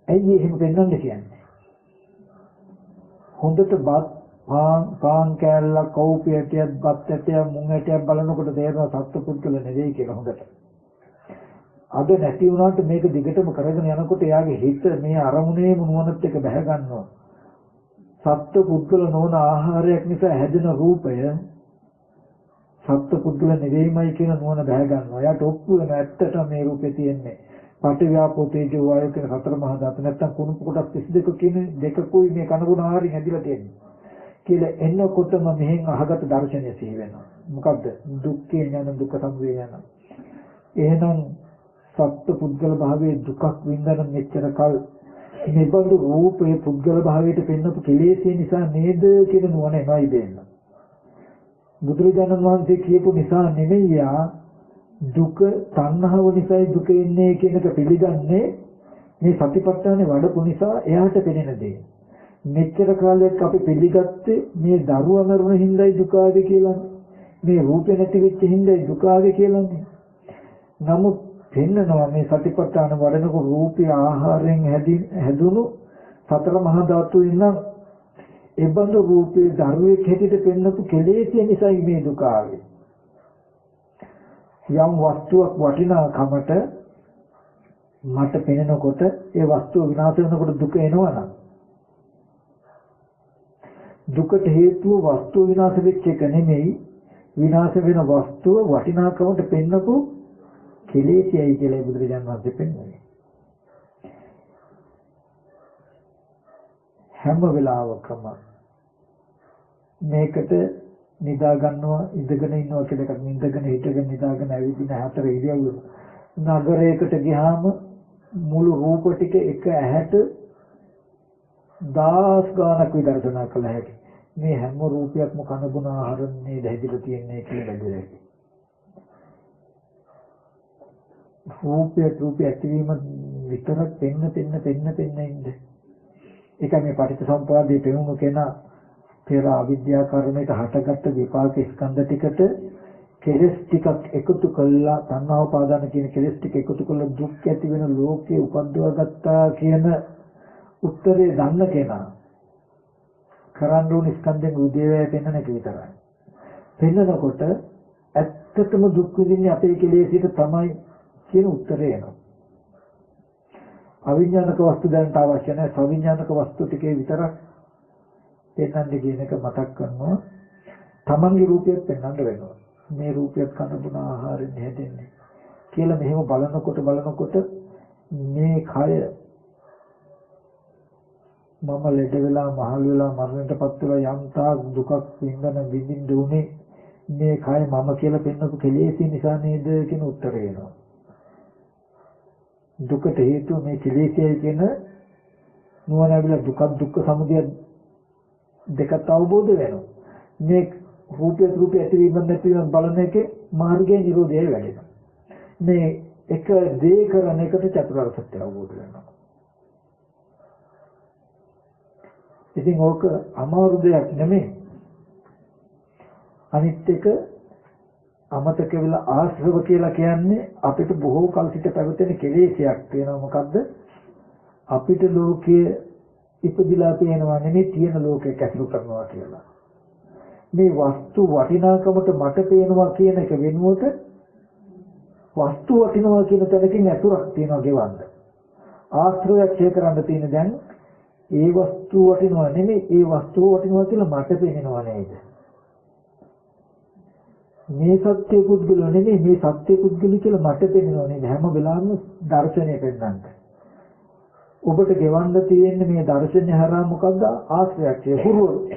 ඇයි එහෙම පෙන්වන්න කියන්නේ? හොඳට බත් පාන් කෑල්ල කවුපියටියක් බත් ඇටයක් මුං ඇටයක් බලනකොට තේරෙනවා සත්පුද්ගල නෙවෙයි කියලා හොඳට. අද නැති වුණාට මේක දිගටම කරගෙන යනකොට එයාගේ හිත මේ අරමුණේම නුවණත් එක්ක බැහැ ගන්නවා. සත්පුද්ගල නොවන ආහාරයක් නිසා හැදෙන රූපය සත්පුද්ගල නෙවෙයිමයි කියන නුවණ බැහැ ගන්නවා. එයාට ඔප්පු වෙන ඇත්තට මේ රූපේ තියෙන්නේ පටිව්‍යාපෝ තේජෝ වායෝ කියන හතර මහා ධාතු නැත්තම් කුණු කොටස් 32 කියන දෙකකුයි මේ කනගුණ ආහාරයෙන් හැදිලා තියෙන්නේ. කියලා එන්නකොටම මෙහෙන් අහගත දර්ශනය සිහි වෙනවා. මොකද්ද? දුක්ඛේ ඥාන දුක්ඛ සමුදය ඥාන. එහෙනම් සත්ත්ව පුද්ගල භාවයේ දුකක් විඳන මෙච්චර කල් නිබඳු රූපේ පුද්ගල භාවයට පෙන්නපු කෙලෙසේ නිසා නේද කියන නුවණ එනවායි දෙන්න. බුදුරජාණන් වහන්සේ කියපු නිසා නෙමෙයි දුක තණ්හාව නිසායි දුක එන්නේ කියන එක පිළිගන්නේ මේ සතිපට්ඨානේ වඩපු නිසා එයාට පෙනෙන දේ. මෙච්චර කාලයක් අපි පිළිගත්තේ මේ දරුවා මරුණ හින්දායි දුක ආවේ කියලා. මේ රූපේ නැති වෙච්ච හින්දායි දුක ආවේ කියලානේ. නමුත් පෙන්නනවා මේ සතිපට්ඨාන වඩනකොට රූපී ආහාරයෙන් හැදුණු සතර මහා ධාතු ඉන්න එබඳු රූපේ ධර්මයේ හැටියට පෙන්නපු කෙලෙසිය නිසායි මේ දුක ආවේ. යම් වස්තුවක් වටිනාකමට මට පෙනෙනකොට ඒ වස්තුව විනාශ වෙනකොට දුක එනවනම් දුකට හේතුව වස්තුව විනාශ වෙච්ච එක නෙමෙයි විනාශ වෙන වස්තුව වටිනාකමට පෙන්නපු කෙලෙසියයි කියලා බුදුරජාණන් වහන්සේ පෙන්වන්නේ. හැම වෙලාවකම මේකට නිදා ගන්නවා ඉඳගෙන ඉන්නවා කියලා එකක් නිඳගෙන හිටගෙන නිදාගෙන ඇවිදින හතර ඉරියව්ව නගරයකට ගියාම මුළු රූප ටික එක ඇහැට 10 ගානක් විදර්ශනා කළ හැකි. මේ හැම රූපයක්ම කන බොන ආහාරන්නේ දැහිලා තියන්නේ කියලා බැලුවා. රූපය ඇතිවීම විතරක් පෙන්න ඉන්නේ. ඒක මේ පටිච්චසමුප්පාදයේ පෙනුණු කෙනා පෙර අවිද්‍යා කර්මයක හටගත්ත විපාක ස්කන්ධ ටිකට කෙලස් ටිකක් එකතු කළා තණ්හා උපාදාන කියන කෙලස් ටික එකතු කළා දුක් ඇති වෙන ලෝකේ උපද්දවා ගත්තා කියන උත්තරේ දන්න කෙනා කරන්න ඕන ස්කන්ධෙන් උදේවැය පෙන්වන එක විතරයි. පෙන්නකොට ඇත්තටම දුක් විඳින්නේ අපේ කෙලෙසිට තමයි කියන උත්තරේ එනවා. අවිඥානික වස්තු දැනට අවශ්‍ය නැහැ. සවිඥානික වස්තු ටිකේ විතරක් පෙන්වන්න කියන එක මතක් කරනවා. තමන්ගේ රූපයක් පෙන්වන්න වෙනවා. මේ රූපයක් කන බොන ආහාරයෙන් හැදෙන්නේ කියලා මෙහෙම බලනකොට මේ කය මම ලෙඩ වෙලා මහලු වෙලා මරණයටපත් වෙලා යම් තාක් දුකක් විඳින්න උනේ මේ කය මම කියලා පෙන්වපු කෙලෙස් නිසා නේද කියන උත්තරය එනවා. දුකට හේතුව මේ කෙලෙස්යයි කියන නුවණ ඇවිල්ලා දුක්ඛ සමුදය දෙකත් අවබෝධ වෙනවා. මේ රූපය ඇතිවීම නැතිවීම බලන එකේ මාර්ගයේ නිරෝධය වැඩෙනවා. මේ එක දේ කරන එකට චතුරාර්ය සත්‍ය අවබෝධ වෙනවා. ඉතින් ඕක අමාරු දෙයක් නෙමෙයි. අනිත් එක අමතක වෙලා ආශ්‍රව කියලා කියන්නේ අපිට බොහෝ කල් සිට පැවතෙන කෙලෙසයක් තියෙනවා. මොකද්ද? අපිට ලෝකයේ ඉපදිලා තියෙනවා නෙමෙයි තියෙන ලෝකයක් ඇසුරු කරනවා කියලා. මේ වස්තු වටිනාකමට මට පේනවා කියන එක වෙනුවට වස්තු වටිනවා කියන තැනකින් අතුරක් තියෙනවා ගෙවන්න. ආශ්‍රයයක් ඡේ කරන්න තියෙන දැන් ඒ වස්තු වටිනවා නෙමෙයි ඒ වස්තුව වටිනවා කියලා මට පේනවා නේද? මේ සත්‍ය පුද්ගල නෙමෙයි මේ සත්‍ය පුද්ගල කියලා මට පේනවා නේද? හැම වෙලාවෙම දර්ශනය පෙන්නන්න. ඔබට ගෙවන්න තියෙන්නේ මේ දර්ශනය හරහා මොකද්ද? ආශ්‍රයයක් හුරුව.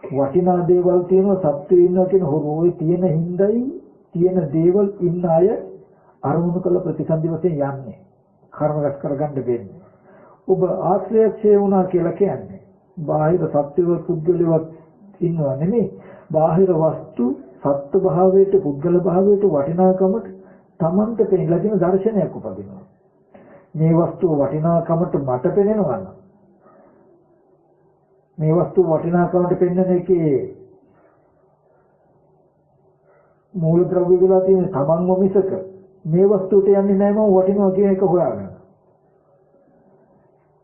වටිනා දේවල් තියෙනවා සත්‍ය ඉන්නවා කියන හුරුවේ තියෙන හිඳයි තියෙන දේවල් ඉන්න අය අරමුණු කළ ප්‍රතිසන්දි වශයෙන් යන්නේ. කර්ම රැස් කරගන්න වෙන්නේ. ඔබ ආශ්‍රයක්ෂය වුණා කියලා කියන්නේ බාහිර සත්‍යව පුද්ගලවත් ඉන්නවා නෙමෙයි. බාහිර වස්තු සත්ත්ව භාවයට පුද්ගල භාවයට වටිනාකමට Tamanට පෙන්නලා දෙන දර්ශනයක් උපදිනවා. මේ වස්තුව වටිනාකමට මට පෙනෙනවා නම් මේ වස්තුව වටිනාකමට පෙන්වන එකේ මූලද්‍රව්‍ය වල තියෙන තමන්ව මිසක මේ වස්තුවට යන්නේ නැහැ මම වටිනවා කියන එක හොයාගන්න.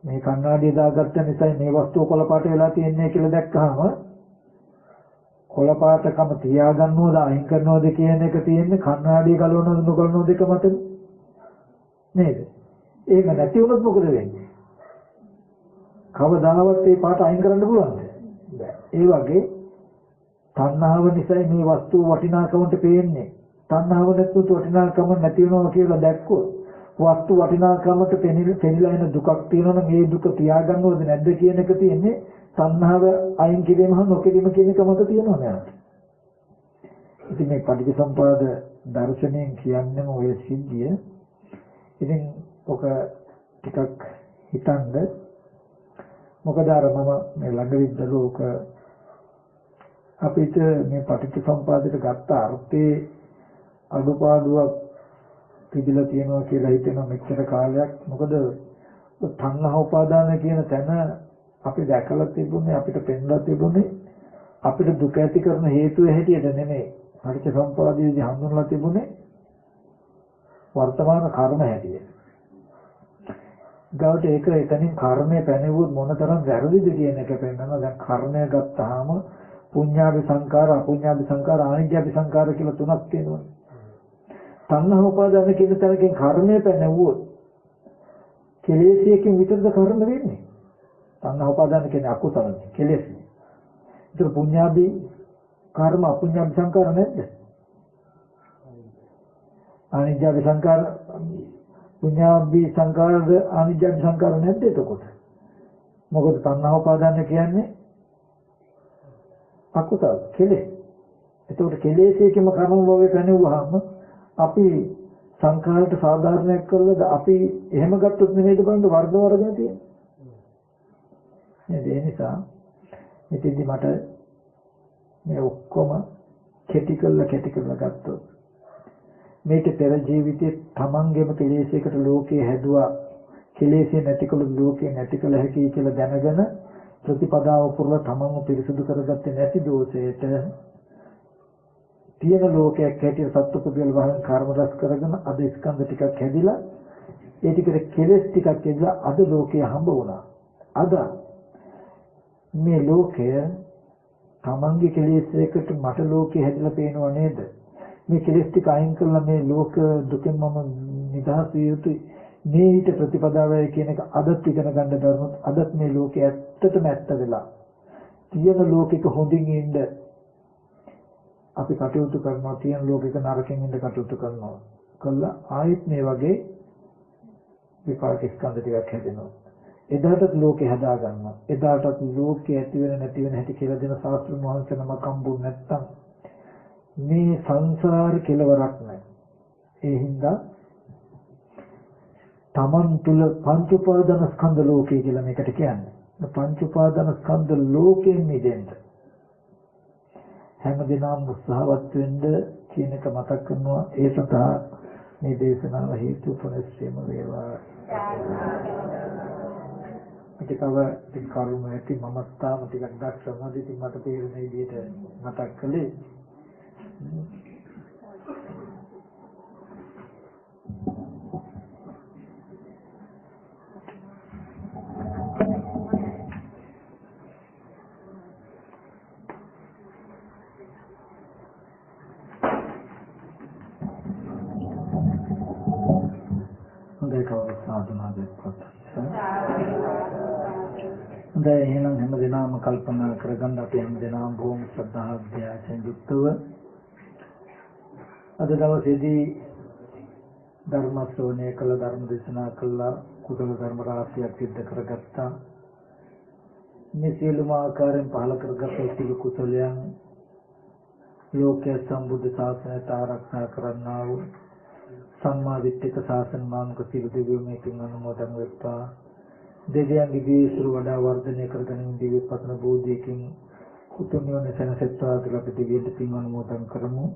මේ කණ්ණාඩිය දාගත්ත නිසා මේ වස්තුව කොළ පාට වෙලා තියෙන්නේ කියලා දැක්කහම කොළ පාටකම තියාගන්නවද අයින් කරනවද කියන එක තියෙන්නේ කණ්ණාඩිය ගලවනවද නොගලවනවද එක මතනේ නේද? ඒක නැති වුණොත් මොකද වෙන්නේ? කවදාවත් මේ පාට අයින් කරන්න පුළුවන්ද? බෑ. ඒ වගේ තණ්හාව නිසා මේ වස්තුව වටිනාකමට පේන්නේ. තණ්හාව නැතුව වටිනාකම නැති වෙනවා කියලා දැක්කොත් වස්තු වටිනාකමට පෙනිලා එන දුකක් තියෙනවා නම් ඒ දුක තියාගන්නවද නැද්ද කියන එක තියෙන්නේ තණ්හාව අයින් කිරීම හා නොකිරීම කියන එක මත තියෙනවා නේද? ඉතින් මේ පටිච්චසමුප්පාද දර්ශනයෙන් කියන්නේම ඔය සිද්ධිය. ඉතින් ඔක ටිකක් හිතන්න මොකද අර මම මේ ළඟදිත් ලෝක අපිට මේ පටිච්චසමුපාදයට ගත්ත අර්ථයේ අඩුපාඩුවක් තිබිලා තියෙනවා කියලා හිතෙන මෙච්චර කාලයක්. මොකද තණ්හා උපාදාන කියන තැන අපි දැකලා තිබුණේ අපිට පෙන්ලා තිබුණේ අපිට දුක ඇති කරන හේතුව හැටියට නෙමෙයි. පටිච්චසමුපාදයේදී හඳුන්වලා තිබුණේ වර්තමාන කර්ම හැටියට. ගාවට ඒක එතනින් කර්මය පැනෙවුවොත් මොනතරම් වැරදිද කියන එක පෙන්නනවා. දැන් කර්මය ගත්තාම පුඤ්ඤාභි සංකාර, අපුඤ්ඤාභි සංකාර, ආනිජ්ජාභි සංකාර කියලා තුනක් තියෙනවා. තණ්හා උපාදාන කියන තරකින් කර්මය පැනෙවුවොත් කෙලෙසියකින් විතරද කර්ම වෙන්නේ. තණ්හා උපාදාන කියන්නේ අකුසල කෙලෙස්. ඒතර පුඤ්ඤාභි කර්ම අපුඤ්ඤාභි සංකාර නැද්ද? ආනිජ්ජාභි සංකාර පුඤ්ඤාභි සංකාරද ආනිජ්ජාභි සංකාර නැද්ද එතකොට? මොකද තණ්හා උපාදාන කියන්නේ අකුසල කෙලෙස්. එතකොට කෙලෙසියකින්ම කර්ම භවයේ පැනෙවුවාම අපි සංඛාරයට සාධාරණයක් කළාද අපි එහෙම ගත්තොත් නෙමෙයිද බලන්න වර්ගවරගෙන තියෙන්නේ. ඒ නිසා මෙතෙන්දි මට මේ ඔක්කොම කෙටි කරලා ගත්තොත් මේක පෙර ජීවිතේ තමන්ගේම කෙලෙසයකට ලෝකේ හැදුවා කෙලෙසේ නැතිකළු ලෝකේ නැතිකල හැකි කියලා දැනගෙන ප්‍රතිපදාව පුරලා තමන්ව පිරිසුදු කරගත්තේ නැති දෝෂයට තියෙන ලෝකයක් හැටියට සත්පුද්ගල වහන් කර්ම රැස් කරගෙන අද ස්කන්ධ ටිකක් හැදිලා ඒ ටිකට කෙලෙස් ටිකක් හැදිලා අද ලෝකය හම්බ වුණා. අද මේ ලෝකය තමන්ගේ කෙලෙස් එකට මට ලෝකය හැදිලා පේනව නේද? මේ කෙලෙස් ටික අයින් කළා මේ ලෝක දුකෙන් මම නිදහස් විය යුතුයි. මේ ඊට ප්‍රතිපදාවයි කියන එක අදත් ඉගෙන ගන්න දරුණොත් අදත් මේ ලෝකය ඇත්තටම ඇත්ත වෙලා තියෙන ලෝකෙක හොඳින් ඉන්න අපි කටයුතු කරනවා, තියෙන ලෝකෙක නරකින් ඉඳ කටයුතු කරනවා. කළා ආයෙත් මේ වගේ විපාක ස්කන්ධ ටිකක් හැදෙනවා. එදාටත් ලෝකේ හදා ගන්නවා. එදාටත් ලෝකේ ඇති වෙන නැති වෙන හැටි කියලා දෙන ශාස්ත්‍ර මහන්සනම කම්බුන් නැත්තම් මේ සංසාර කෙලවරක් නැහැ. ඒ හින්දා තමන් තුල පංච උපාදාන ස්කන්ධ ලෝකය කියලා මේකට කියන්නේ. පංච උපාදාන ස්කන්ධ ලෝකයෙන් මිදෙන්න හැමදෙනාම උත්සාහවත් වෙන්න කියන එක මතක් කරනවා. ඒ සඳහා මේ දේශනාව හේතු උපනිශ්‍රේම වේවා. මේකව ඉතින් කරුණ ඇති මම තාම ටිකක් දක්ෂ වුණාද ඉතින් මට තේරෙන විදිහට මතක් කළේ. එහෙනම් හැමදෙනාම කල්පනා කරගන්න අපි හැමදෙනාම බොහොම ශ්‍රද්ධාවන්තයන් යුක්තව අද දවසේදී ධර්ම ශ්‍රවණය කළ ධර්ම දේශනා කළ කුසල ධර්ම රාශියක් සිද්ධ කරගත්තා. මේ සියලුම ආකාරයෙන් පහළ කරගත් සියලු කුසලයන් ලෝකයේ සම්බුද්ධ ශාසනයට ආරක්ෂා කරන්නා වූ සම්මා දිට්ඨික ශාසන මාර්ග සියලු දෙවියන් මේකින් අනුමෝදන් වෙත්වා. දෙවියන්ගේ දීසුරු වඩා වර්ධනය කරගෙන දිව්‍ය පතන බෝධියකින් උතුම් නිවන සැනසෙත්වා කියලා අපි දෙවියන්ට පින් අනුමෝදන් කරමු.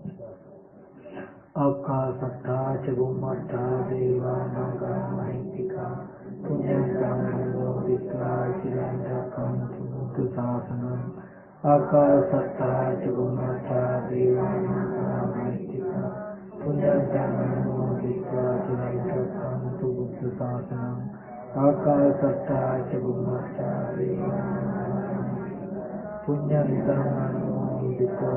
ආකාශත්තා ච බුම්මත්තා දේවානාගා මහිත්‍තිකා පුඤ්ඤන්තං විස්සා චිරන්තං බුද්ධ ශාසනං ආකාශත්තා ච බුම්මත්තා දේවානාගා මහිත්‍තිකා පුඤ්ඤන්තං විස්සා චිරන්තං බුද්ධ ශාසනං ආකාශත්තා ච බුම්මත්තා පුඤ්ඤන්තං අනුමෝදිත्वा